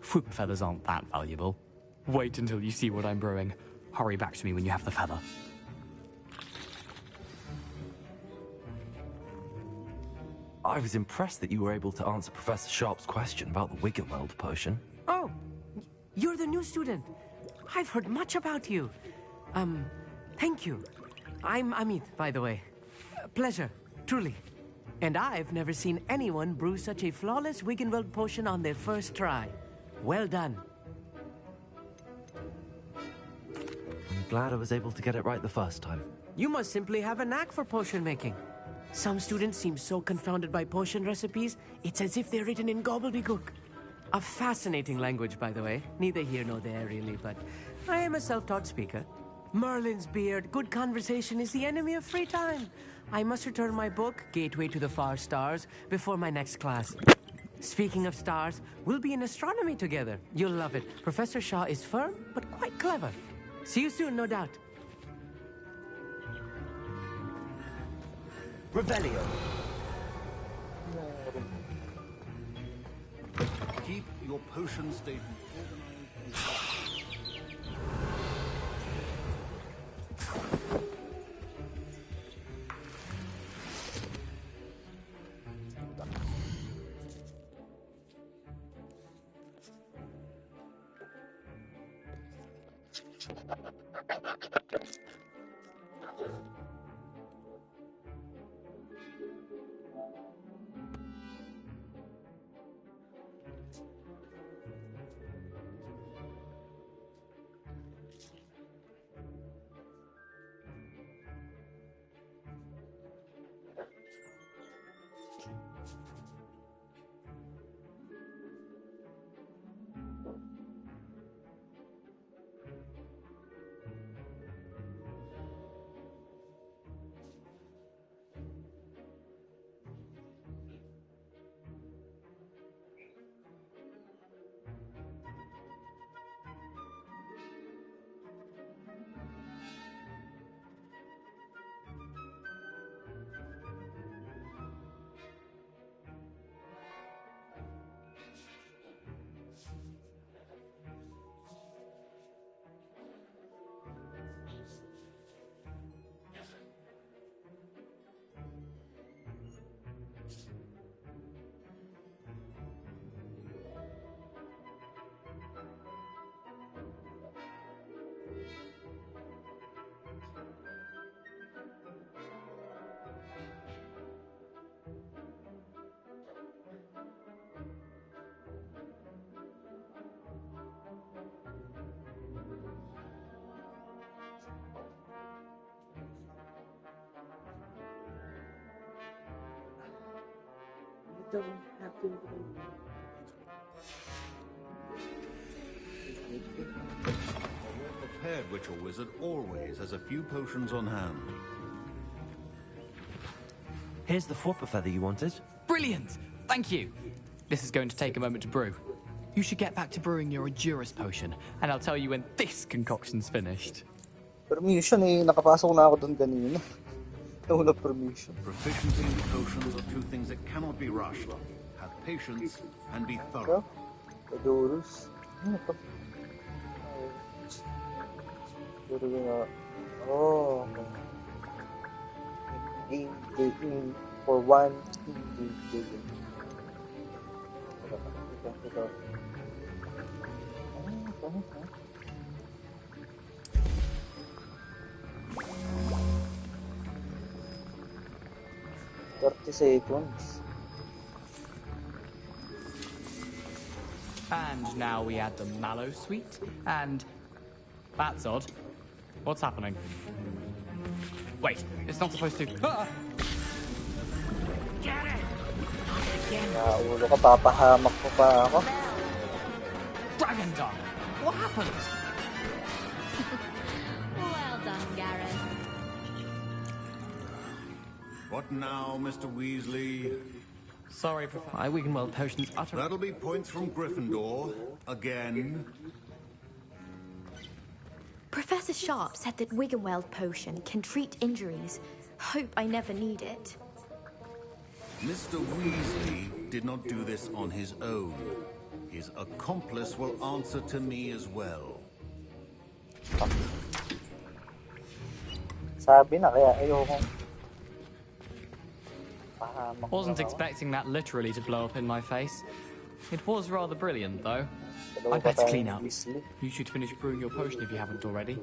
Fwooper feathers aren't that valuable. Wait until you see what I'm brewing. Hurry back to me when you have the feather. I was impressed that you were able to answer Professor Sharp's question about the Wiggenweld potion. Oh, you're the new student. I've heard much about you. Thank you. I'm Amit, by the way. Pleasure, truly. And I've never seen anyone brew such a flawless Wiggenweld potion on their first try. Well done. glad I was able to get it right the first time. You must simply have a knack for potion making. Some students seem so confounded by potion recipes, it's as if they're written in gobbledygook. A fascinating language, by the way. Neither here nor there, really, but I am a self-taught speaker. Merlin's beard, good conversation is the enemy of free time. I must return my book, Gateway to the Far Stars, before my next class. Speaking of stars, we'll be in astronomy together. You'll love it. Professor Shaw is firm, but quite clever. See you soon, no doubt. Revelio. Keep your potion statement organized. Don't have to. A well-prepared witch or wizard always has a few potions on hand. Here's the Fwooper feather you wanted. Brilliant! Thank you. This is going to take a moment to brew. You should get back to brewing your Edurus potion, and I'll tell you when this concoction's finished. Permission eh, nakapasok na ako doon kanina. Wala permission. Proficiency in potions are two things that cannot be rushed. Have patience and be thorough. Edurus. Ano to? Oh, okay. In for one ingredient. Ito. Seconds. And now we add the mallow sweet, and that's odd. What's happening? Wait, it's not supposed to. Ah! Get it! Again. Ulo ka, papahamak ko pa ako. Dragon Dog, what happened? Well done, Gareth. What now, Mr. Weasley? Sorry, Professor. My Wiggenweld potion's utter. That'll be points from Gryffindor. Again. Professor Sharp said that Wiggenweld potion can treat injuries. Hope I never need it. Mr. Weasley did not do this on his own. His accomplice will answer to me as well. Sabi na kaya ayoko. Wasn't expecting that literally to blow up in my face. It was rather brilliant, though. I'd better clean up. You should finish brewing your potion if you haven't already.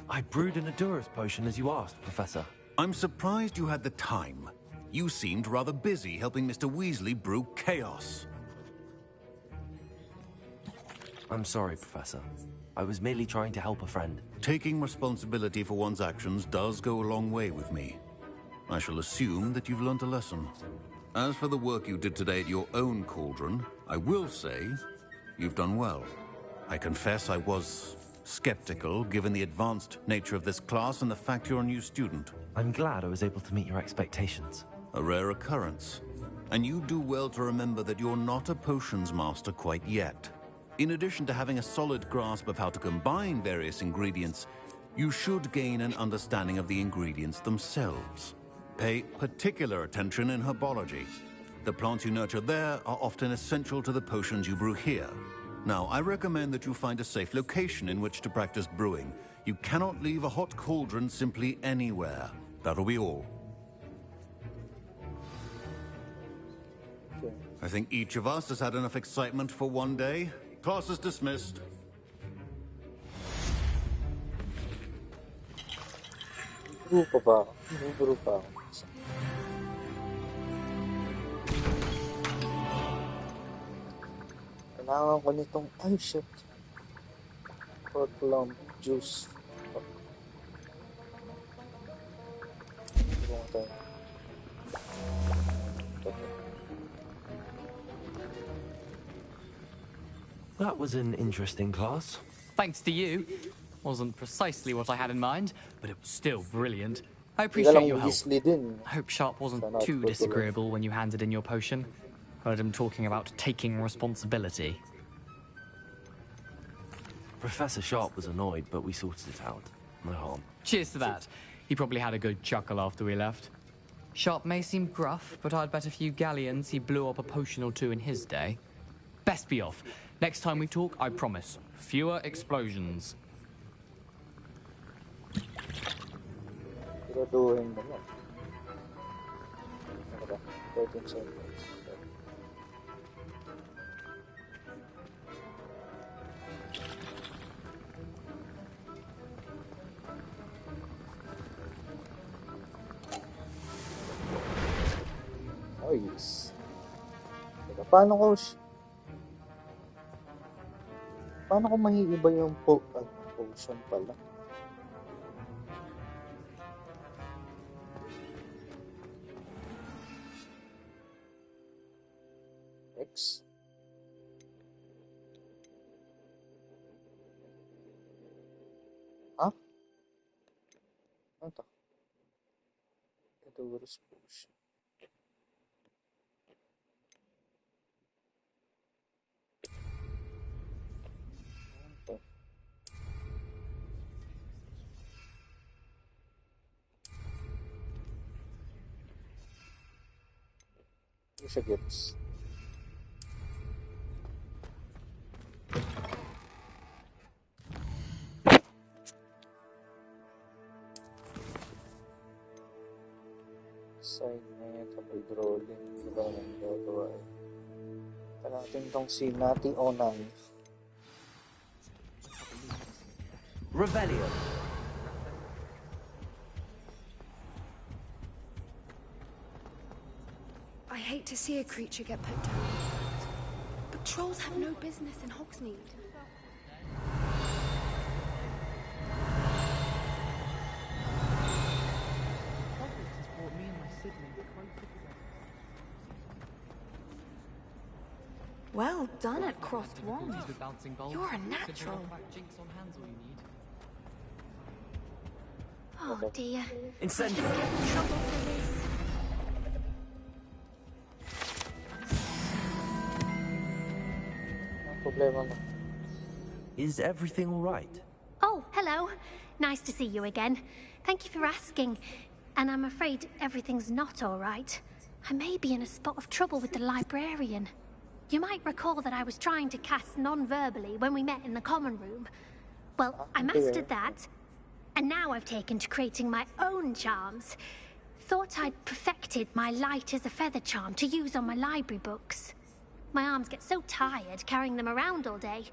I brewed an Edurus potion as you asked, Professor. I'm surprised you had the time. You seemed rather busy helping Mr. Weasley brew chaos. I'm sorry, Professor. I was merely trying to help a friend. Taking responsibility for one's actions does go a long way with me. I shall assume that you've learnt a lesson. As for the work you did today at your own cauldron, I will say you've done well. I confess I was skeptical, given the advanced nature of this class and the fact you're a new student. I'm glad I was able to meet your expectations. A rare occurrence. And you do well to remember that you're not a potions master quite yet. In addition to having a solid grasp of how to combine various ingredients, you should gain an understanding of the ingredients themselves. Pay particular attention in herbology. The plants you nurture there are often essential to the potions you brew here. Now, I recommend that you find a safe location in which to practice brewing. You cannot leave a hot cauldron simply anywhere. That'll be all. I think each of us has had enough excitement for one day. Class is dismissed. Grupo ba? Grupo. Kailangan ko nitong... Ay, shit. For plum juice. That was an interesting class. Thanks to you. Wasn't precisely what I had in mind, but it was still brilliant. I appreciate your help. I hope Sharp wasn't too disagreeable when you handed in your potion. Heard him talking about taking responsibility. Professor Sharp was annoyed, but we sorted it out. No harm. Cheers to that. He probably had a good chuckle after we left. Sharp may seem gruff, but I'd bet a few galleons he blew up a potion or two in his day. Best be off. Next time we talk, I promise, fewer explosions. Siguraduhin mo lang. Ano ba? 13 seconds. Oh, yes. Teka, paano ko maiiba yung potion pala? X. Ha? Ano to? Adorous potion. Siya gets. Assignment, hydraulic, diba naman gagawa eh. Ito natin itong si Nati Onang. Revelio. I hate to see a creature get put down. But trolls have no business in Hogsmeade. Well done at Crossed Wand. You're a natural. Oh dear. Incendio. Is everything all right? Oh, hello. Nice to see you again. Thank you for asking. And I'm afraid everything's not all right. I may be in a spot of trouble with the librarian. You might recall that I was trying to cast non-verbally when we met in the common room. Well, I mastered that, and now I've taken to creating my own charms. Thought I'd perfected my light as a feather charm to use on my library books. My arms get so tired carrying them around all day.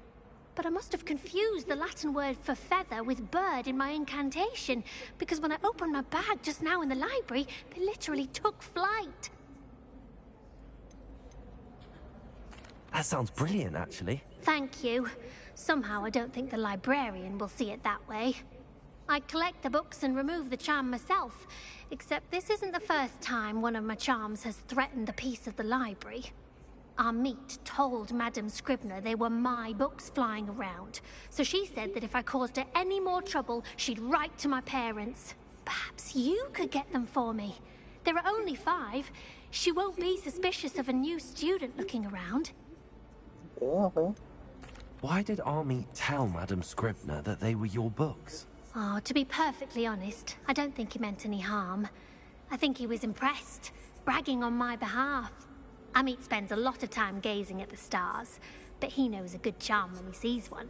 But I must have confused the Latin word for feather with bird in my incantation, because when I opened my bag just now in the library, they literally took flight. That sounds brilliant, actually. Thank you. Somehow I don't think the librarian will see it that way. I collect the books and remove the charm myself, except this isn't the first time one of my charms has threatened a piece of the library. Amit told Madame Scribner they were my books flying around, so she said that if I caused her any more trouble, she'd write to my parents. Perhaps you could get them for me. There are only 5. She won't be suspicious of a new student looking around. Okay. Why did Amit tell Madame Scribner that they were your books? Oh, to be perfectly honest, I don't think he meant any harm. I think he was impressed, bragging on my behalf. Amit spends a lot of time gazing at the stars, but he knows a good charm when he sees one.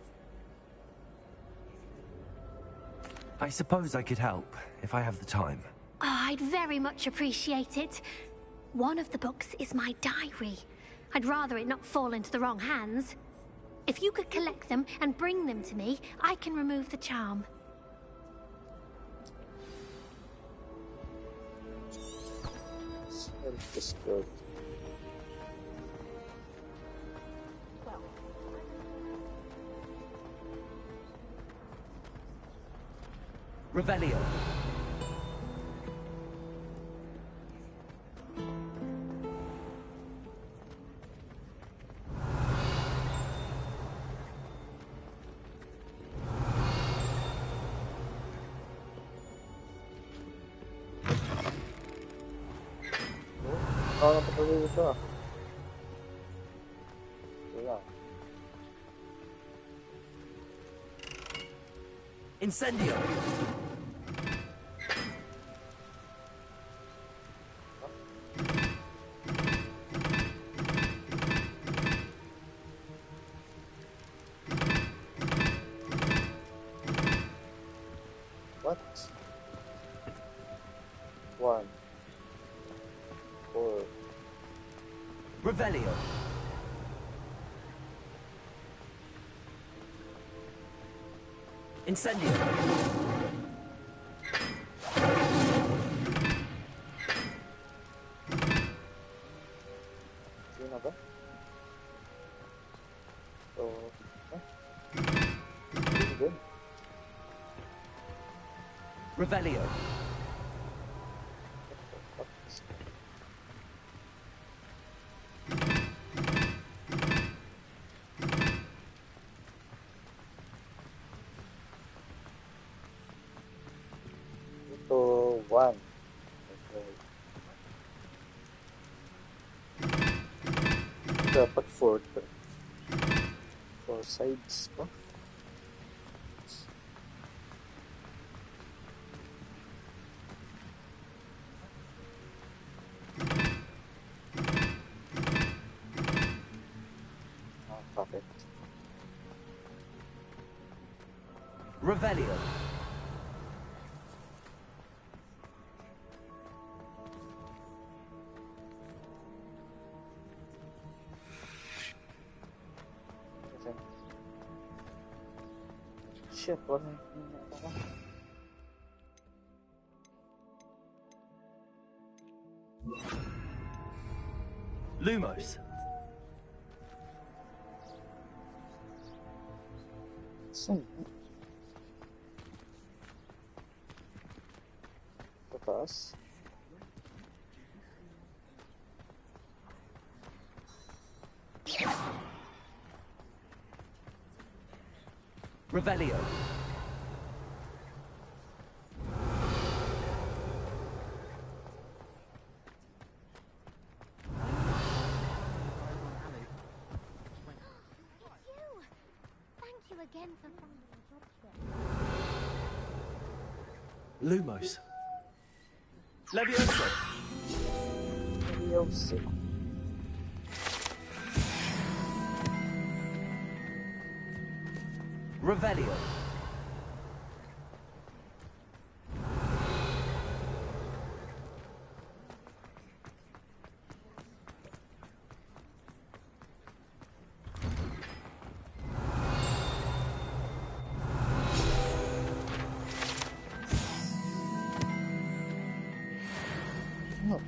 I suppose I could help, if I have the time. Oh, I'd very much appreciate it. One of the books is my diary. I'd rather it not fall into the wrong hands. If you could collect them and bring them to me, I can remove the charm. Self-destruct. Revelio. Ano pa tuloy ito? Wala. Incendio. What? 1, 4. Revelio. Incendio. Sino ba? So, good. Revelio. So, 1. Dapat 4 sides pa. Bakit? Revelio. Shit, wala yung ako. Lumos. Saan? Tatas. Revelio. Thank you again for finding a job script. Lumos. Levioso. Levioso. Revelio.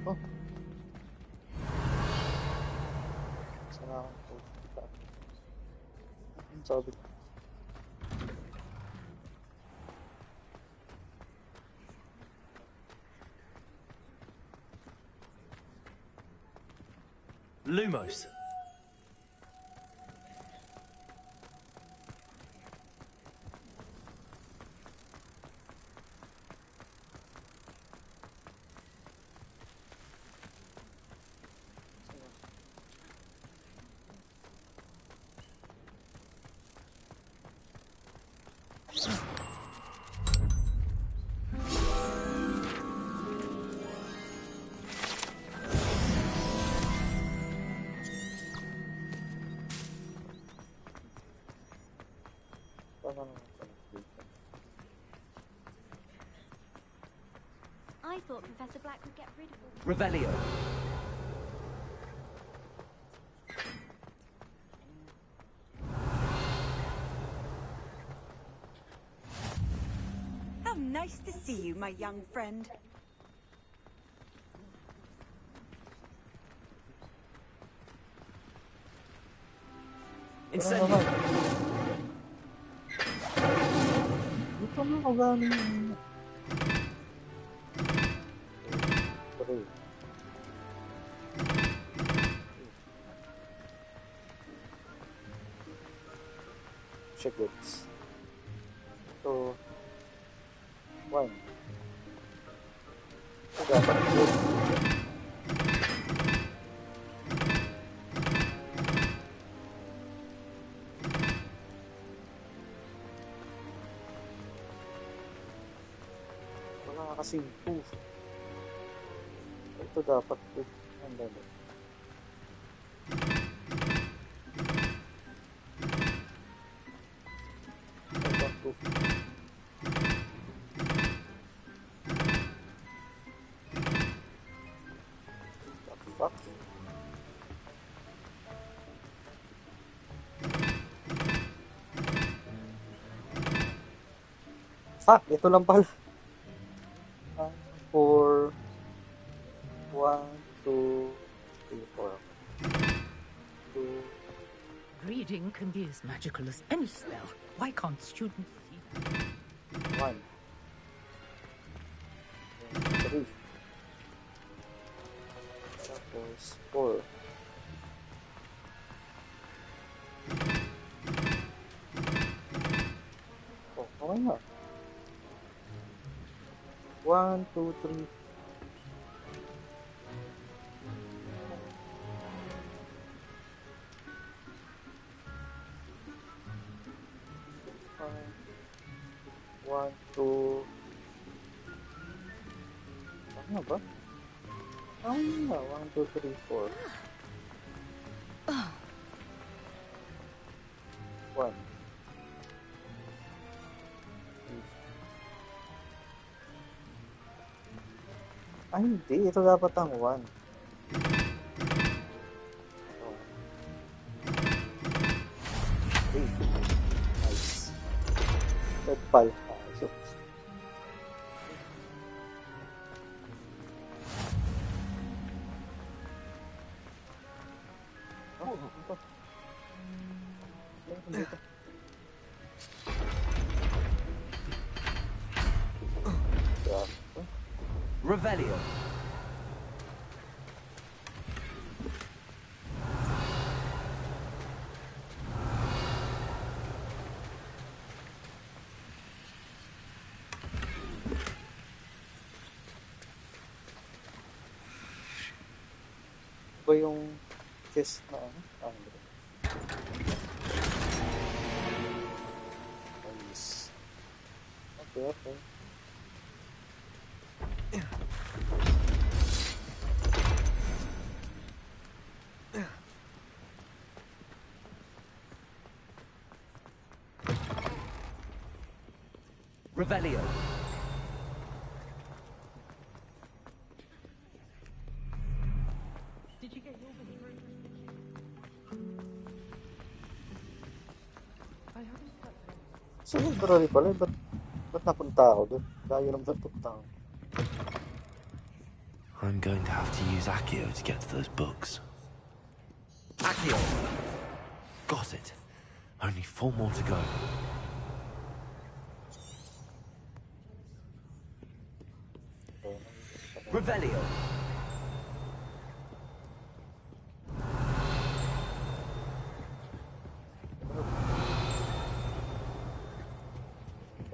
Oh. Saan ako pupunta? Ang sabi ko. Lumos. I thought Professor Black would get rid of all... Revelio. How nice to see you, my young friend. Incendio. Dito na ako galing. Check it. So, 1. So, dapat good. Wala kasing 2. Ito dapat good. Ang dami. Ito lang pala. 4, 1, 2, 3, 4. 2. Reading can be as magical as any spell. Why can't students see that? 1. 3. Tapos 4. Oh, okay na. 1, 2, 3. One, two. Ano ba? Ano na? 1, 2, 3, 4. 1. Ay, hindi. Ito dapat ang 1. Nice. Nagpal. Revelio. Ba yung kiss na ano? Nice. Okay, okay. Revelio. Did you get your victory? I haven't slept well. Sa library pala, ba't napunta ako doon? Layo naman punta ako. I'm going to have to use Accio to get to those books. Accio! Got it. Only 4 more to go. Revelio.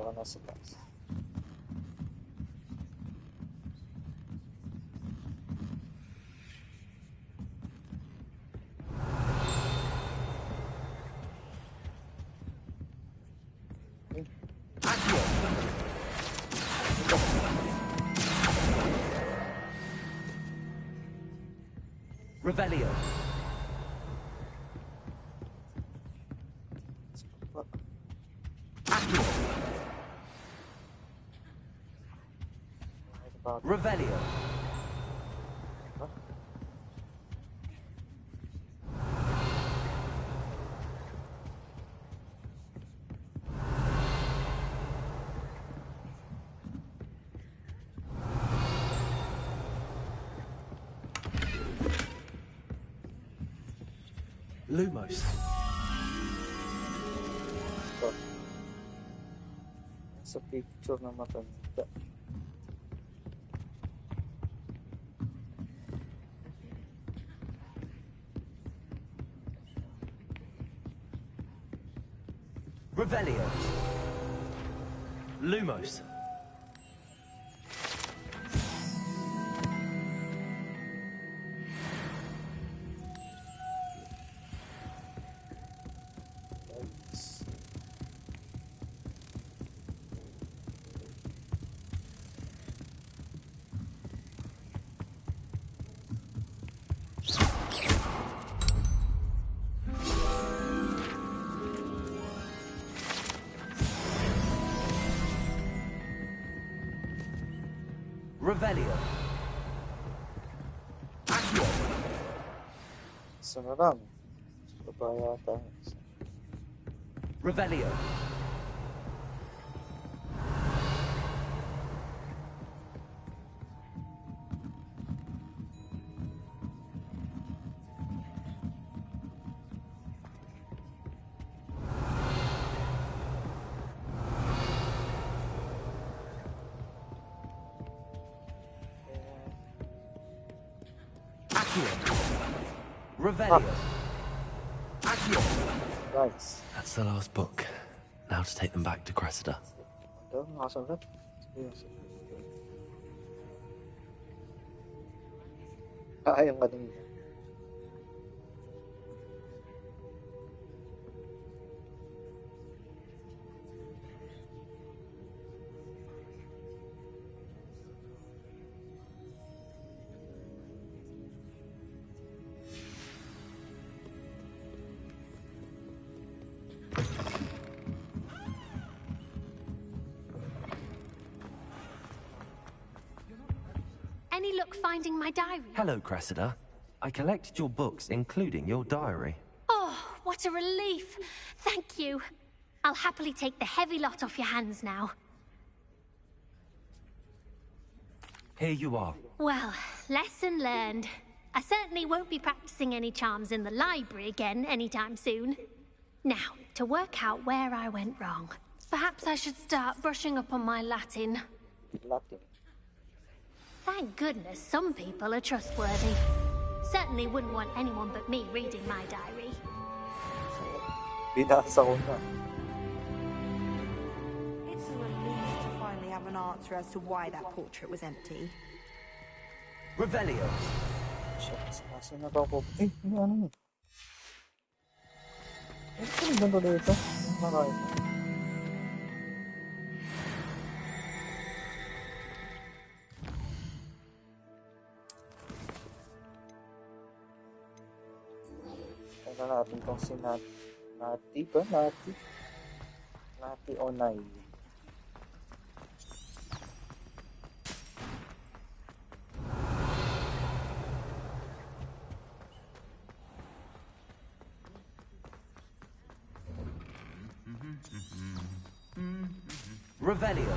Baka nasa taas. Revelio. Revelio. Lumos. Sa picture na matanda. Revelio. Lumos. Revelio. Accio. Isa na lang. Baba yata. Revelio. Revelio. Accio. Nice. That's the last book. Now to take them back to Cressida. Ito, nakasunod. Yung kanina. Any luck finding my diary? Hello, Cressida. I collected your books, including your diary. Oh, what a relief. Thank you. I'll happily take the heavy lot off your hands now. Here you are. Well, lesson learned. I certainly won't be practicing any charms in the library again anytime soon. Now, to work out where I went wrong. Perhaps I should start brushing up on my Latin. Latin. Thank goodness some people are trustworthy. Certainly wouldn't want anyone but me reading my diary. Binasa ko na. It's a relief to finally have an answer as to why that portrait was empty. Revelio. Kasi na ako. Ano yun? Ano ganda dito? Marami. Tignan natin itong si Nati ba? Nati o Nai. Revelio.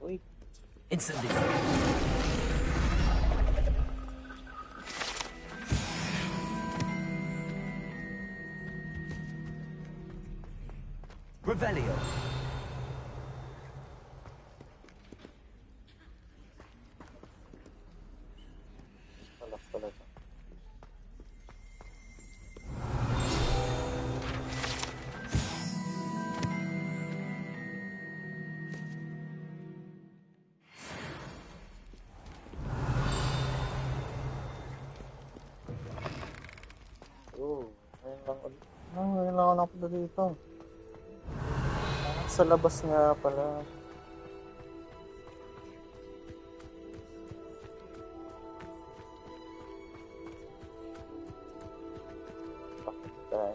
Wait. Instantly. Revelio. pala ito. Ngayon lang ako napunta dito. Sa labas nga pala. Okay.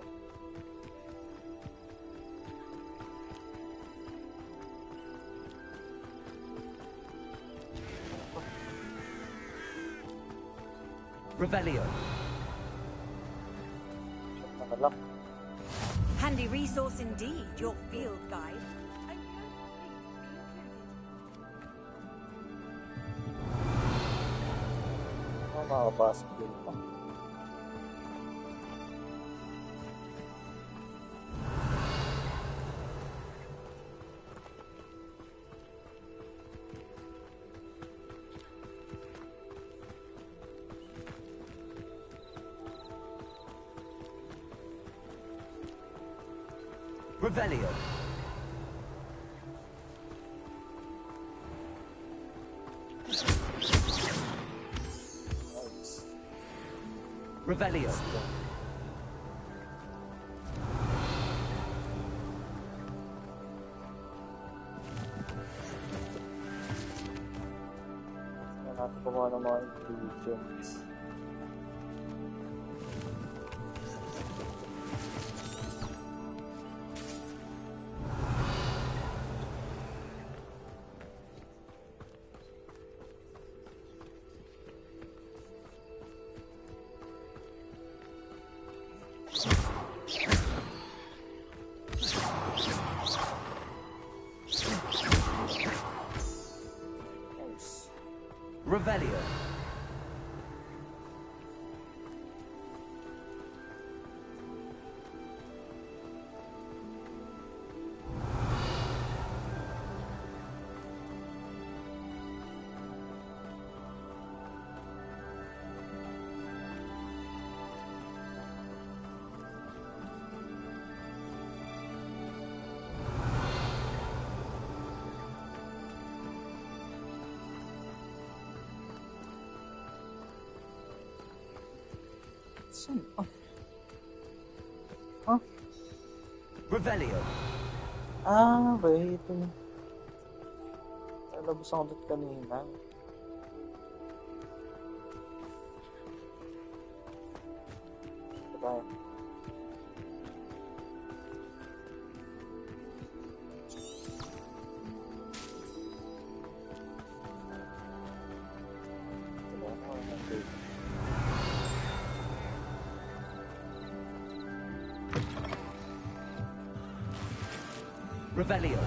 Revelio. Handy resource indeed, your field guide. Makakapasok din pa. Revelio. Revelio. Natin gumawa ng mga intelligence. Revelio. Huh? Revelio. Ah, wait. Nalabas ako dito kanina. Bye. Revelio.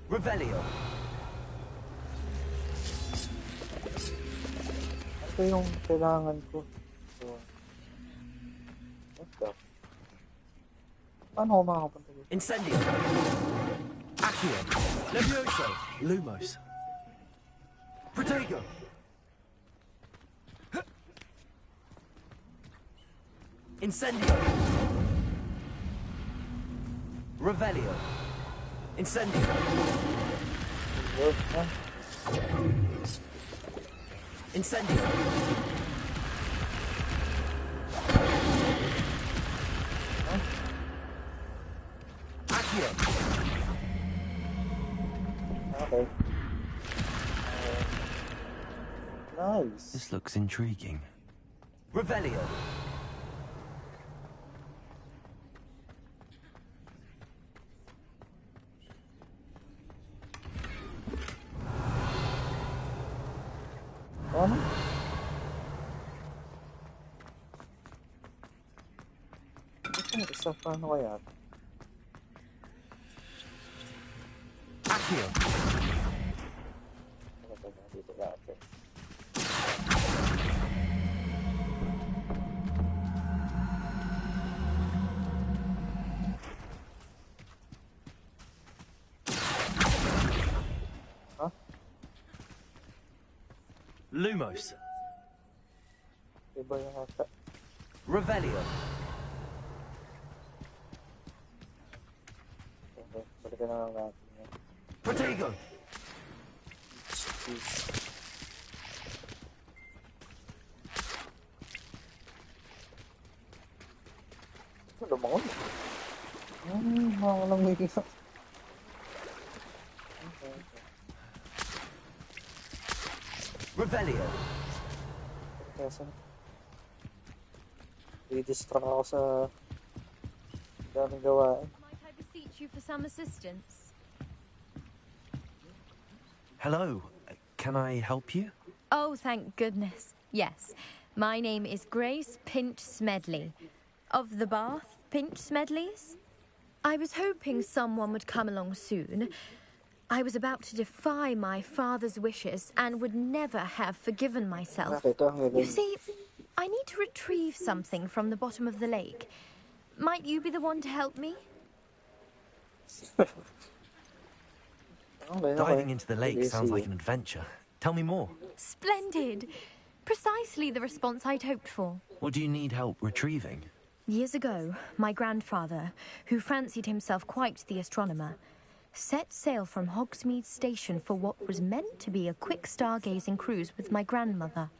Revelio. Ito yung kailangan ko. So, what the? Paano ako makakapunta dito? Incendio. Accio. Levioso. Lumos. Protego. Incendio. Revelio. Incendio. Incendio. Accio. Okay. Nice. This looks intriguing. Revelio. Sa paano kaya? Accio! Dito natin. Huh? Lumos. Iba yung ata. Revelio. Okay, balikan na lang natin yan. Protego. Ano ba ko? Makawalang wiki na. Revelio. Kasi i-distract ako sa daming gawain. Might I beseech you for some assistance? Hello. Can I help you? Oh, thank goodness. Yes. My name is Grace Pinch Smedley. Of the Bath Pinch Smedleys? I was hoping someone would come along soon. I was about to defy my father's wishes and would never have forgiven myself. You see, I need to retrieve something from the bottom of the lake. Might you be the one to help me? Diving into the lake sounds like an adventure. Tell me more. Splendid. Precisely the response I'd hoped for. What do you need help retrieving? Years ago, my grandfather, who fancied himself quite the astronomer, set sail from Hogsmeade Station for what was meant to be a quick stargazing cruise with my grandmother.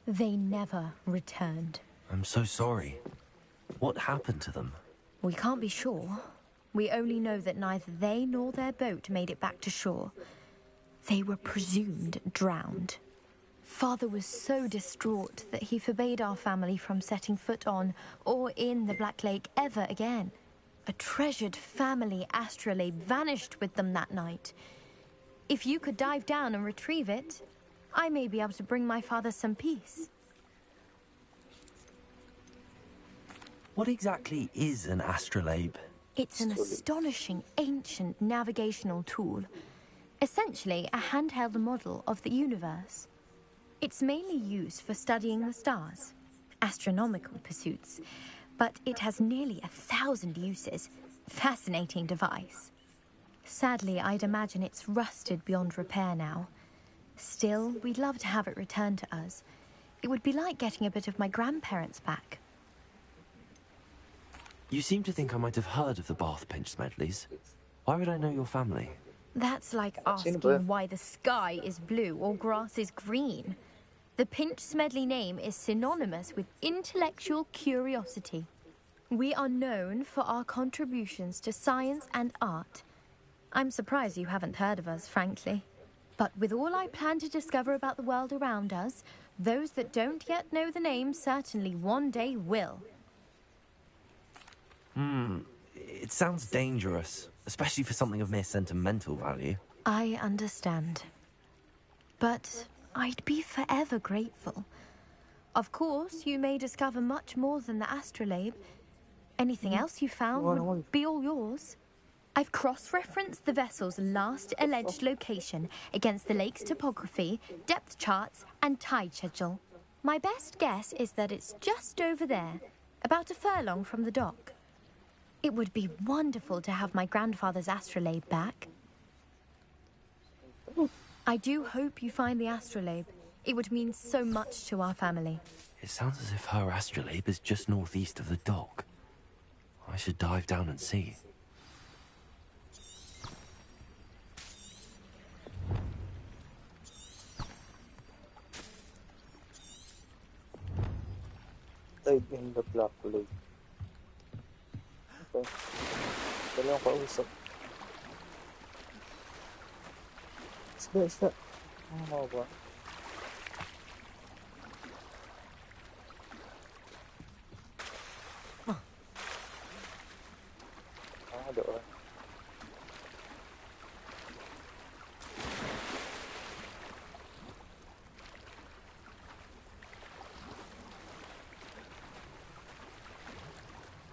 They never returned. I'm so sorry. What happened to them? We can't be sure. We only know that neither they nor their boat made it back to shore. They were presumed drowned. Father was so distraught that he forbade our family from setting foot on or in the Black Lake ever again. A treasured family astrolabe vanished with them that night. If you could dive down and retrieve it, I may be able to bring my father some peace. What exactly is an astrolabe? It's an astonishing ancient navigational tool. Essentially, a handheld model of the universe. It's mainly used for studying the stars, astronomical pursuits, but it has nearly 1,000 uses. Fascinating device. Sadly, I'd imagine it's rusted beyond repair now. Still, we'd love to have it returned to us. It would be like getting a bit of my grandparents back. You seem to think I might have heard of the Bath Pinch Smedleys. Why would I know your family? That's like asking why the sky is blue or grass is green. The Pinch Smedley name is synonymous with intellectual curiosity. We are known for our contributions to science and art. I'm surprised you haven't heard of us, frankly. But with all I plan to discover about the world around us, those that don't yet know the name certainly one day will. It sounds dangerous, especially for something of mere sentimental value. I understand. But I'd be forever grateful. Of course, you may discover much more than the astrolabe. Anything else you found would be all yours. I've cross-referenced the vessel's last alleged location against the lake's topography, depth charts, and tide schedule. My best guess is that it's just over there, about a furlong from the dock. It would be wonderful to have my grandfather's astrolabe back. I do hope you find the astrolabe. It would mean so much to our family. It sounds as if her astrolabe is just northeast of the dock. I should dive down and see. Dive in the Black Lake. Okay. Dalawang kausap. Isda. Ano ba? Doon.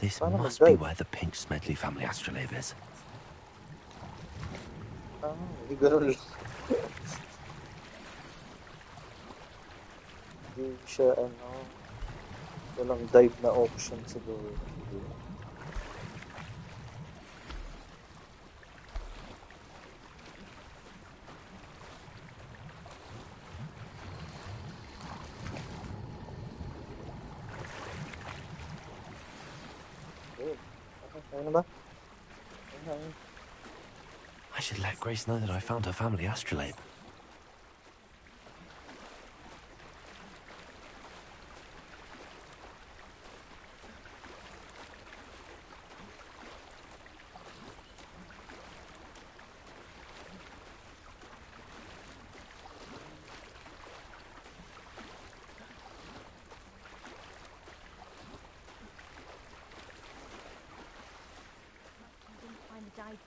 This Paano must be mag-dive? where the Pinch Smedley family astrolabe is. Hindi ganun lang. Hindi siya, walang dive na option siguro. Ayun na ba? Ayun. I should let Grace know that I found her family astrolabe.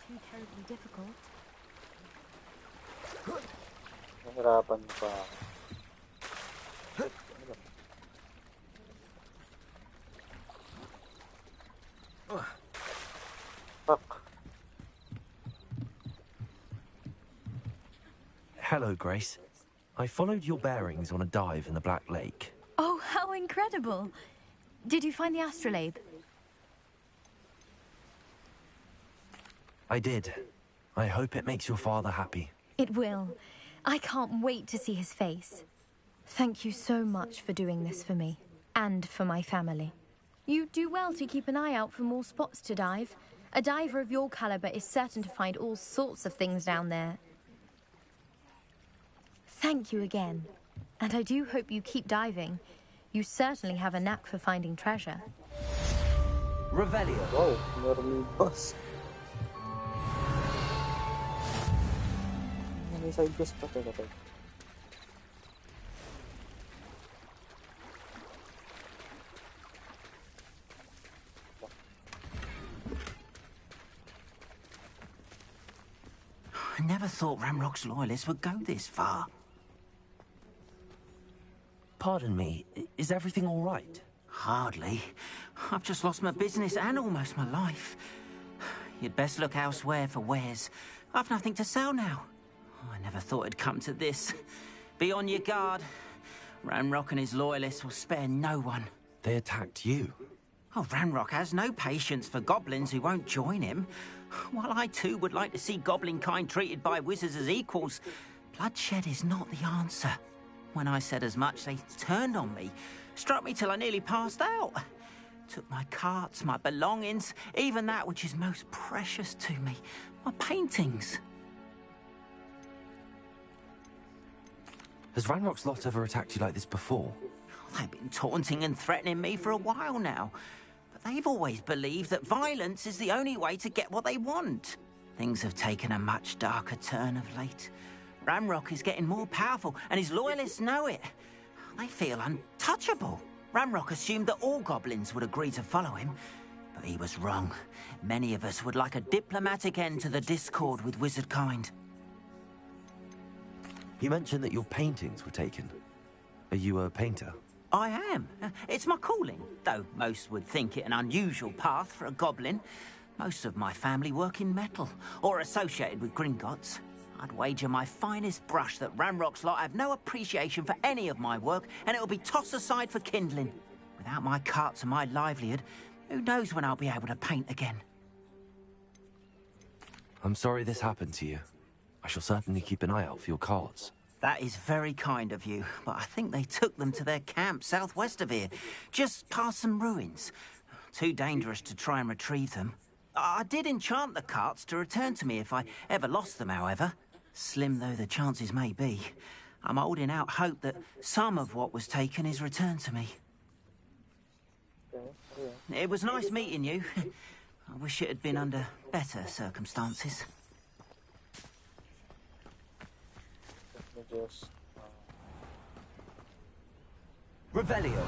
Too terribly difficult. Nahirapan pa ako. Fuck. Hello, Grace. I followed your bearings on a dive in the Black Lake. Oh, how incredible! Did you find the astrolabe? I did. I hope it makes your father happy. It will. I can't wait to see his face. Thank you so much for doing this for me. And for my family. You do well to keep an eye out for more spots to dive. A diver of your caliber is certain to find all sorts of things down there. Thank you again. And I do hope you keep diving. You certainly have a knack for finding treasure. Revelio. Wow, meron boss. May side quest pa talaga. I never thought Ranrock's loyalists would go this far. Pardon me, is everything all right? Hardly. I've just lost my business and almost my life. You'd best look elsewhere for wares. I've nothing to sell now. I never thought it'd come to this. Be on your guard. Ranrock and his loyalists will spare no one. They attacked you. Oh, Ranrock has no patience for goblins who won't join him. While I too would like to see goblin kind treated by wizards as equals, bloodshed is not the answer. When I said as much, they turned on me, struck me till I nearly passed out. Took my carts, my belongings, even that which is most precious to me, my paintings. Has Ranrock's lot ever attacked you like this before? They've been taunting and threatening me for a while now. But they've always believed that violence is the only way to get what they want. Things have taken a much darker turn of late. Ranrock is getting more powerful, and his loyalists know it. They feel untouchable. Ranrock assumed that all goblins would agree to follow him, but he was wrong. Many of us would like a diplomatic end to the discord with wizard kind. You mentioned that your paintings were taken. Are you a painter? I am. It's my calling, though most would think it an unusual path for a goblin. Most of my family work in metal, or associated with Gringotts. I'd wager my finest brush that Ranrock's lot have no appreciation for any of my work, and it'll be tossed aside for kindling. Without my carts and my livelihood, who knows when I'll be able to paint again? I'm sorry this happened to you. I shall certainly keep an eye out for your carts. That is very kind of you, but I think they took them to their camp southwest of here, just past some ruins. Too dangerous to try and retrieve them. I did enchant the carts to return to me if I ever lost them, however. Slim though the chances may be, I'm holding out hope that some of what was taken is returned to me. It was nice meeting you. I wish it had been under better circumstances. Revelio.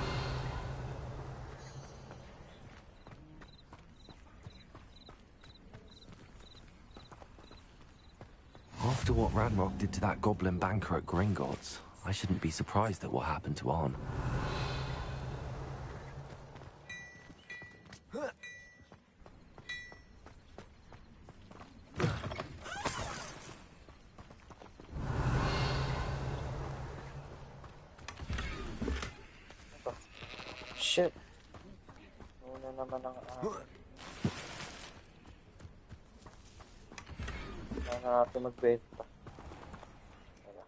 After what Ranrock did to that goblin banker at Gringotts, I shouldn't be surprised at what happened to Arn. shit. Una naman ang kailangan natin magbenta. Tara.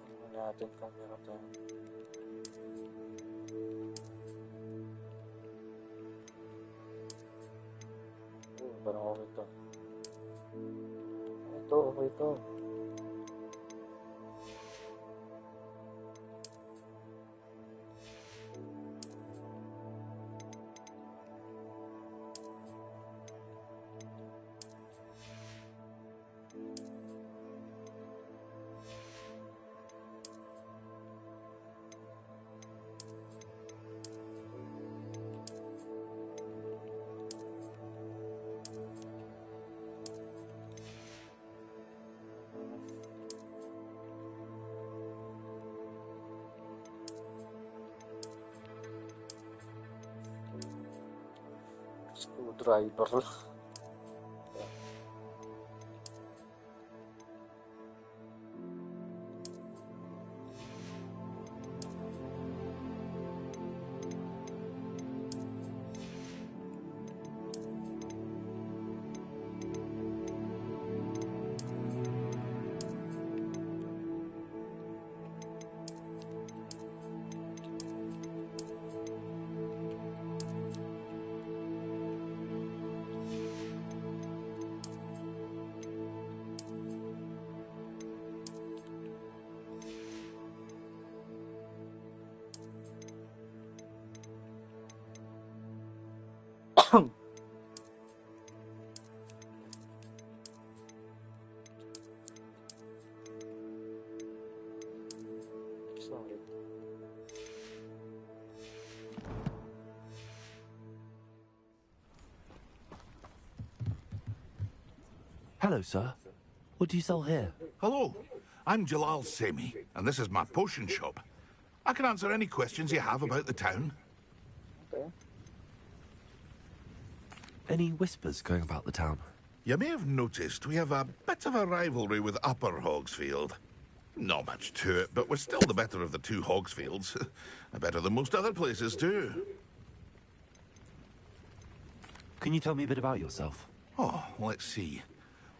Tingnan natin kung meron tayo. Parang okay ito. Okay ito. Screwdriver. Sorry. Hello, sir. What do you sell here? Hello, I'm Jalal Semi, and this is my potion shop. I can answer any questions you have about the town. Okay. Any whispers going about the town? You may have noticed we have a bit of a rivalry with Upper Hogsfield. Not much to it, but we're still the better of the two Hogsfields. Better than most other places, too. Can you tell me a bit about yourself? Oh, let's see.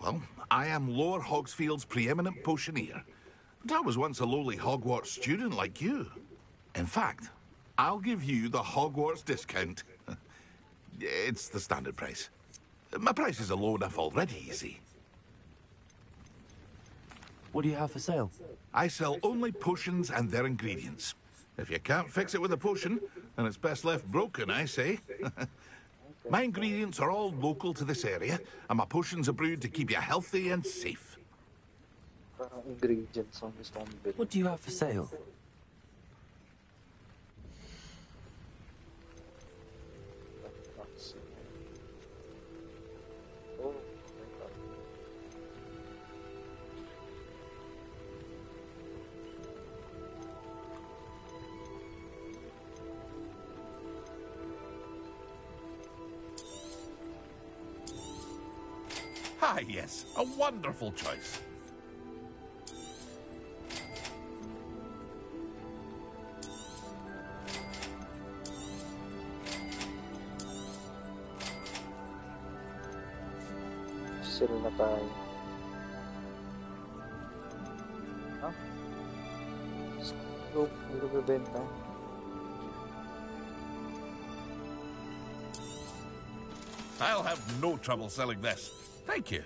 Well, I am Lower Hogsfield's preeminent potioneer. And I was once a lowly Hogwarts student like you. In fact, I'll give you the Hogwarts discount. It's the standard price. My prices are low enough already, you see. What do you have for sale? I sell only potions and their ingredients. If you can't fix it with a potion, then it's best left broken, I say. My ingredients are all local to this area, and my potions are brewed to keep you healthy and safe. Ingredients on this one. What do you have for sale? Oh. Ah, yes, a wonderful choice. Sell na tayo. Ha? Hindi ko bebenta. I'll have no trouble selling this. Thank you.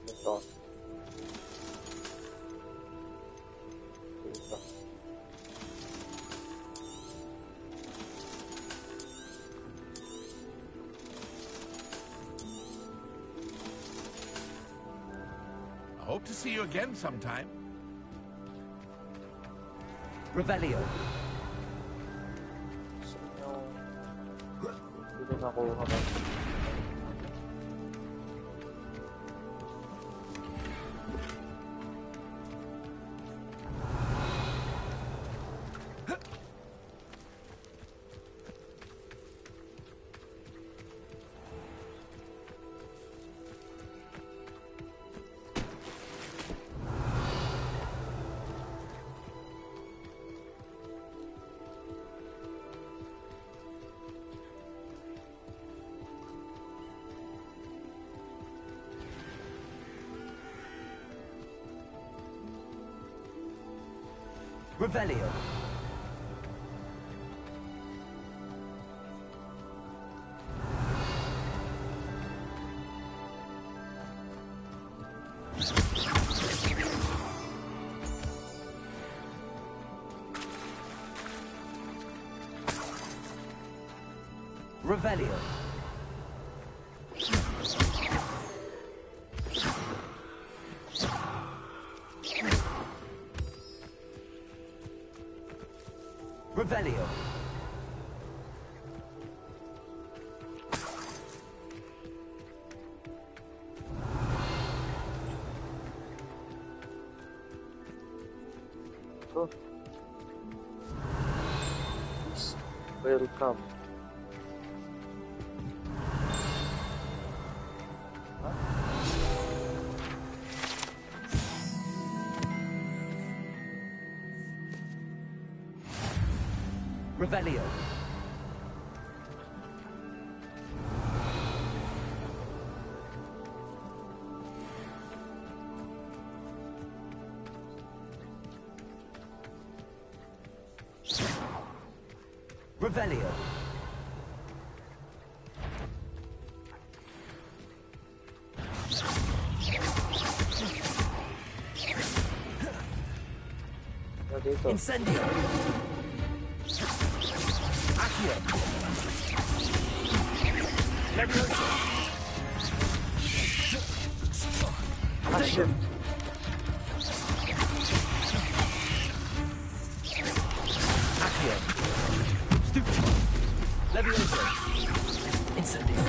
Ito. Ito. I hope to see you again sometime. Revelio. Hindi na ako habang. Revelio. Revelio. Revelio. Oh. Welcome. Revelio. Revelio. Incendio. Accio. Levioso. Accio. Accio. Stupid. Levioso. Incendio.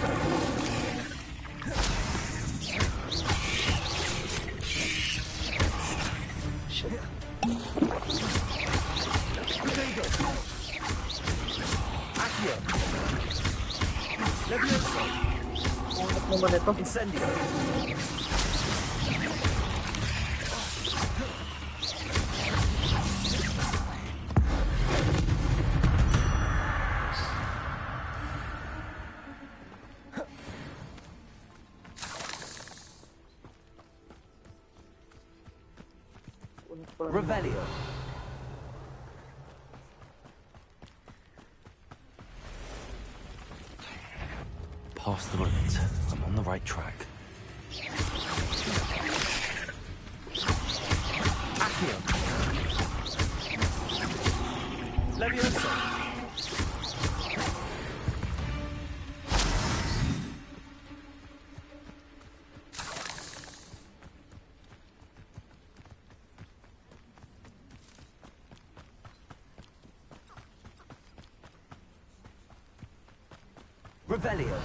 Incendio. Revelio. Past the ruins. I'm on the right track. Accio. Levioso. Revelio.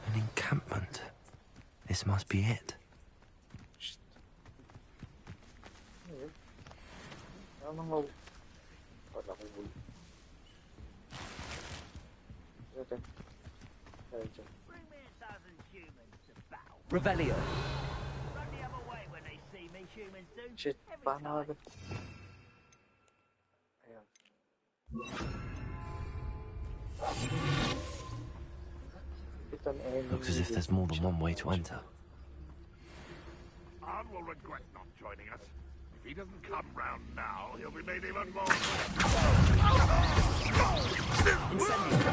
An encampment. This must be it. Revelio. Shit, paano agad? Ayan. Looks as if there's more than one way to enter. Arn will regret not joining us. If he doesn't come round now, he'll be made even more... Incendio.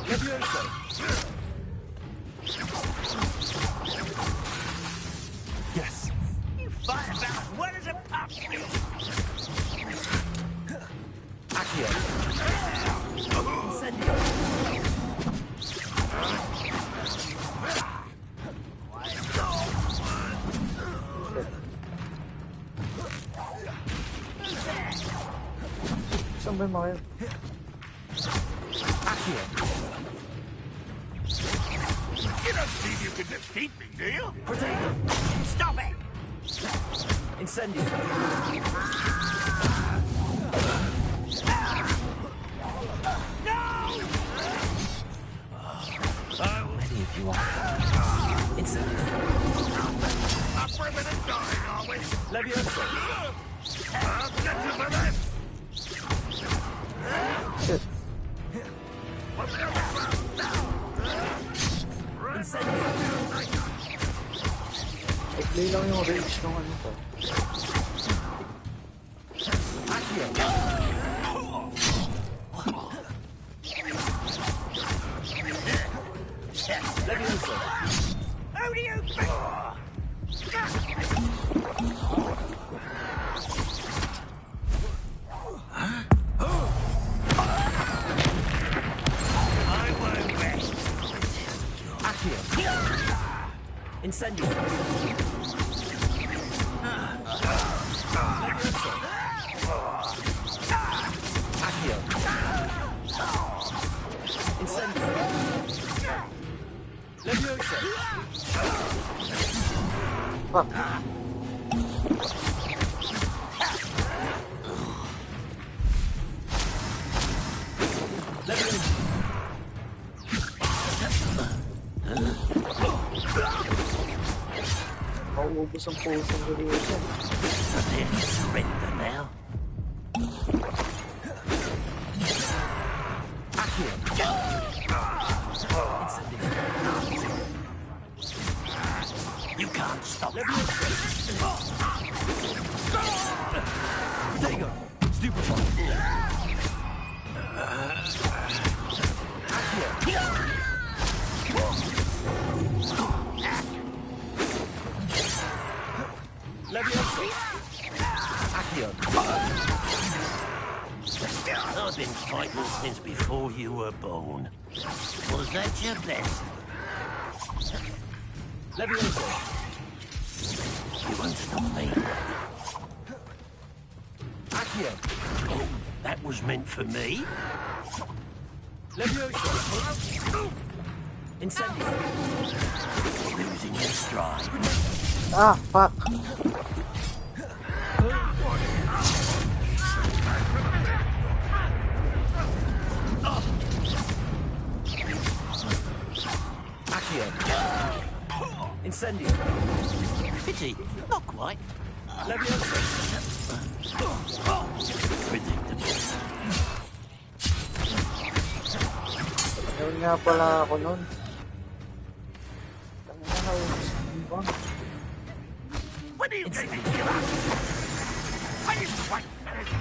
Levioso. Yes. You fight about as well as a pup. Accio. Incendio. Saan ba yung mga yun? Accio. You don't think you can defeat me, do you? Potato. Stop it! Incendio. Many of you are. Incendio. Up for a minute dying, are we? Levioso. I'll get you for this! Play lang yung range ng ano to. Incendio. Accio. Incendio. Leviosa. Mauubos ang pusong Leviosa. Surrender now. You can't stop. There you go. Stupefy. Leviosa. Accio. I've been fighting since before you were born. Was that your best? Leviosa. You won't stop me. Accio. Oh, that was meant for me? Leviosa. Incendio. Losing your stride. Ah, fuck. Accio. Incendio. Pity, not quite. Leviosa. Predictable. Meron nga pala ako nun. When are you going to give up? I didn't quite manage.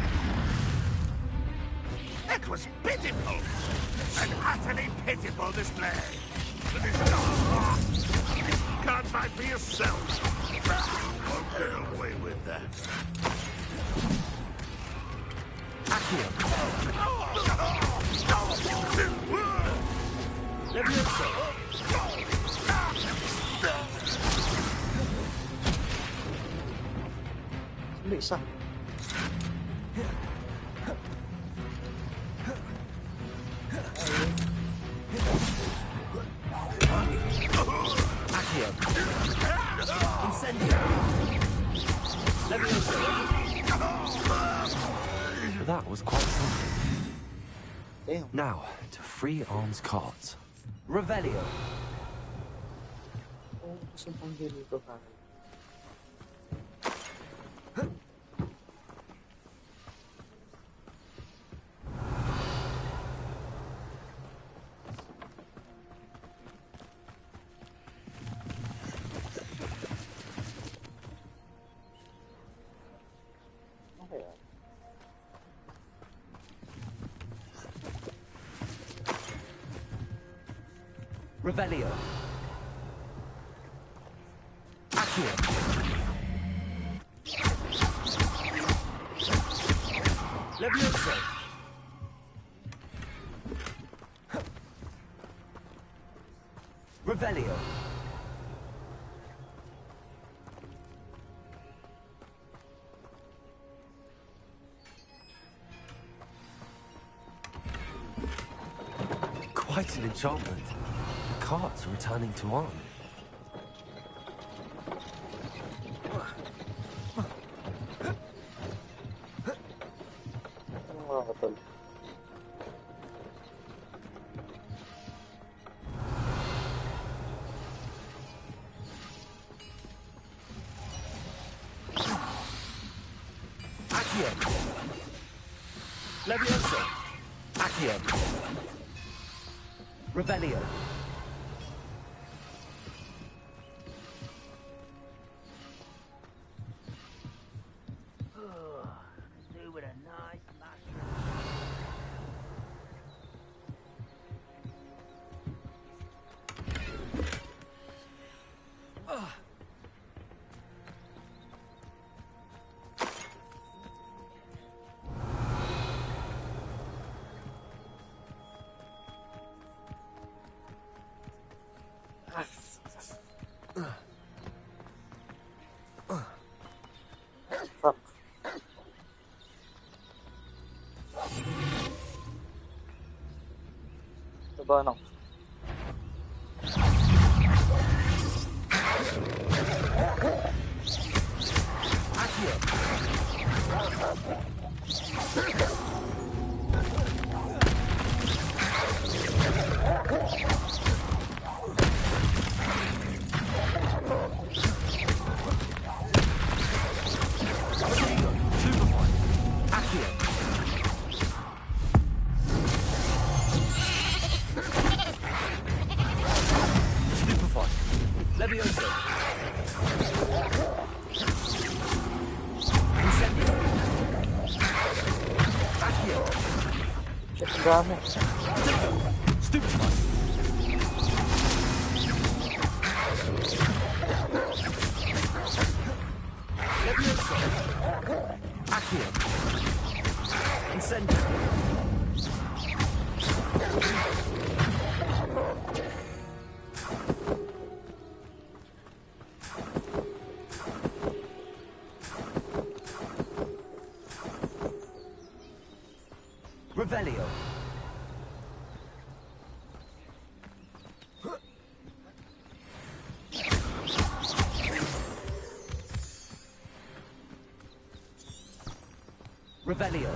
That was pitiful. An utterly pitiful display. But it's not. Can't fight for yourself. Won't get away with that. Accio. Leviosa. May isa. Accio. Incendio. Leviosa. That was quite something. Damn. Now, to free arms cards. Revelio. Oh, gusto pang dito ka. Revelio. Accio. Leviosa. Revelio. Quite an enchantment. The cards are returning to Arn. Leviosa. Accio. Revelio. Fuck. Diba nang? Dami. Revelio. Revelio.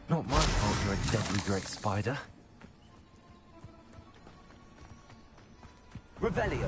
Not my fault you're a deadly great spider. Revelio.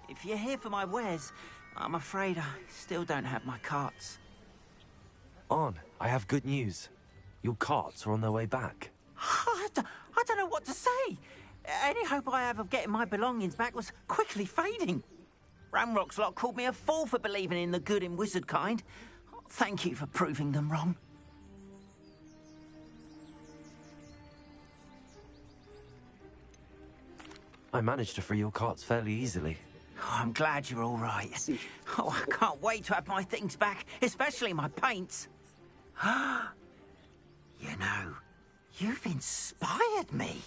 If you're here for my wares, I'm afraid I still don't have my carts. On, I have good news. Your carts are on their way back. I don't know what to say. Any hope I have of getting my belongings back was quickly fading. Ranrock's lot called me a fool for believing in the good in wizard kind. Thank you for proving them wrong. I managed to free your carts fairly easily. Oh, I'm glad you're all right. Oh, I can't wait to have my things back, especially my paints. You know, you've inspired me.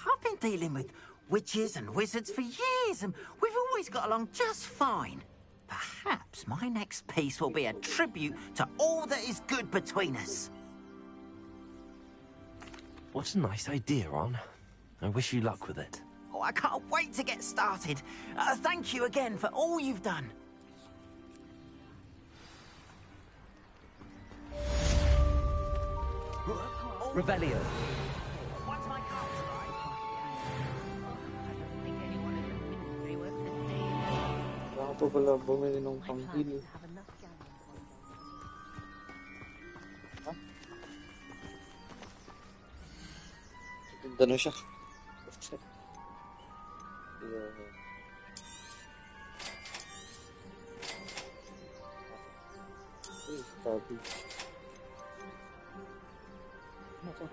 I've been dealing with witches and wizards for years, and we've always got along just fine. Perhaps my next piece will be a tribute to all that is good between us. What a nice idea, Ron. I wish you luck with it. Oh, I can't wait to get started. Thank you again for all you've done. Revelio. Ako pa pala bumili ng pang-heal. Ha? Ganda na siya. Sabi. Ano to?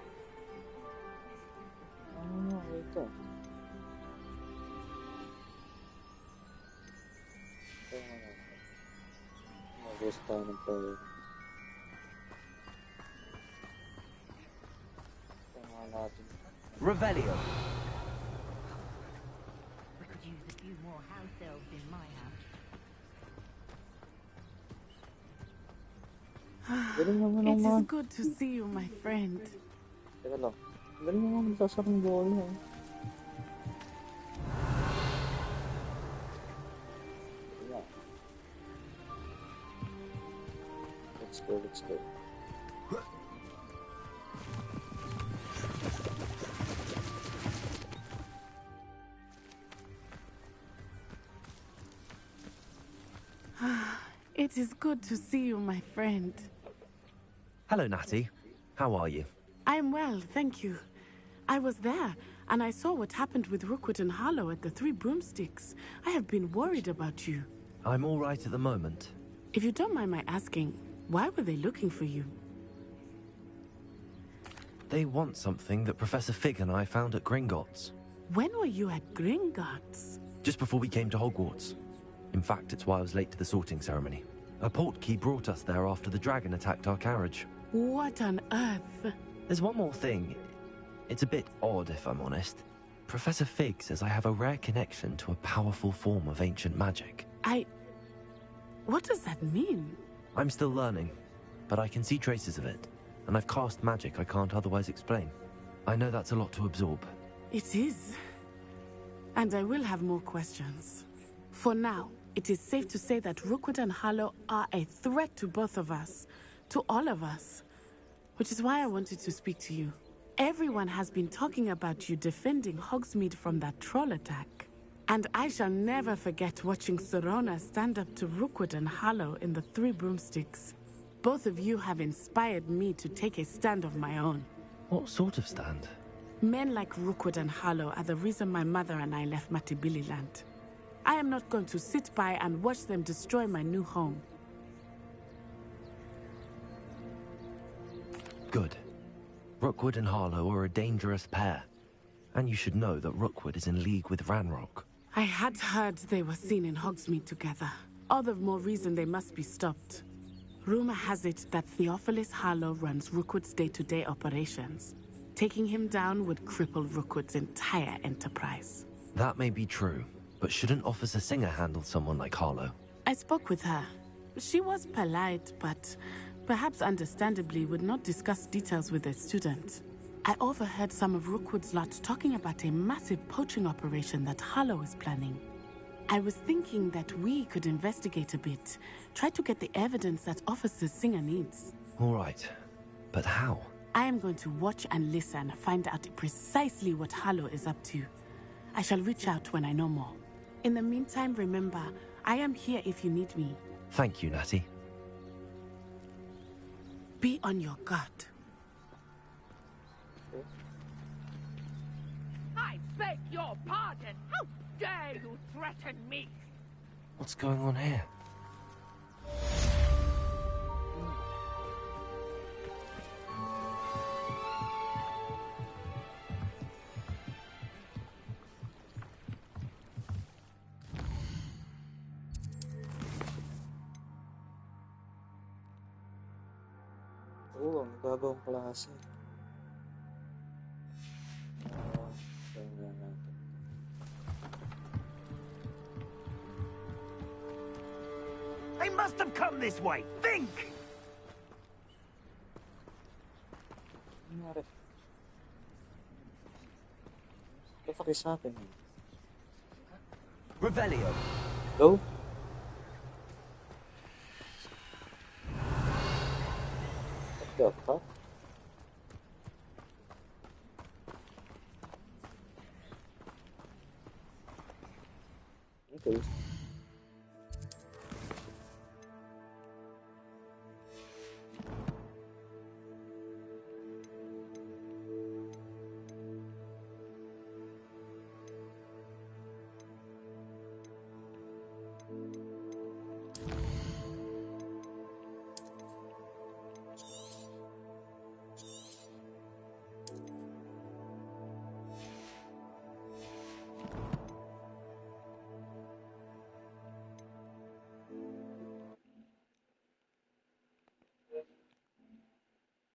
Ano ito? Mag-gusto tayo ng player. Tama natin. Revelio. We could use a few more house elves in my house. It is good to see you, my friend. Teka lang. Galing naman magsasarang bola eh. Yeah. Let's go, let's go. It is good to see you, my friend. Hello, Natty. How are you? I'm well, thank you. I was there, and I saw what happened with Rookwood and Harlow at the Three Broomsticks. I have been worried about you. I'm all right at the moment. If you don't mind my asking, why were they looking for you? They want something that Professor Fig and I found at Gringotts. When were you at Gringotts? Just before we came to Hogwarts. In fact, it's why I was late to the sorting ceremony. A portkey brought us there after the dragon attacked our carriage. What on earth? There's one more thing. It's a bit odd, if I'm honest. Professor Fig says I have a rare connection to a powerful form of ancient magic. What does that mean? I'm still learning, but I can see traces of it, and I've cast magic I can't otherwise explain. I know that's a lot to absorb. It is. And I will have more questions. For now, it is safe to say that Rookwood and Harlow are a threat to both of us. To all of us. Which is why I wanted to speak to you. Everyone has been talking about you defending Hogsmeade from that troll attack. And I shall never forget watching Sirona stand up to Rookwood and Harlow in the Three Broomsticks. Both of you have inspired me to take a stand of my own. What sort of stand? Men like Rookwood and Harlow are the reason my mother and I left Matabeleland. I am not going to sit by and watch them destroy my new home. Good. Rookwood and Harlow are a dangerous pair. And you should know that Rookwood is in league with Ranrock. I had heard they were seen in Hogsmeade together. All the more reason they must be stopped. Rumor has it that Theophilus Harlow runs Rookwood's day-to-day operations. Taking him down would cripple Rookwood's entire enterprise. That may be true, but shouldn't Officer Singer handle someone like Harlow? I spoke with her. She was polite, but perhaps understandably would not discuss details with a student. I overheard some of Rookwood's lot talking about a massive poaching operation that Harlow is planning. I was thinking that we could investigate a bit, try to get the evidence that Officer Singer needs. All right, but how? I am going to watch and listen, find out precisely what Harlow is up to. I shall reach out when I know more. In the meantime, remember, I am here if you need me. Thank you, Natty. Be on your guard. I beg your pardon. How dare you threaten me? What's going on here? Oo, ang bagong klase. They must have come this way. Think! Nangyari. Kapaki sa akin. Revelio. Go. What the fuck? Okay.